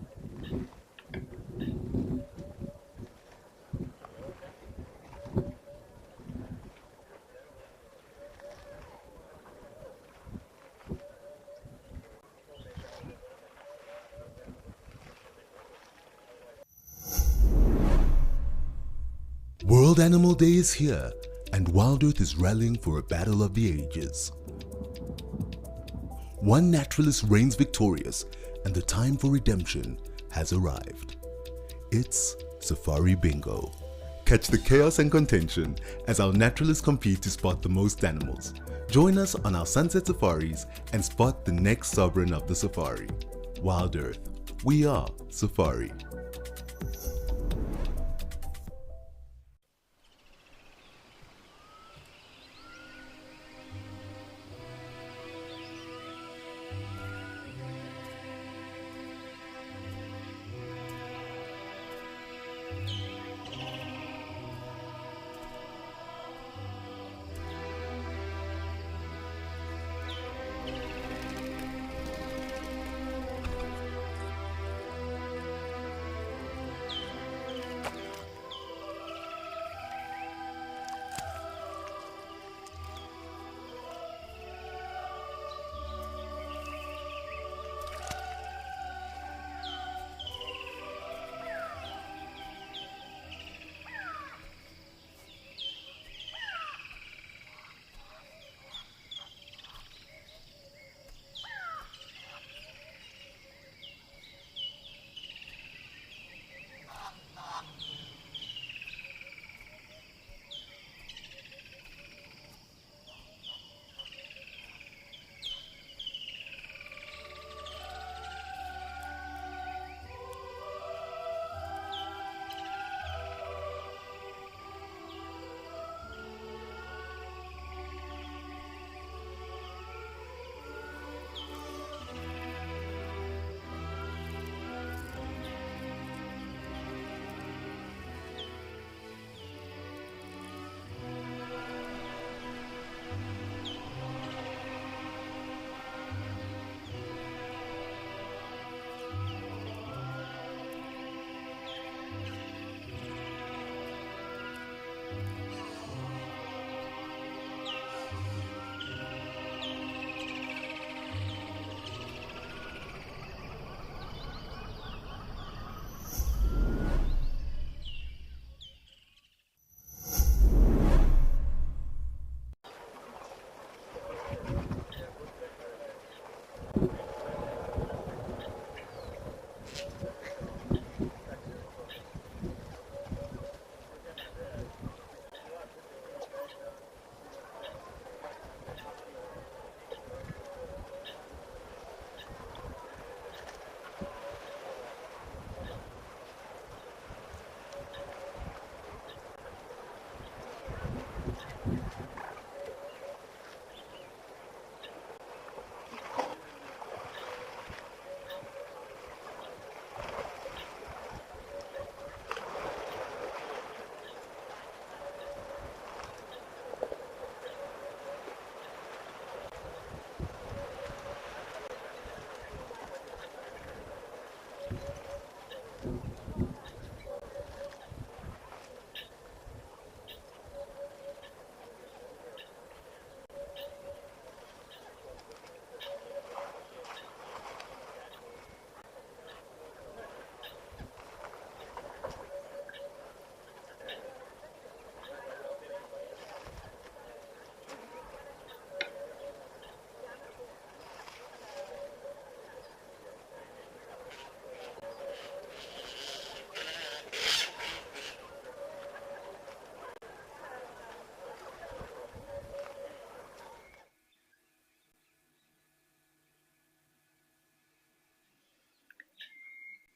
World Animal Day is here, and WildEarth is rallying for a battle of the ages. One naturalist reigns victorious, and the time for redemption has arrived. It's Safari Bingo. Catch the chaos and contention as our naturalists compete to spot the most animals. Join us on our sunset safaris and spot the next sovereign of the safari. WildEarth, we are Safari.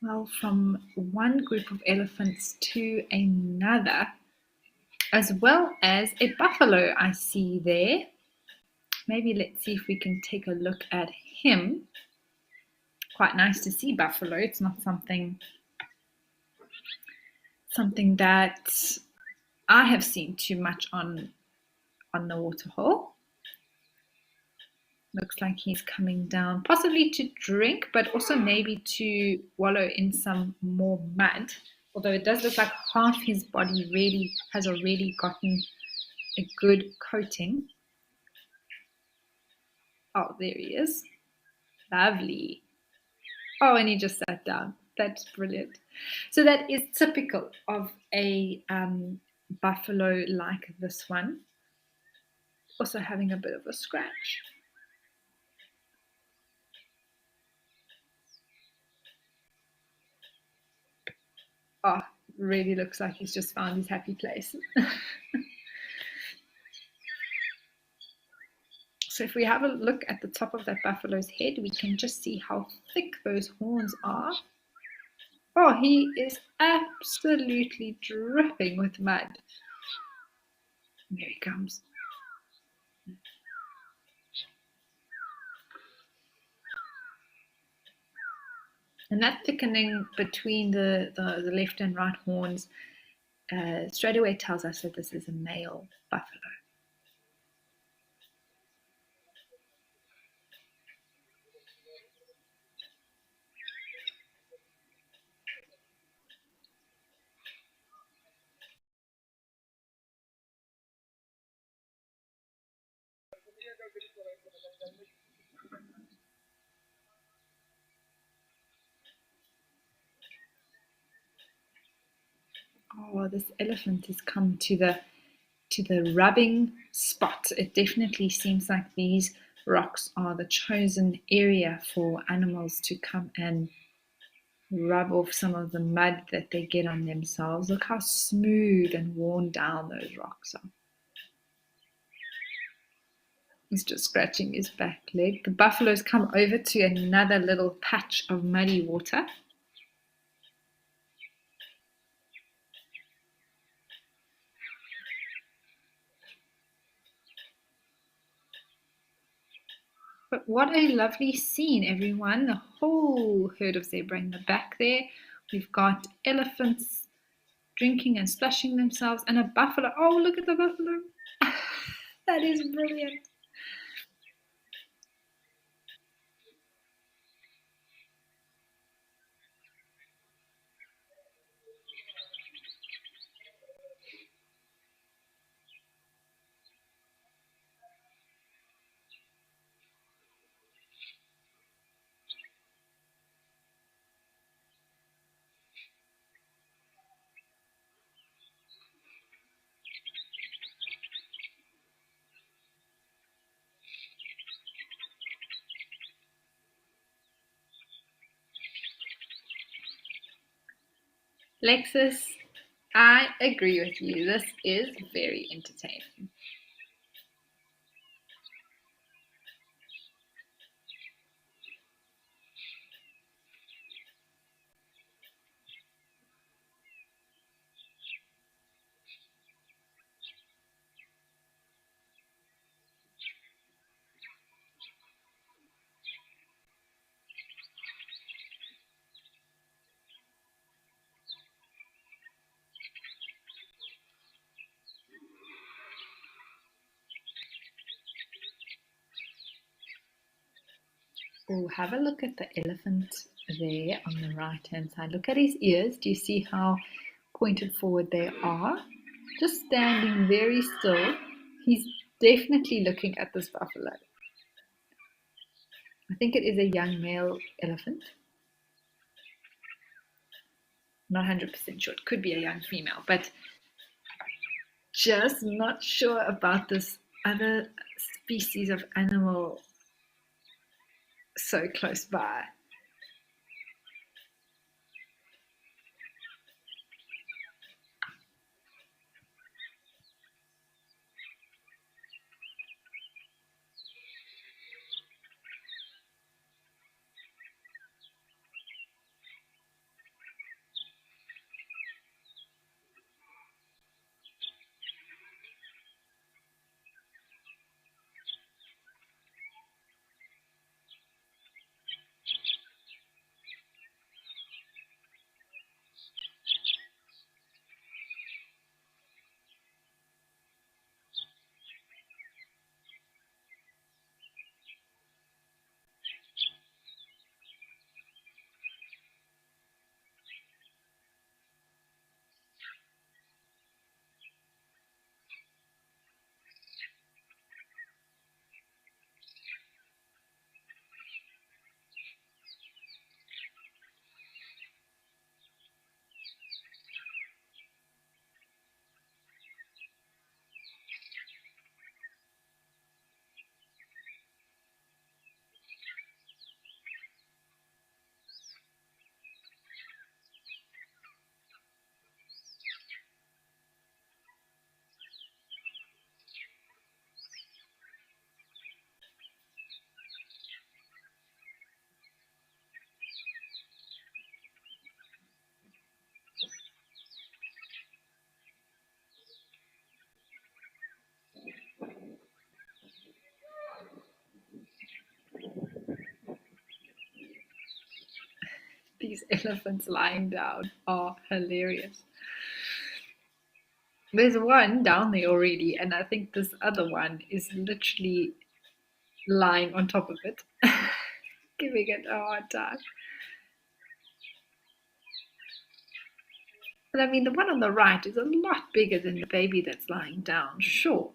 well, from one group of elephants to another, as well as a buffalo I see there. Maybe let's see if we can take a look at him. Quite nice to see buffalo. It's not something that I have seen too much on the Waterhole. Looks like he's coming down, possibly to drink, but also maybe to wallow in some more mud. Although it does look like half his body really has already gotten a good coating. Oh, there he is. Lovely. Oh, and he just sat down. That's brilliant. So that is typical of a buffalo like this one. Also having a bit of a scratch. Oh, really looks like he's just found his happy place. So if we have a look at the top of that buffalo's head, we can just see how thick those horns are. Oh, he is absolutely dripping with mud. There he comes. And that thickening between the left and right horns straight away tells us that this is a male buffalo. Oh, this elephant has come to the rubbing spot. It definitely seems like these rocks are the chosen area for animals to come and rub off some of the mud that they get on themselves. Look how smooth and worn down those rocks are. He's just scratching his back leg. The buffalo's come over to another little patch of muddy water. But what a lovely scene, everyone. The whole herd of zebra in the back there. We've got elephants drinking and splashing themselves, and a buffalo. Oh, look at the buffalo. That is brilliant. Lexus, I agree with you. This is very entertaining. Oh, have a look at the elephant there on the right hand side. Look at his ears. Do you see how pointed forward they are? Just standing very still. He's definitely looking at this buffalo. I think it is a young male elephant. Not 100% sure. It could be a young female, but just not sure about this other species of animal so close by. elephants lying down are hilarious. There's one down there already, and I think this other one is literally lying on top of it, giving it a hard time. But I mean, the one on the right is a lot bigger than the baby that's lying down, sure.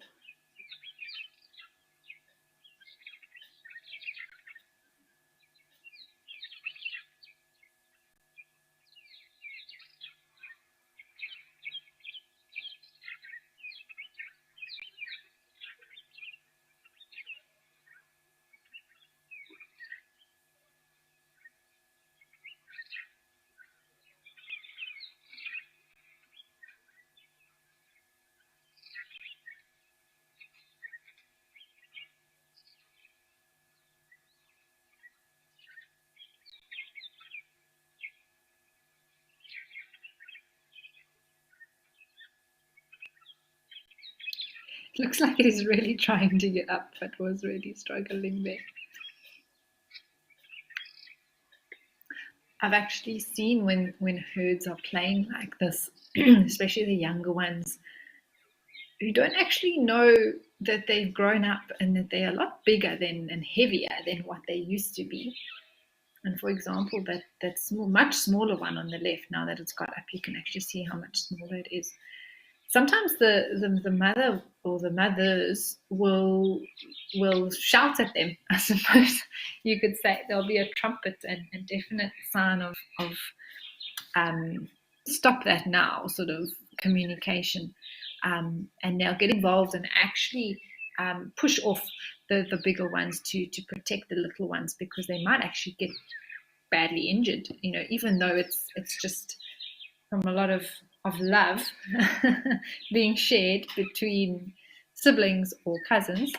It looks like it is really trying to get up, but was really struggling there. I've actually seen when herds are playing like this, especially the younger ones, who don't actually know that they've grown up and that they're a lot bigger and heavier than what they used to be. And for example, that small, much smaller one on the left, now that it's got up, you can actually see how much smaller it is. Sometimes the mother or the mothers will shout at them, I suppose you could say. There'll be a trumpet and definite sign of stop that now sort of communication. And they'll get involved and actually push off the bigger ones to protect the little ones, because they might actually get badly injured, even though it's just from a lot of love being shared between siblings or cousins.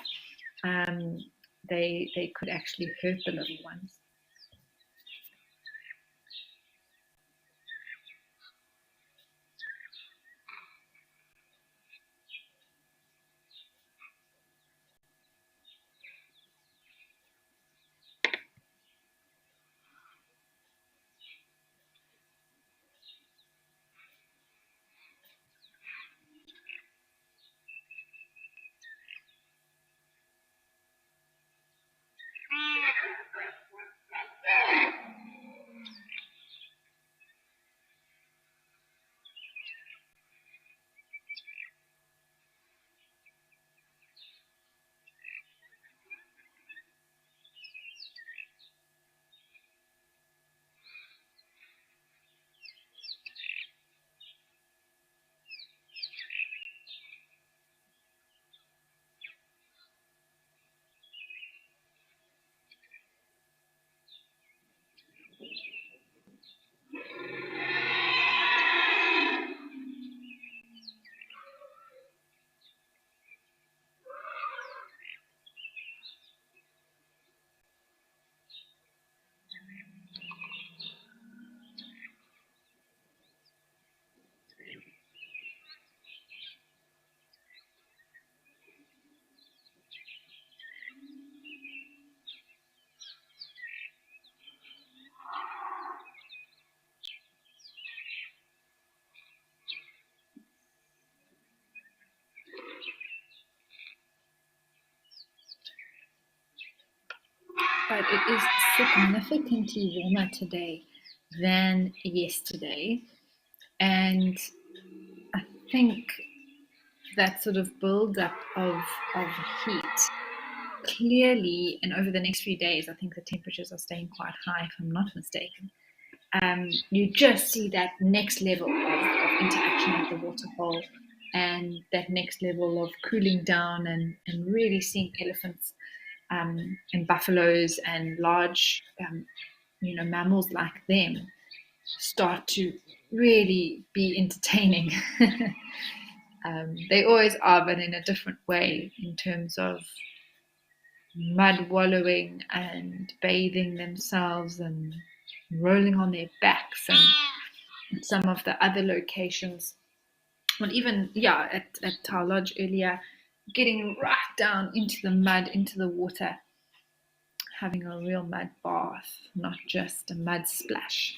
They could actually hurt the little ones. But it is significantly warmer today than yesterday. And I think that sort of build-up of heat clearly, and over the next few days, I think the temperatures are staying quite high, if I'm not mistaken. You just see that next level of interaction at the waterhole, and that next level of cooling down, and really seeing elephants and buffaloes and large mammals like them start to really be entertaining. They always are, but in a different way, in terms of mud wallowing and bathing themselves and rolling on their backs, and some of the other locations, well, even at Tower Lodge earlier, getting right down into the mud, into the water, having a real mud bath, not just a mud splash.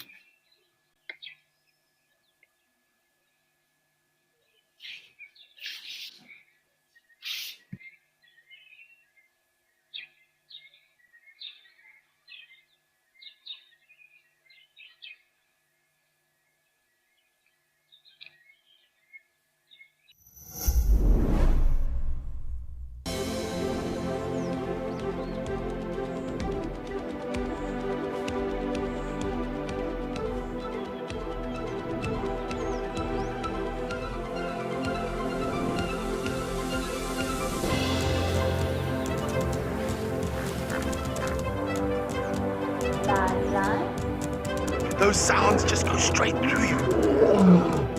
Those sounds just go straight through you.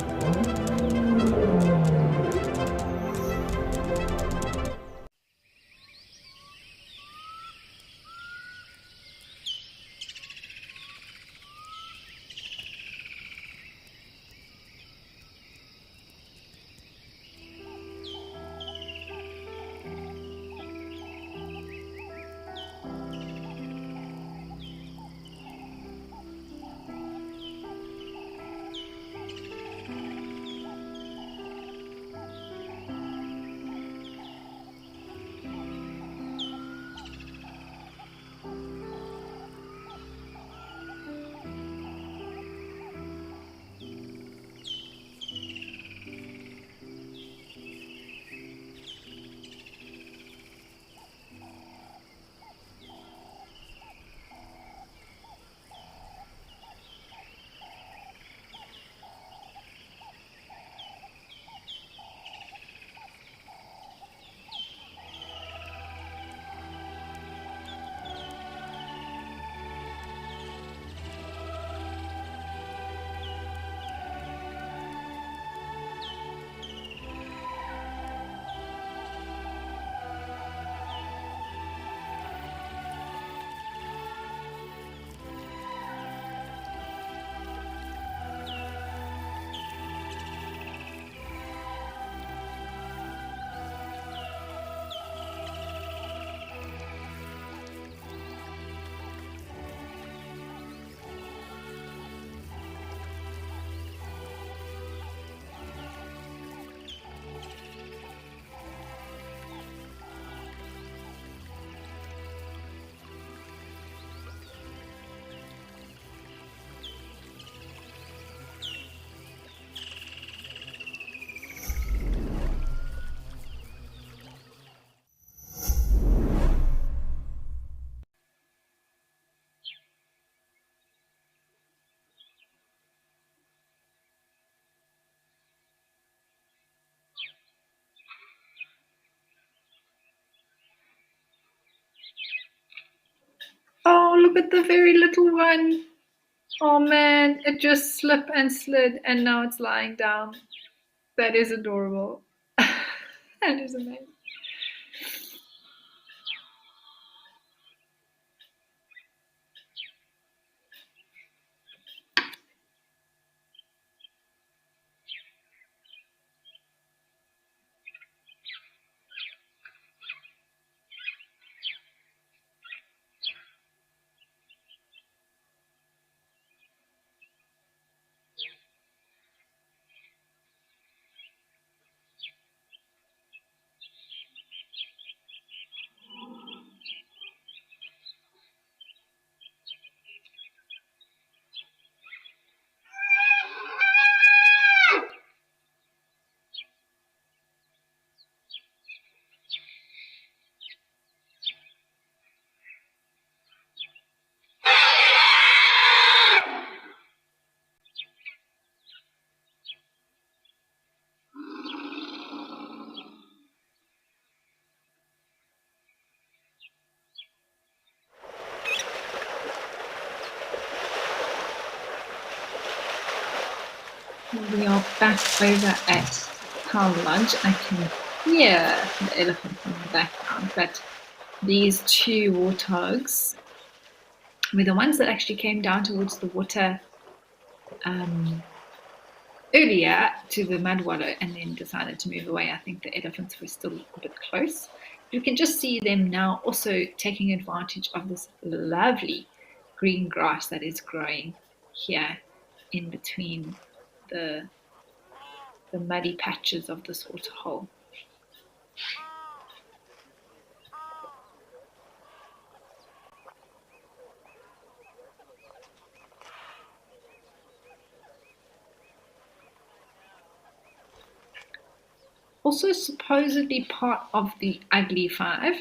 Oh, look at the very little one. Oh man, it just slipped and slid and now it's lying down. That is adorable. That is amazing. We are back over at Cow Lodge. I can hear the elephant in the background, but these two warthogs were the ones that actually came down towards the water earlier to the mud wallow and then decided to move away. I think the elephants were still a bit close. You can just see them now also taking advantage of this lovely green grass that is growing here in between the muddy patches of this waterhole. Also supposedly part of the Ugly Five,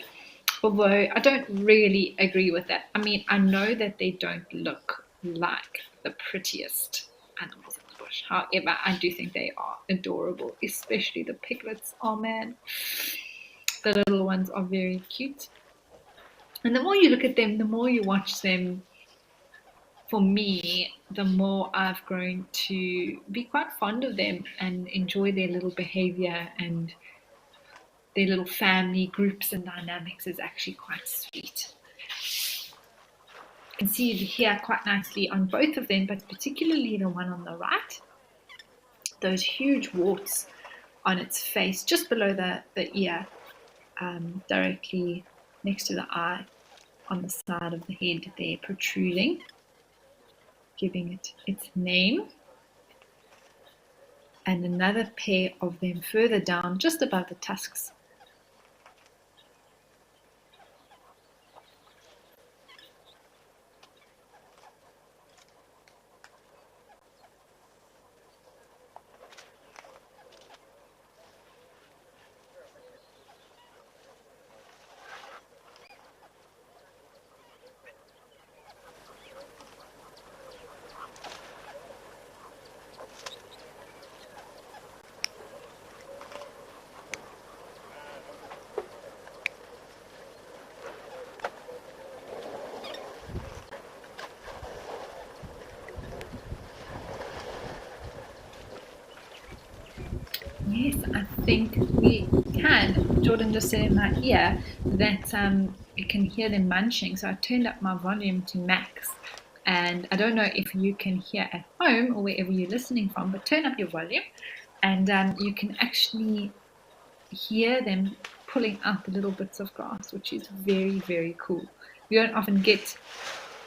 although I don't really agree with that. I mean, I know that they don't look like the prettiest animals in the bush. However, I do think they are adorable, especially the piglets. Oh man, the little ones are very cute. And the more you look at them, the more you watch them, for me, the more I've grown to be quite fond of them and enjoy their little behavior and their little family groups and dynamics is actually quite sweet. You can see here quite nicely on both of them, but particularly the one on the right, those huge warts on its face just below the ear, directly next to the eye on the side of the head there, protruding, giving it its name. And another pair of them further down, just above the tusks. Yes, I think we can. Jordan just said in my ear that you can hear them munching. So I turned up my volume to max. And I don't know if you can hear at home or wherever you're listening from, but turn up your volume and you can actually hear them pulling out the little bits of grass, which is very, very cool. You don't often get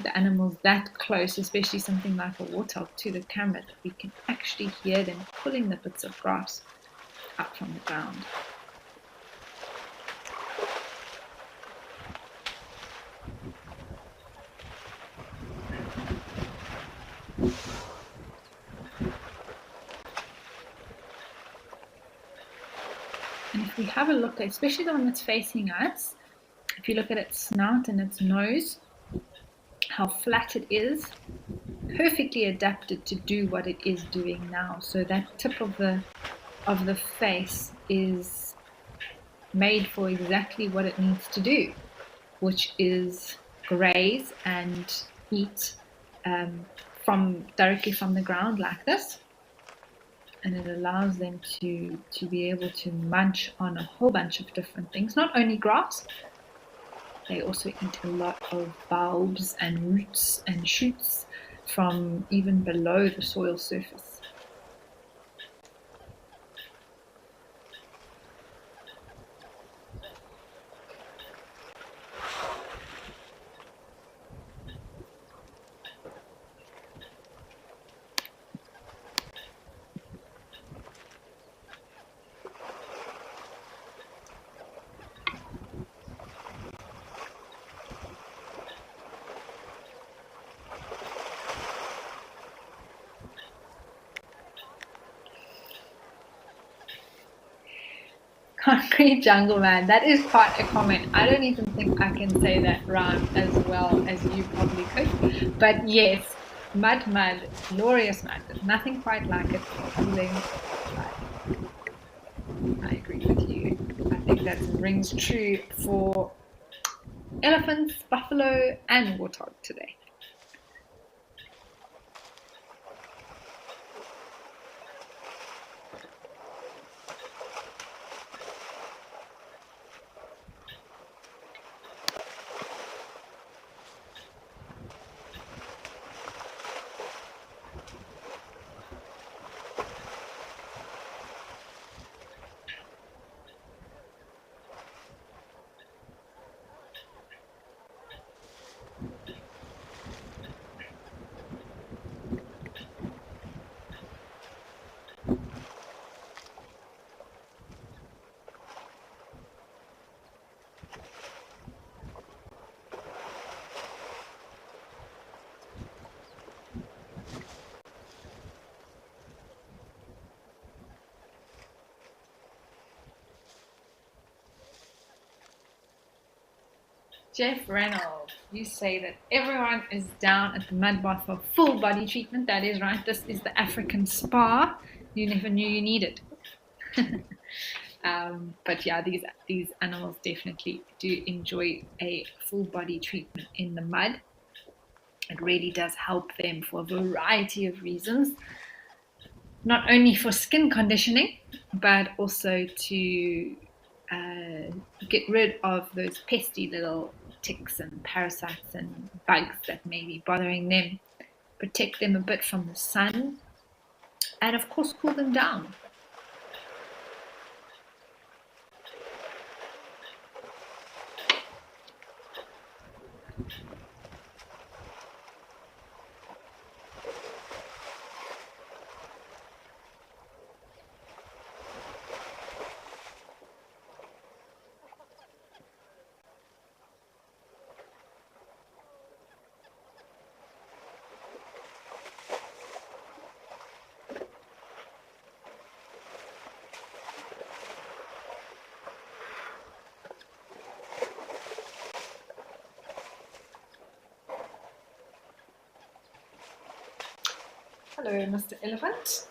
the animals that close, especially something like a warthog, to the camera, that we can actually hear them pulling the bits of grass up from the ground. And if we have a look, especially the one that's facing us, if you look at its snout and its nose, how flat it is, perfectly adapted to do what it is doing now. So that tip of the face is made for exactly what it needs to do, which is graze and eat directly from the ground like this. And it allows them to be able to munch on a whole bunch of different things, not only grass. They also eat a lot of bulbs and roots and shoots from even below the soil surface. Concrete jungle man, that is quite a comment. I don't even think I can say that rhyme as well as you probably could. But yes, mud, glorious mud. There's nothing quite like it for cooling. I agree with you. I think that rings true for elephants, buffalo, and warthog today. Jeff Reynolds, you say that everyone is down at the mud bath for full body treatment. That is right. This is the African spa. You never knew you needed. But yeah, these animals definitely do enjoy a full body treatment in the mud. It really does help them for a variety of reasons, not only for skin conditioning, but also to get rid of those pesky little ticks and parasites and bugs that may be bothering them, protect them a bit from the sun, and of course cool them down. Hello, Mr. Elephant.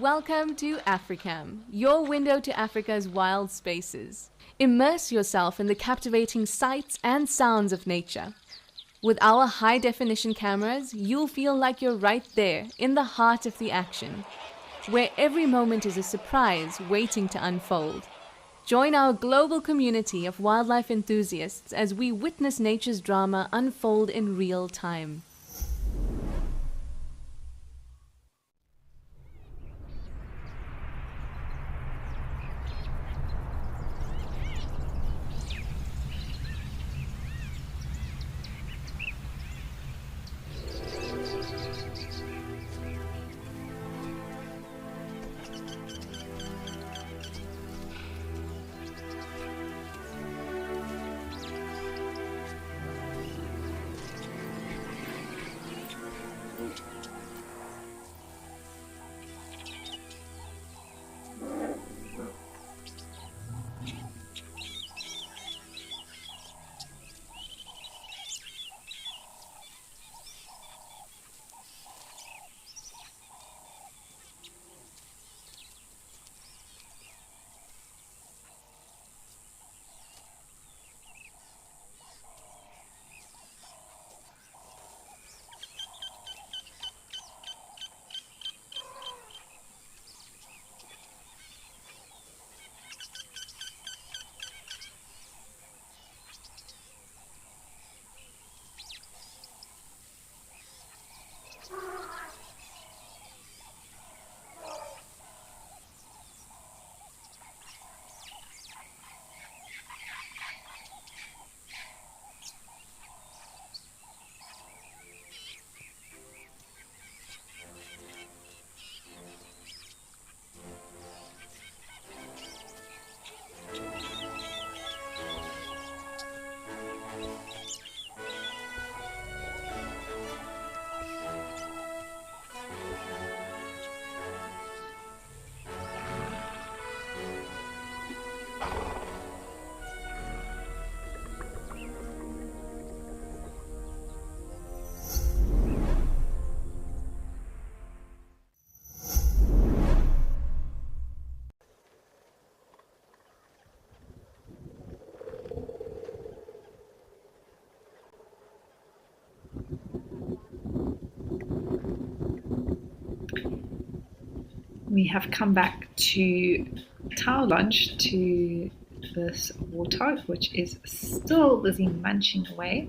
Welcome to Africam, your window to Africa's wild spaces. Immerse yourself in the captivating sights and sounds of nature. With our high-definition cameras, you'll feel like you're right there in the heart of the action, where every moment is a surprise waiting to unfold. Join our global community of wildlife enthusiasts as we witness nature's drama unfold in real time. We have come back to Tau Lodge, to this warthog, which is still busy munching away.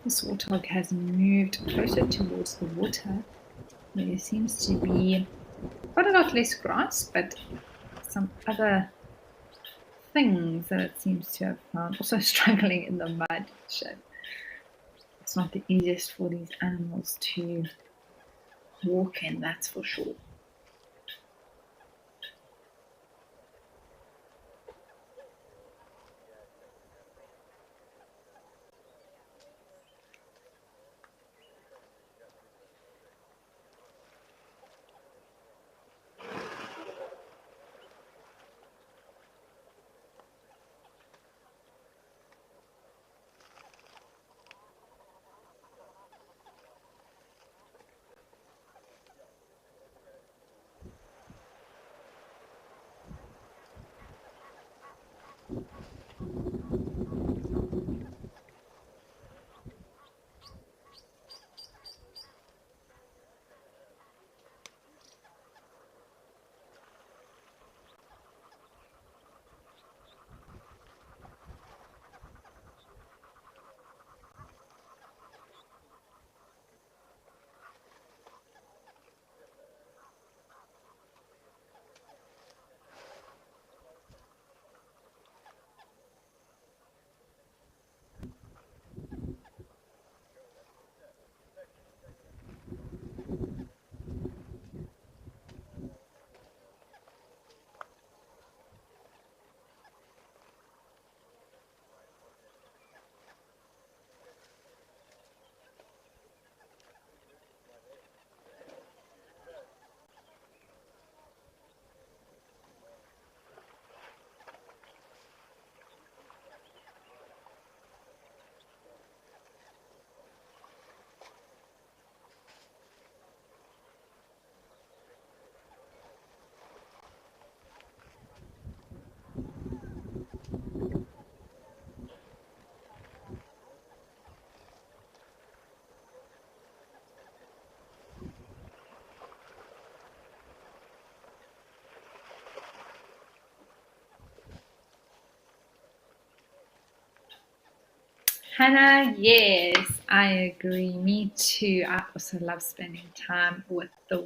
This warthog has moved closer towards the water. There seems to be quite a lot less grass, but some other things that it seems to have found. Also struggling in the mud. It's not the easiest for these animals to walk in, that's for sure. Hannah, yes, I agree. Me too. I also love spending time with the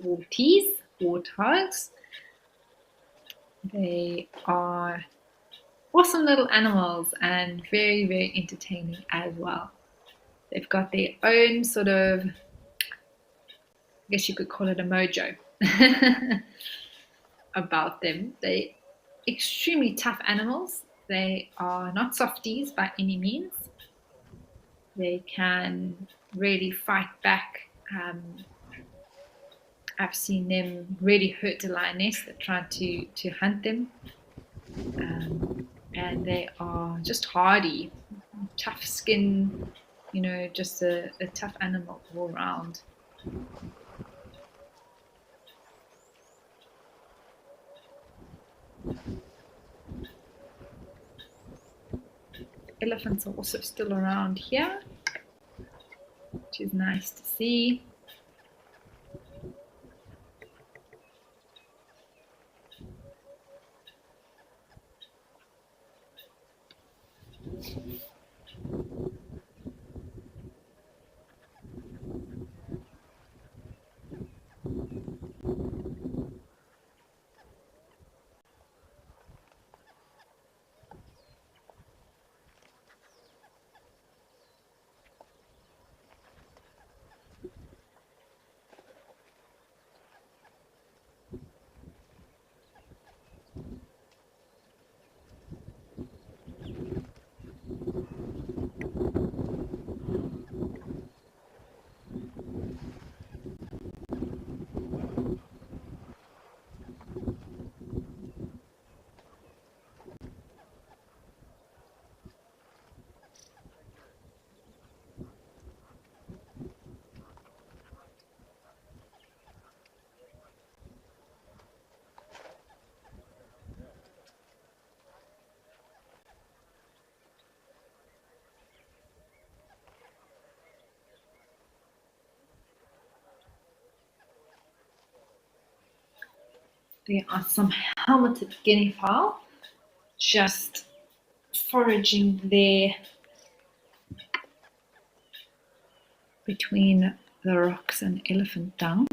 warthogs. They are awesome little animals and very, very entertaining as well. They've got their own sort of, I guess you could call it a mojo about them. They're extremely tough animals. They are not softies by any means. They can really fight back. I've seen them really hurt a lioness that tried to hunt them. And they are just hardy, tough skin, just a tough animal all around. Elephants are also still around here, which is nice to see. There are some helmeted guinea fowl just foraging there between the rocks and elephant dung.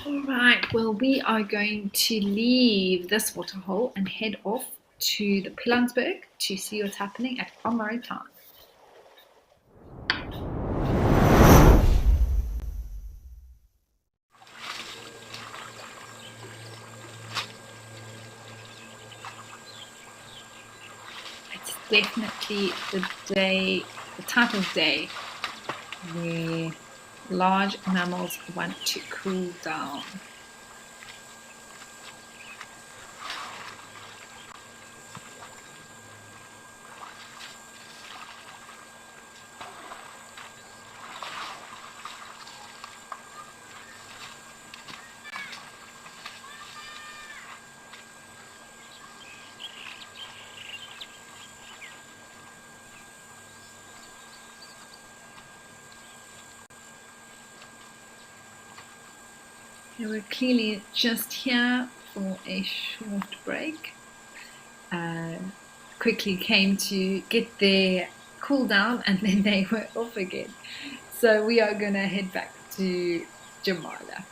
All right, well, we are going to leave this waterhole and head off to the Pilansberg to see what's happening at Almaritan. It's definitely the type of day where large mammals want to cool down. They were clearly just here for a short break. Quickly came to get their cool down and then they were off again. So we are going to head back to Jamala.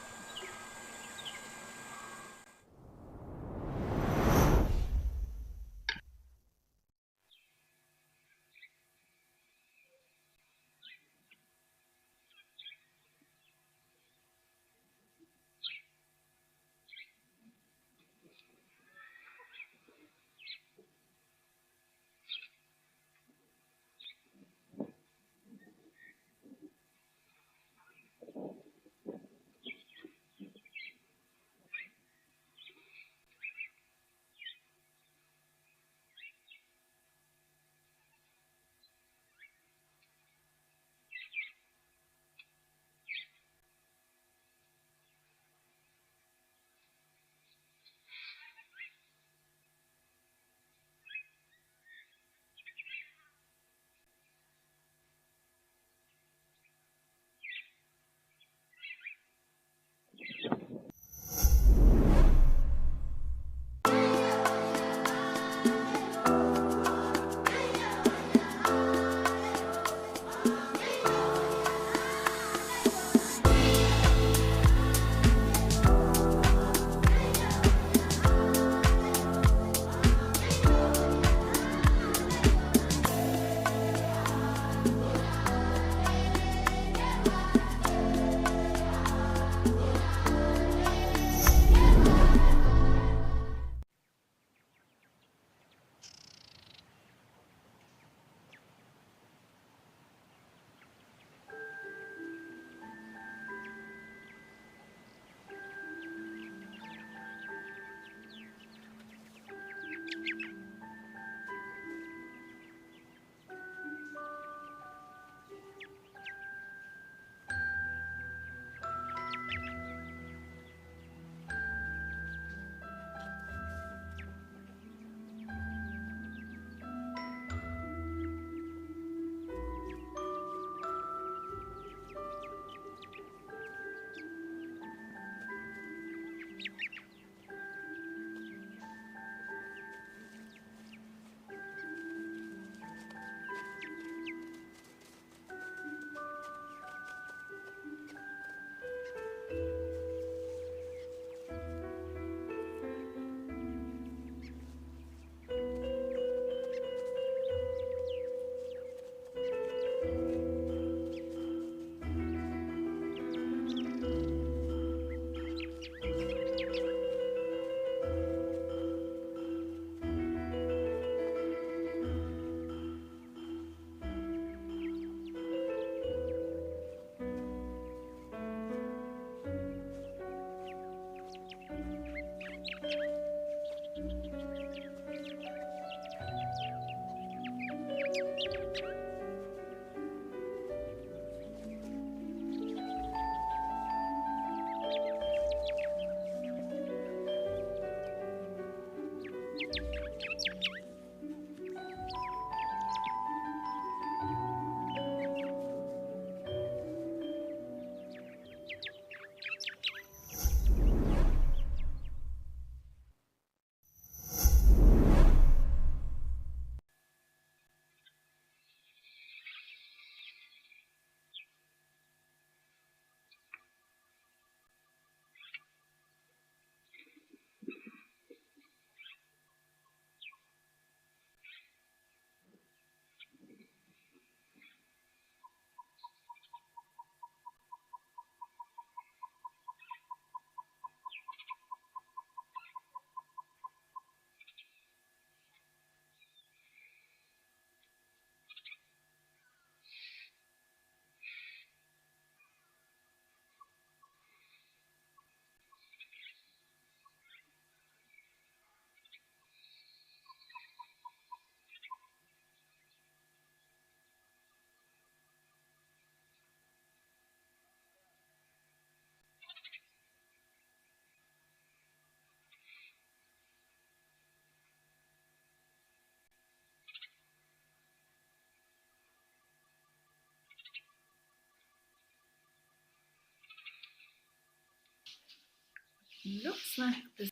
looks like this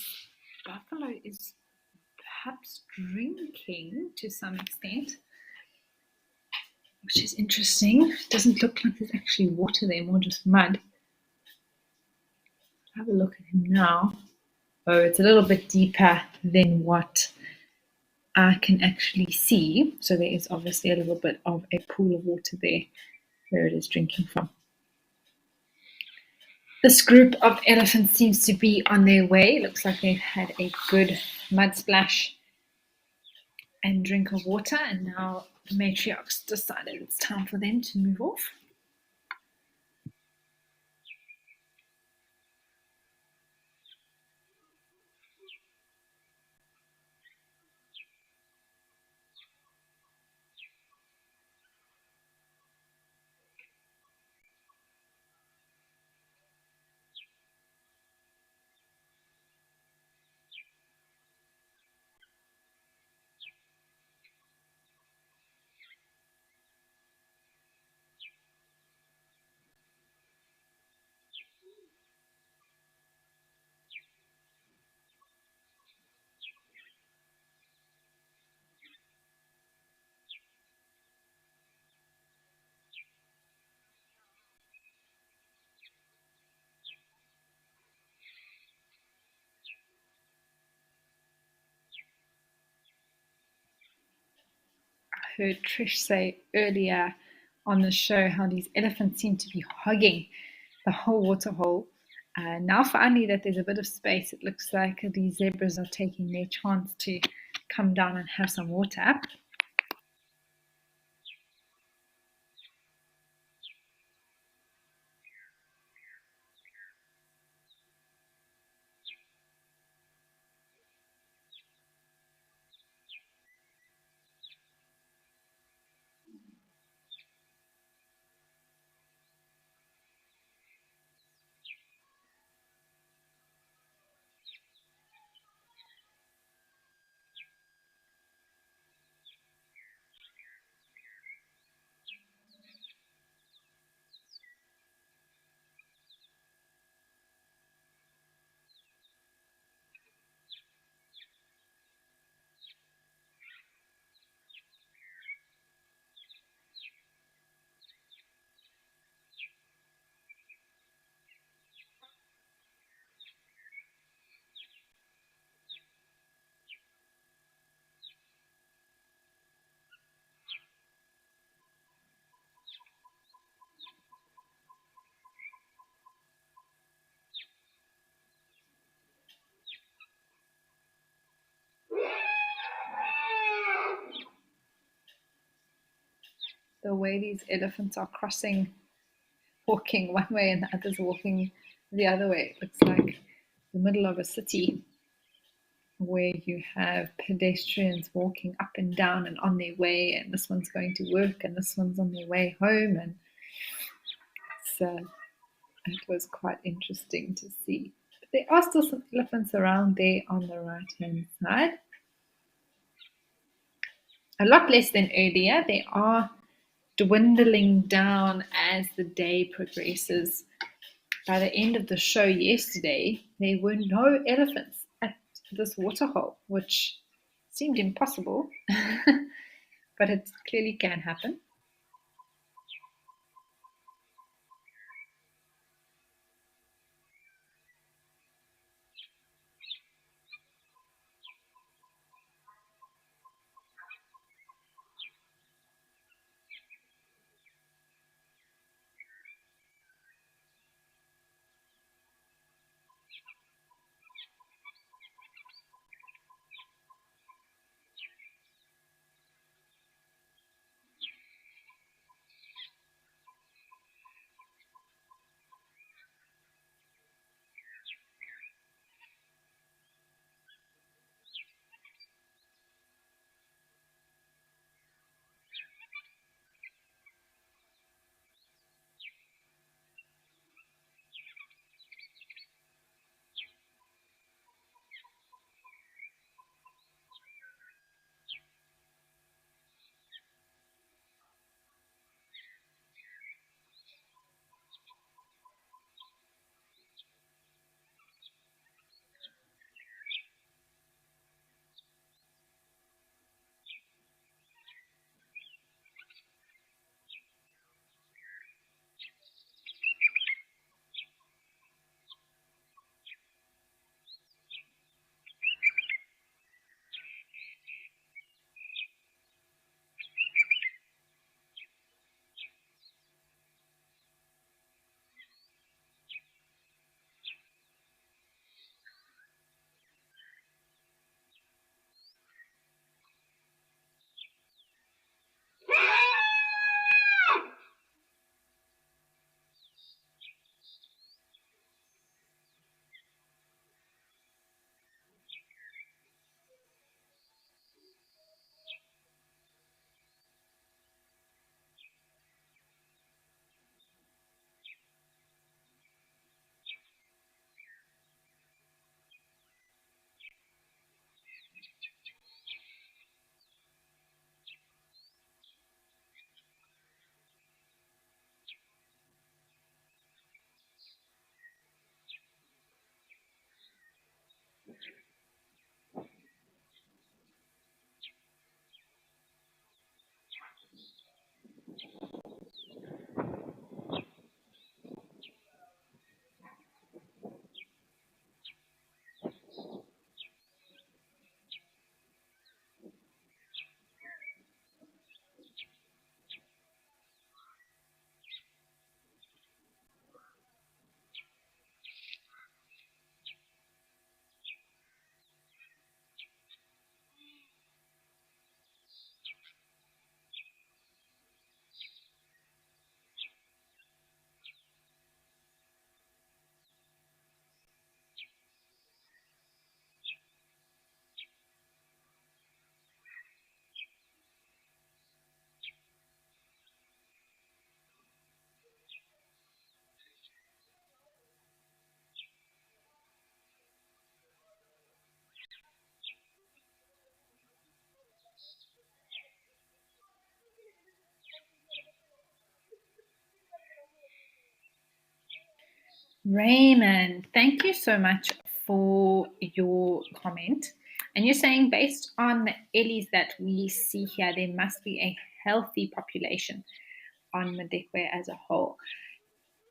buffalo is perhaps drinking to some extent, which is interesting. It doesn't look like there's actually water there, more just mud. Have a look at him now. Oh, it's a little bit deeper than what I can actually see. So there is obviously a little bit of a pool of water there where it is drinking from. This group of elephants seems to be on their way. Looks like they've had a good mud splash and drink of water, and now the matriarchs decided it's time for them to move off. I heard Trish say earlier on the show how these elephants seem to be hogging the whole waterhole. Now finally that there's a bit of space, it looks like these zebras are taking their chance to come down and have some water. The way these elephants are crossing, walking one way and the others walking the other way. It looks like the middle of a city where you have pedestrians walking up and down and on their way, and this one's going to work and this one's on their way home, and it was quite interesting to see. But there are still some elephants around there on the right hand side. A lot less than earlier. They are dwindling down as the day progresses. By the end of the show yesterday, there were no elephants at this waterhole, which seemed impossible, but it clearly can happen. Raymond, thank you so much for your comment. And you're saying based on the ellies that we see here, there must be a healthy population on Madikwe as a whole.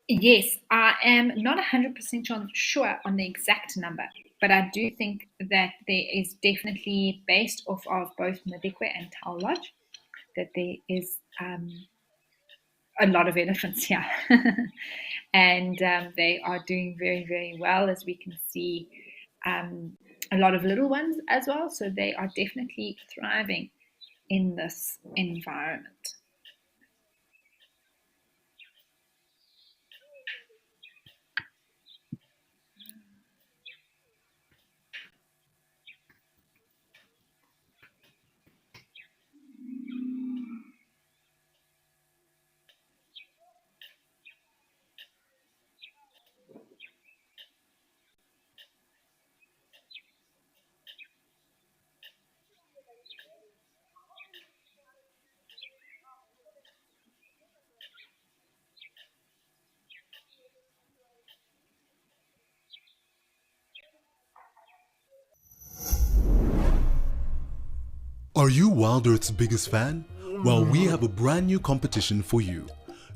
Yes, I am not 100% sure on the exact number, but I do think that there is definitely, based off of both Madikwe and Tau Lodge, that there is a lot of elephants here. And they are doing very, very well, as we can see. A lot of little ones as well, so they are definitely thriving in this environment. Are you WildEarth's biggest fan? Well, we have a brand new competition for you.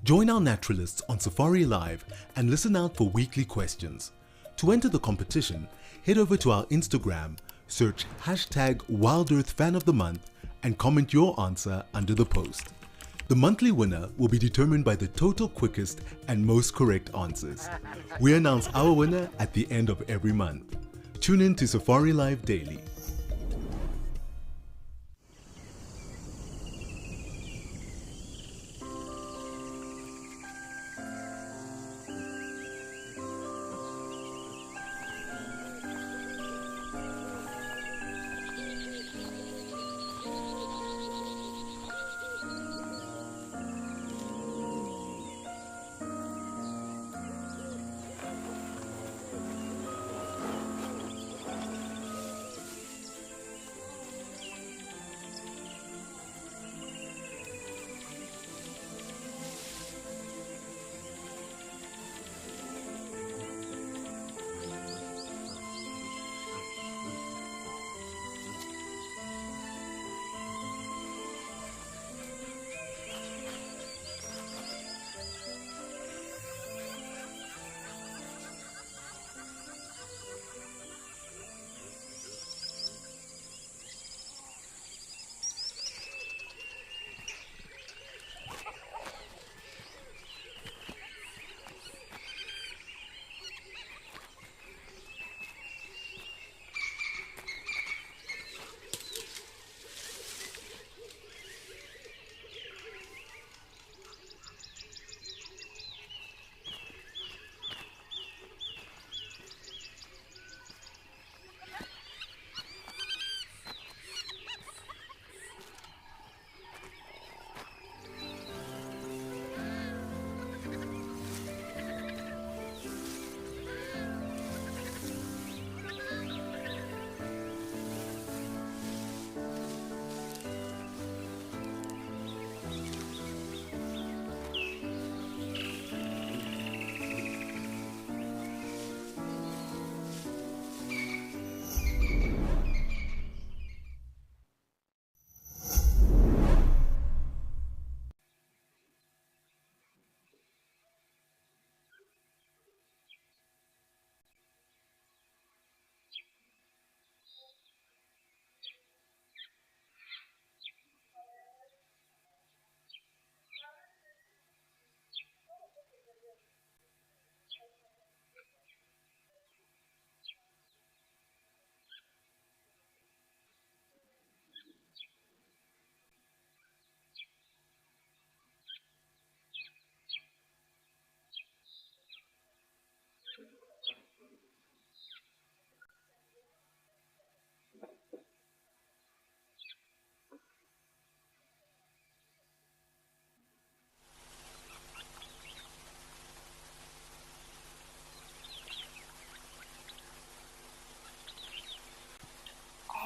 Join our naturalists on Safari Live and listen out for weekly questions. To enter the competition, head over to our Instagram, search #WildEarthFanOfTheMonth and comment your answer under the post. The monthly winner will be determined by the total quickest and most correct answers. We announce our winner at the end of every month. Tune in to Safari Live daily.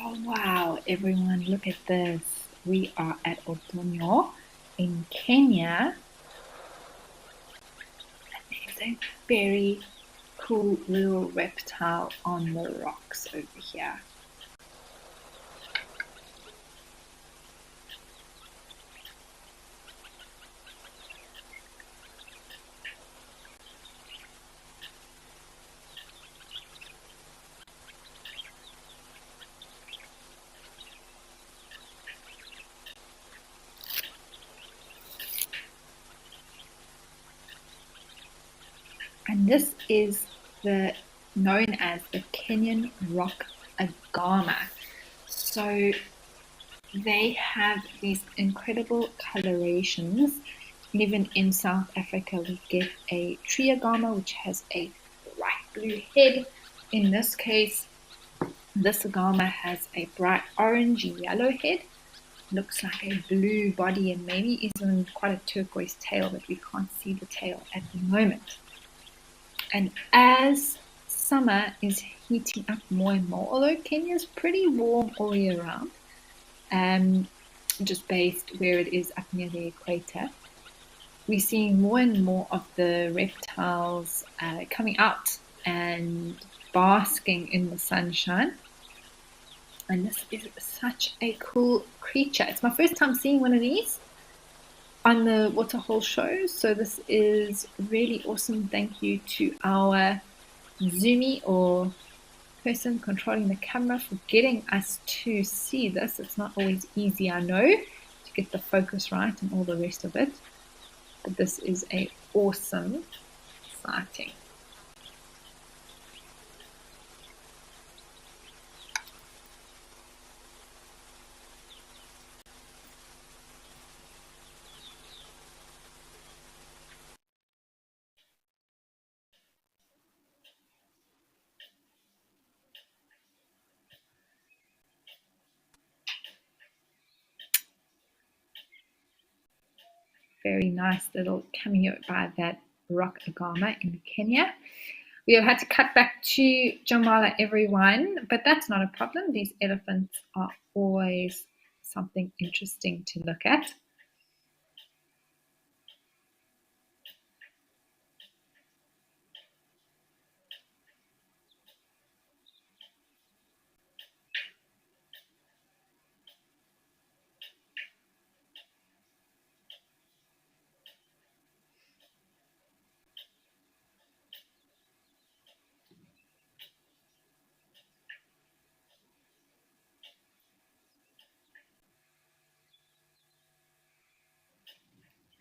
Oh, wow, everyone, look at this. We are at Otoño in Kenya. And there's a very cool little reptile on the rocks over here. And this is known as the Kenyan rock agama. So they have these incredible colorations. Even in South Africa, we get a tree agama, which has a bright blue head. In this case, this agama has a bright orange yellow head. Looks like a blue body and maybe even quite a turquoise tail, but we can't see the tail at the moment. And as summer is heating up more and more, although Kenya is pretty warm all year round, just based where it is up near the equator, we're seeing more and more of the reptiles coming out and basking in the sunshine. And this is such a cool creature. It's my first time seeing one of these on the Waterhole show, so this is really awesome. Thank you to our Zoomy or person controlling the camera for getting us to see this. It's not always easy, I know, to get the focus right and all the rest of it, but this is an awesome sighting. Very nice little cameo by that rock agama in Kenya. We have had to cut back to Jamala, everyone, but that's not a problem. These elephants are always something interesting to look at.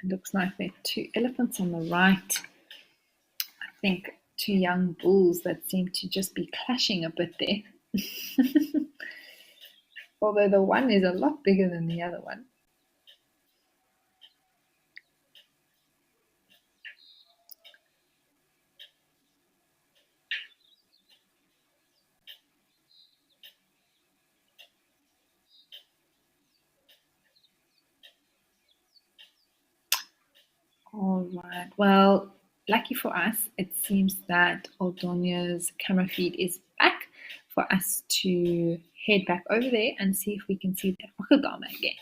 It looks like there are two elephants on the right. I think two young bulls that seem to just be clashing a bit there. Although the one is a lot bigger than the other one. All right. Well, lucky for us, it seems that Aldonia's camera feed is back for us to head back over there and see if we can see that Wakagama again.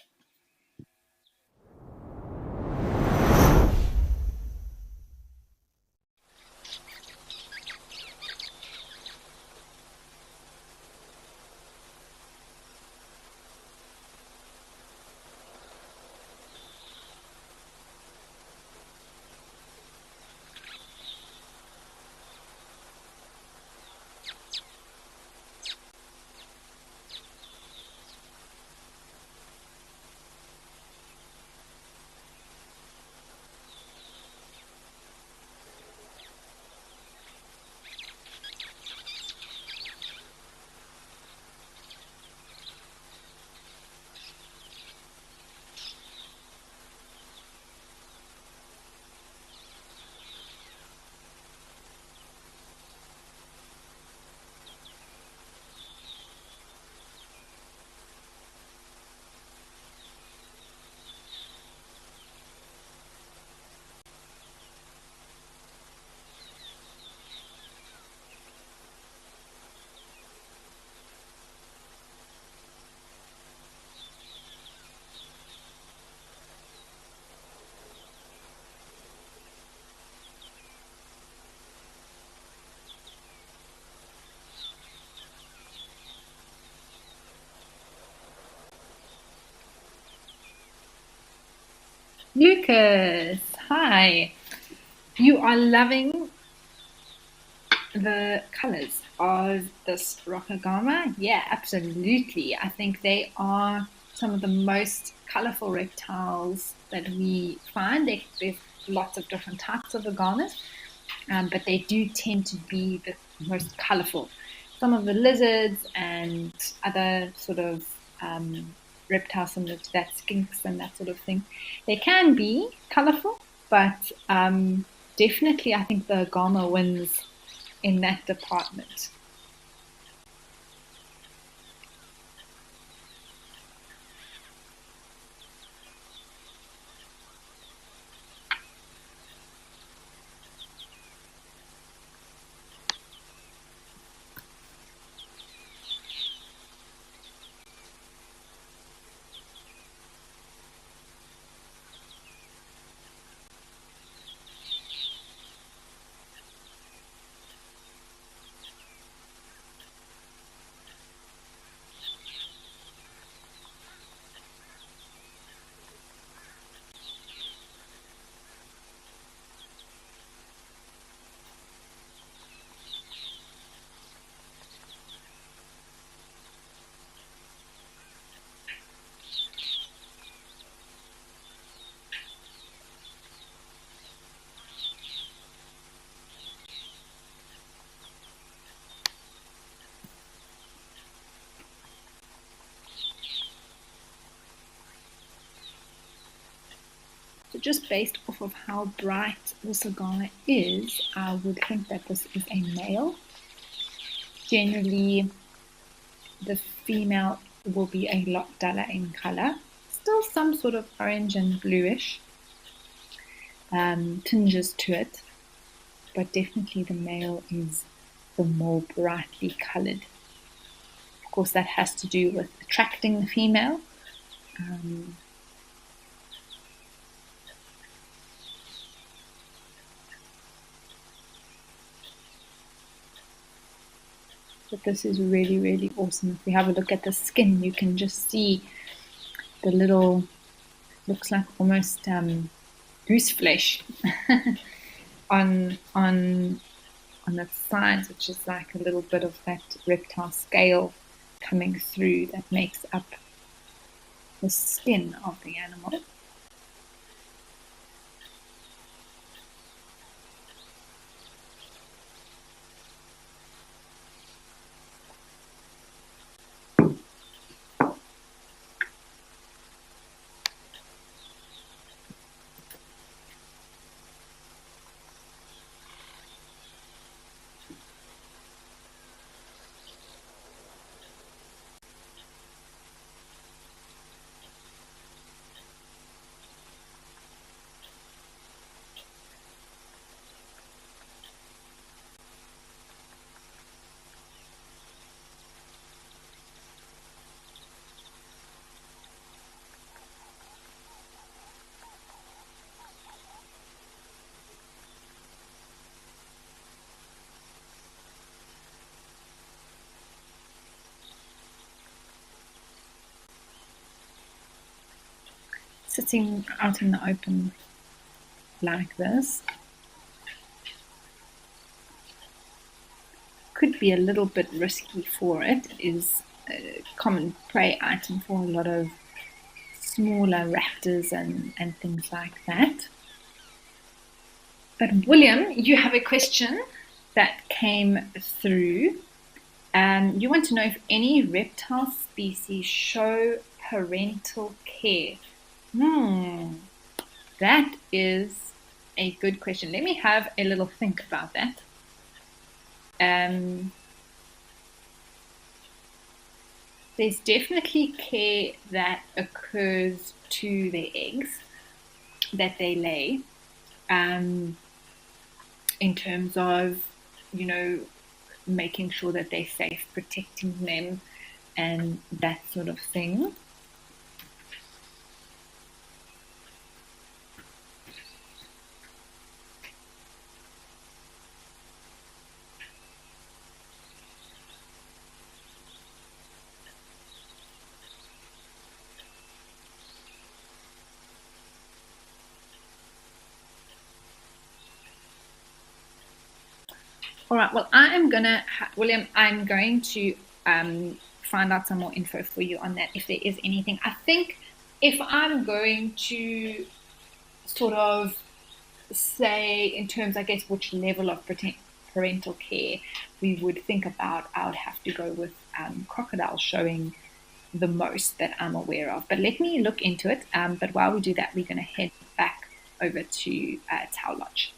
Lucas, hi. You are loving the colors of this Rokagama? Yeah, absolutely. I think they are some of the most colorful reptiles that we find. There's lots of different types of agamas, but they do tend to be the most colorful. Some of the lizards and other sort of reptiles, similar to that, skinks and that sort of thing, they can be colorful, but definitely I think the agama wins in that department. So just based off of how bright this agama is, I would think that this is a male. Generally, the female will be a lot duller in color. Still some sort of orange and bluish tinges to it, but definitely the male is the more brightly colored. Of course, that has to do with attracting the female. But this is really, really awesome. If we have a look at the skin, you can just see the little, looks like almost goose flesh on its sides, which is like a little bit of that reptile scale coming through that makes up the skin of the animal. Sitting out in the open like this could be a little bit risky for it. It is a common prey item for a lot of smaller raptors and things like that. But William, you have a question that came through. You want to know if any reptile species show parental care. That is a good question. Let me have a little think about that. There's definitely care that occurs to their eggs that they lay, in terms of, making sure that they're safe, protecting them, and that sort of thing. All right. Well, William, I'm going to find out some more info for you on that if there is anything. I think if I'm going to sort of say in terms, I guess, which level of parental care we would think about, I would have to go with crocodile showing the most that I'm aware of. But let me look into it. But while we do that, we're going to head back over to Tau Lodge.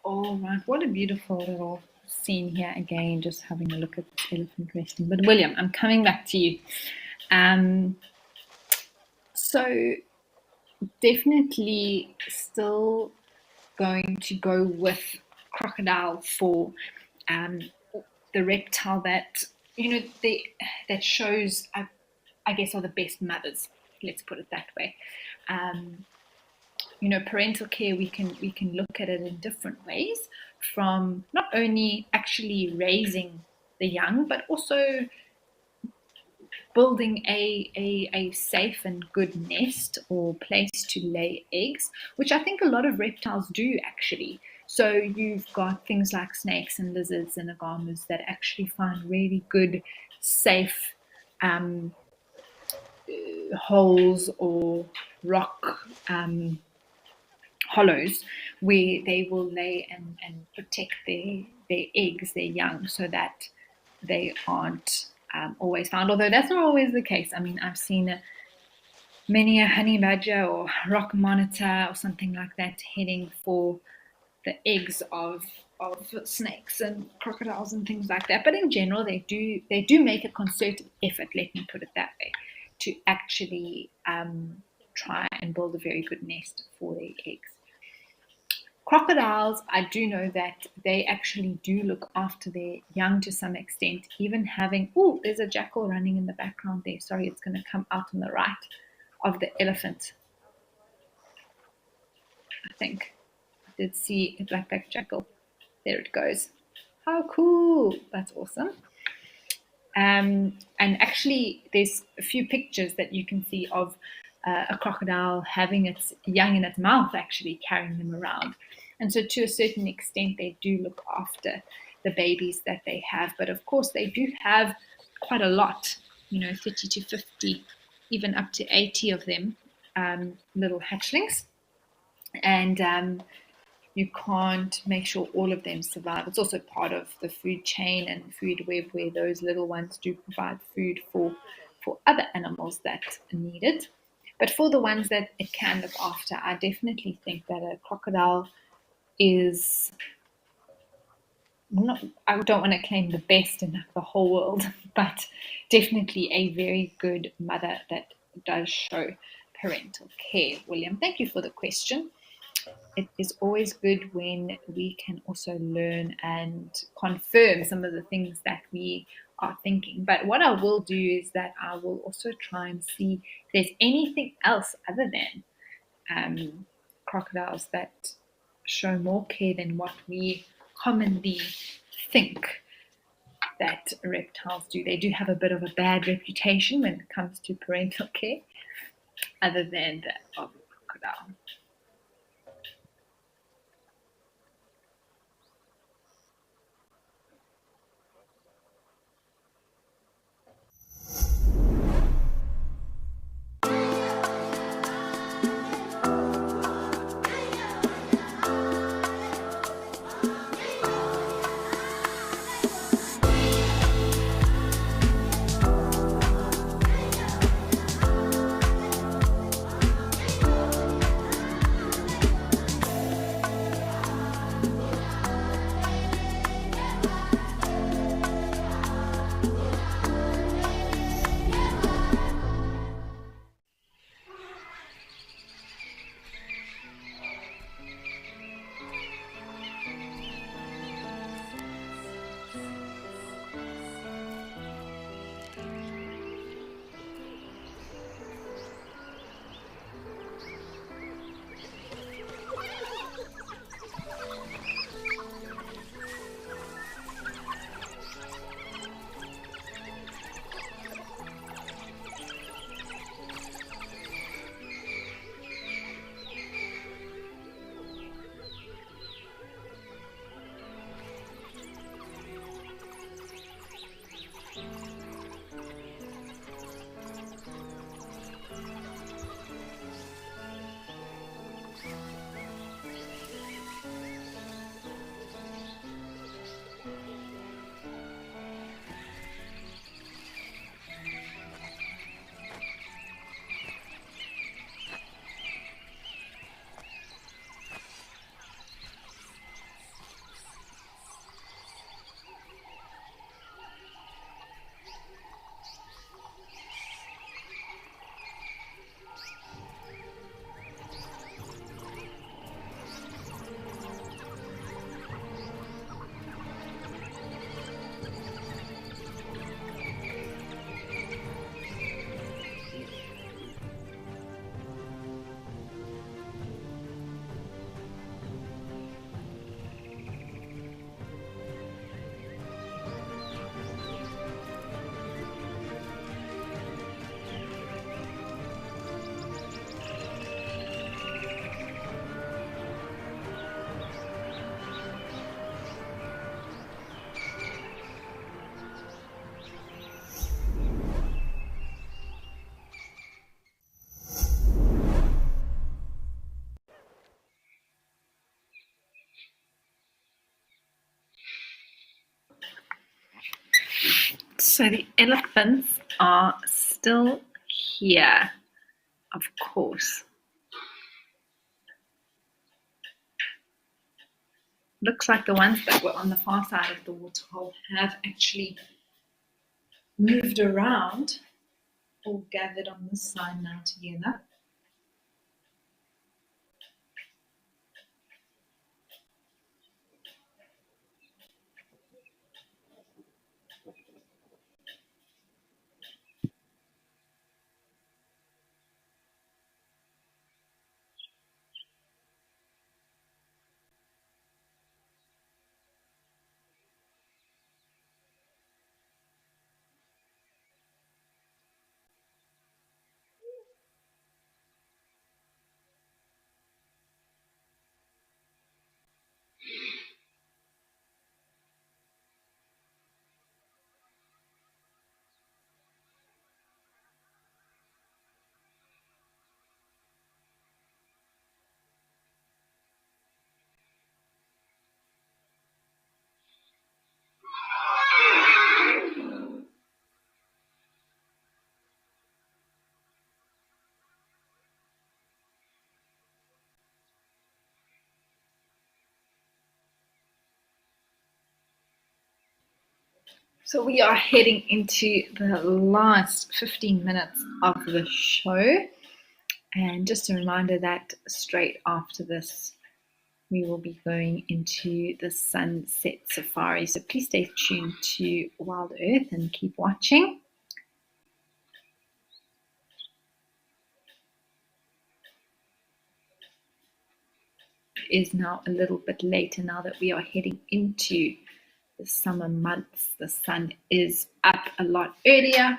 All right, what a beautiful little scene here again, just having a look at the elephant resting. But William, I'm coming back to you. So definitely still going to go with crocodile for the reptile that, that shows, I guess, are the best mothers. Let's put it that way. Parental care, we can look at it in different ways, from not only actually raising the young, but also building a safe and good nest or place to lay eggs, which I think a lot of reptiles do actually. So you've got things like snakes and lizards and agamas that actually find really good, safe holes or rock hollows where they will lay and protect their eggs, their young, so that they aren't always found. Although that's not always the case. I mean, I've seen many a honey badger or rock monitor or something like that heading for the eggs of snakes and crocodiles and things like that. But in general, they do make a concerted effort, let me put it that way, to actually try and build a very good nest for their eggs. Crocodiles, I do know that they actually do look after their young to some extent, even having, there's a jackal running in the background there. Sorry, it's going to come out on the right of the elephant. I think I did see a black jackal. There it goes. How cool. That's awesome. And actually, there's a few pictures that you can see of a crocodile having its young in its mouth, actually carrying them around. And so to a certain extent, they do look after the babies that they have. But of course, they do have quite a lot, 30 to 50, even up to 80 of them, little hatchlings. And you can't make sure all of them survive. It's also part of the food chain and food web where those little ones do provide food for other animals that need it. But for the ones that it can look after, I definitely think that a crocodile is not, I don't want to claim the best in the whole world, but definitely a very good mother that does show parental care. William, thank you for the question. It is always good when we can also learn and confirm some of the things that we are thinking. But what I will do is that I will also try and see if there's anything else other than crocodiles that show more care than what we commonly think that reptiles do. They do have a bit of a bad reputation when it comes to parental care, other than that of a crocodile. So the elephants are still here, of course. Looks like the ones that were on the far side of the waterhole have actually moved around, all gathered on this side now together. So we are heading into the last 15 minutes of the show. And just a reminder that straight after this, we will be going into the sunset safari. So please stay tuned to Wild Earth and keep watching. It is now a little bit later now that we are heading into the summer months. The sun is up a lot earlier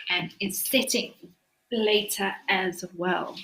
and is setting later as well.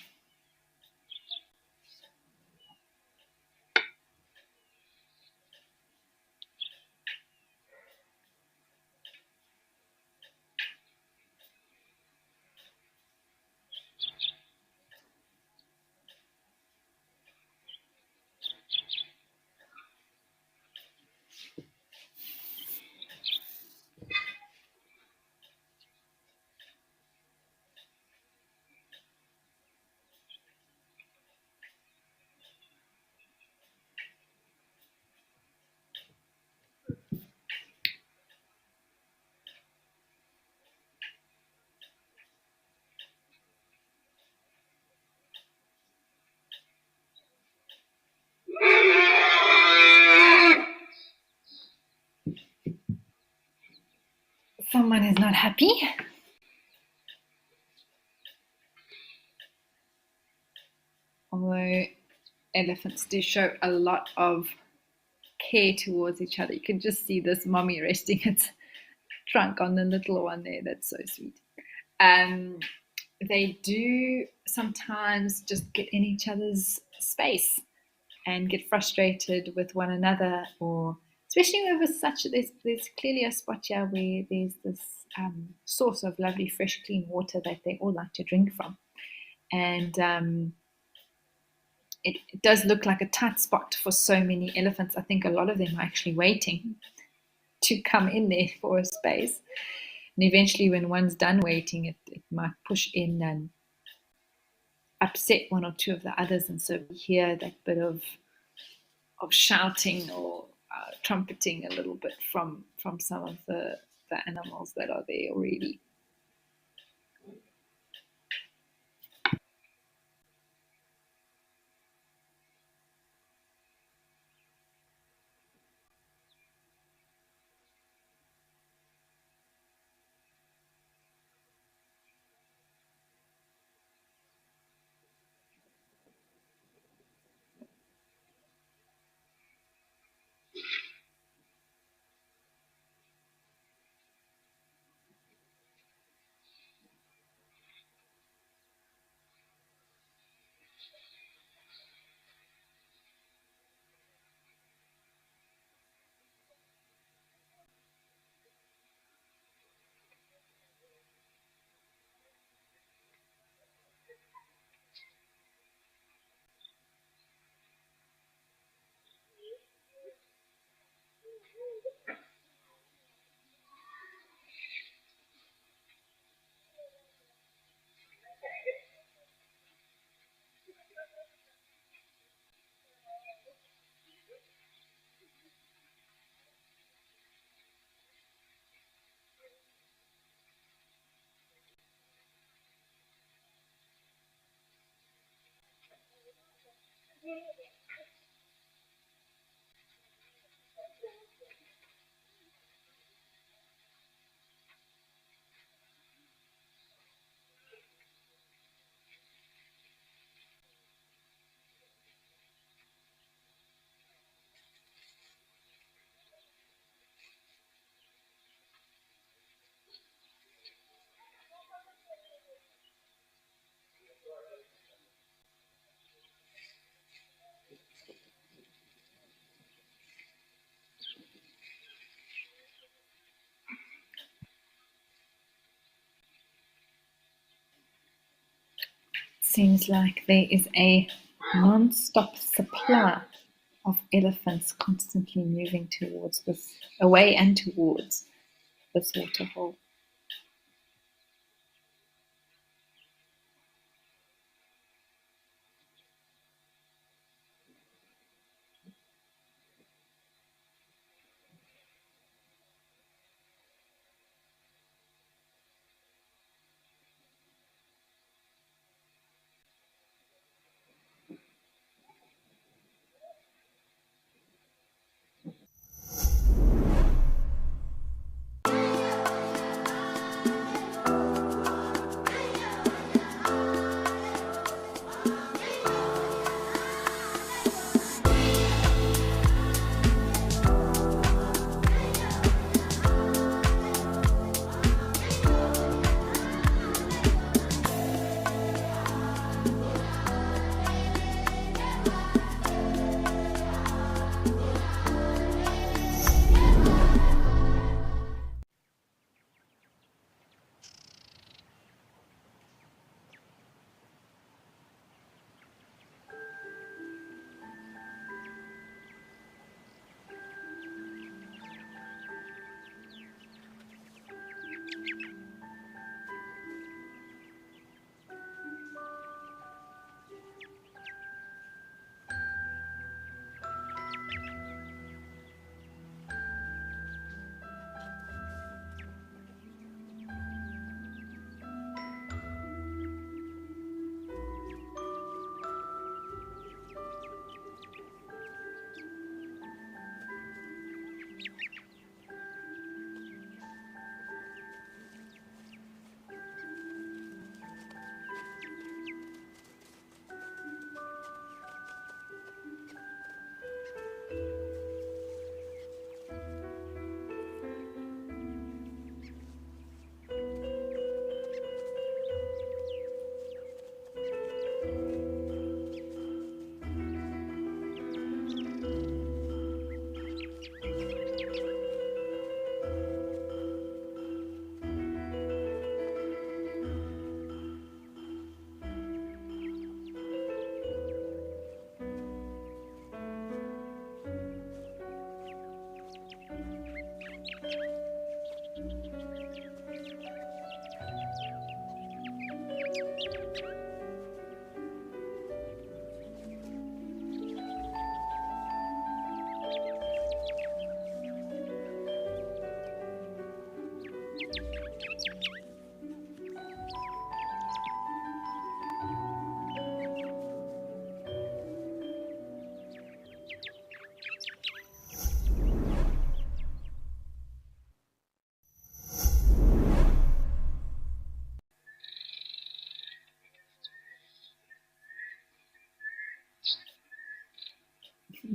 Someone is not happy. Although elephants do show a lot of care towards each other. You can just see this mommy resting its trunk on the little one there. That's so sweet. They do sometimes just get in each other's space and get frustrated with one another, or especially over there's clearly a spot here where there's this source of lovely fresh clean water that they all like to drink from, and it does look like a tight spot for so many elephants. I think a lot of them are actually waiting to come in there for a space, and eventually when one's done waiting, it might push in and upset one or two of the others, and so we hear that bit of shouting or trumpeting a little bit from some of the animals that are there already. Seems like there is a non-stop supply of elephants constantly moving towards this, away and towards this waterhole.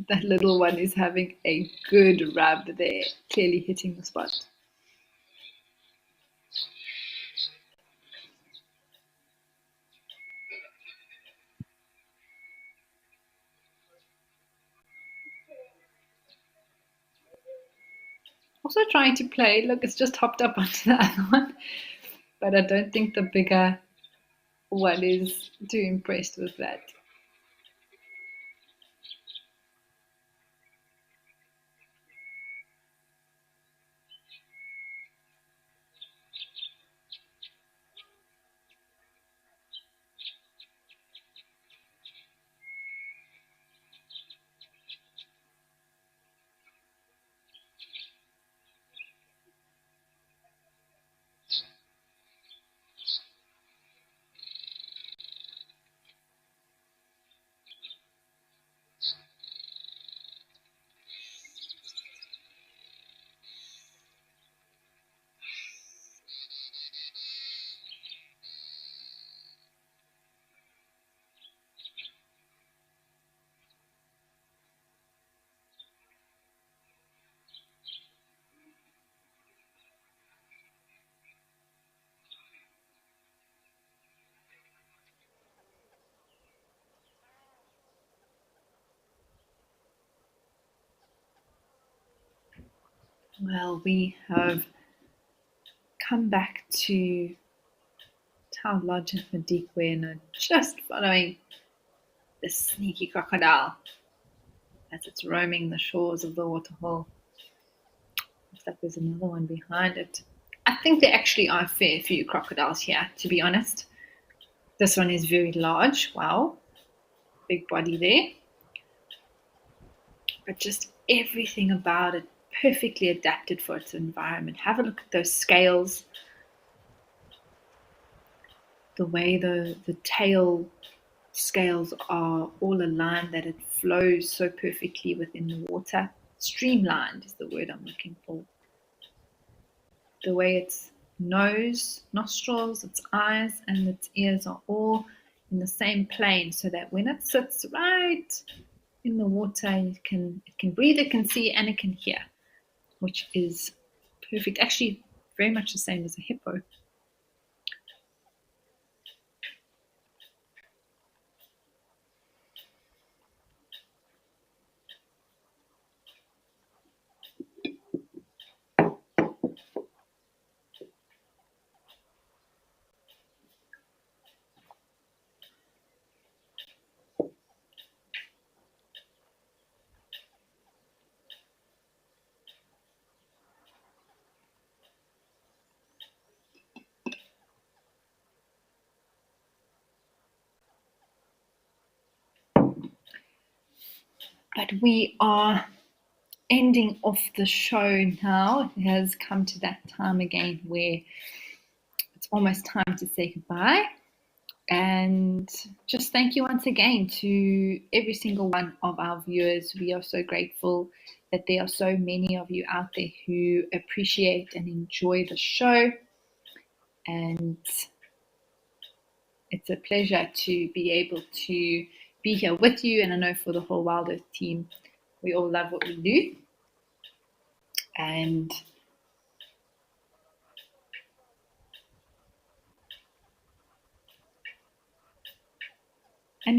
That little one is having a good rub there, clearly hitting the spot. Also trying to play. Look, it's just hopped up onto the other one. But I don't think the bigger one is too impressed with that. Well, we have come back to Town Lodge in Madikwe and are just following the sneaky crocodile as it's roaming the shores of the waterhole. Looks like there's another one behind it. I think there actually are a fair few crocodiles here, to be honest. This one is very large. Wow. Big body there. But just everything about it perfectly adapted for its environment. Have a look at those scales. The way the tail scales are all aligned, that it flows so perfectly within the water. Streamlined is the word I'm looking for. The way its nose, nostrils, its eyes, and its ears are all in the same plane, so that when it sits right in the water, it can breathe, it can see, and it can hear, which is perfect. Actually, very much the same as a hippo. But we are ending off the show now. It has come to that time again where it's almost time to say goodbye. And just thank you once again to every single one of our viewers. We are so grateful that there are so many of you out there who appreciate and enjoy the show. And it's a pleasure to be able to be here with you. And I know for the whole WildEarth team, we all love what we do. And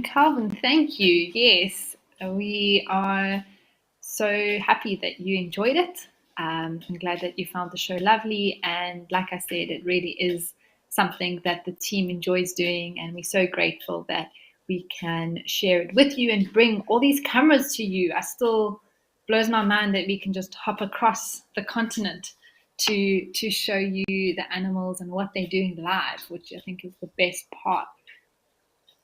Calvin, thank you. Yes, we are so happy that you enjoyed it. I'm glad that you found the show lovely. And like I said, it really is something that the team enjoys doing. And we're so grateful that we can share it with you and bring all these cameras to you. I still blows my mind that we can just hop across the continent to show you the animals and what they're doing live, which I think is the best part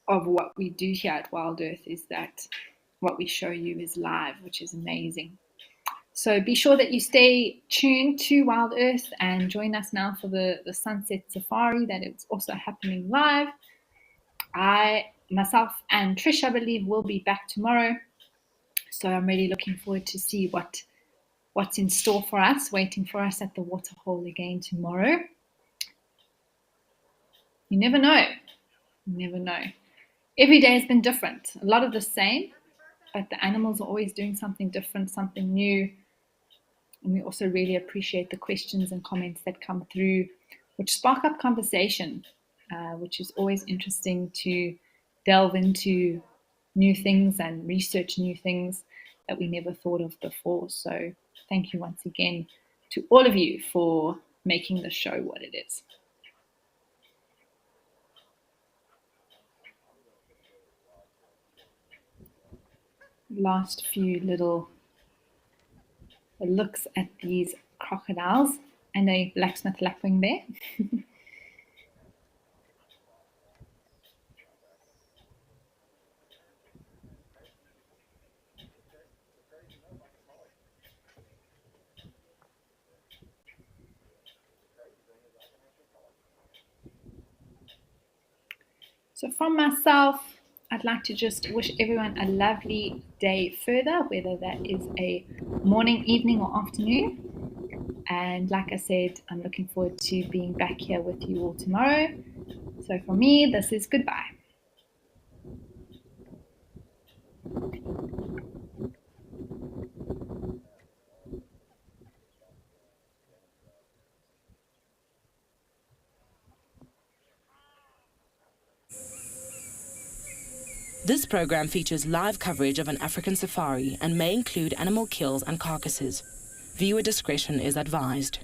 of what we do here at WildEarth, is that what we show you is live, which is amazing. So be sure that you stay tuned to WildEarth and join us now for the Sunset Safari that is also happening live. Myself and Trish, I believe, will be back tomorrow. So I'm really looking forward to see what's in store for us, waiting for us at the Waterhole again tomorrow. You never know. You never know. Every day has been different. A lot of the same, but the animals are always doing something different, something new. And we also really appreciate the questions and comments that come through, which spark up conversation, which is always interesting to delve into new things and research new things that we never thought of before. So thank you once again to all of you for making the show what it is. Last few little looks at these crocodiles and a blacksmith lapwing bear. So from myself, I'd like to just wish everyone a lovely day further, whether that is a morning, evening, or afternoon. And like I said, I'm looking forward to being back here with you all tomorrow. So for me, this is goodbye. This program features live coverage of an African safari and may include animal kills and carcasses. Viewer discretion is advised.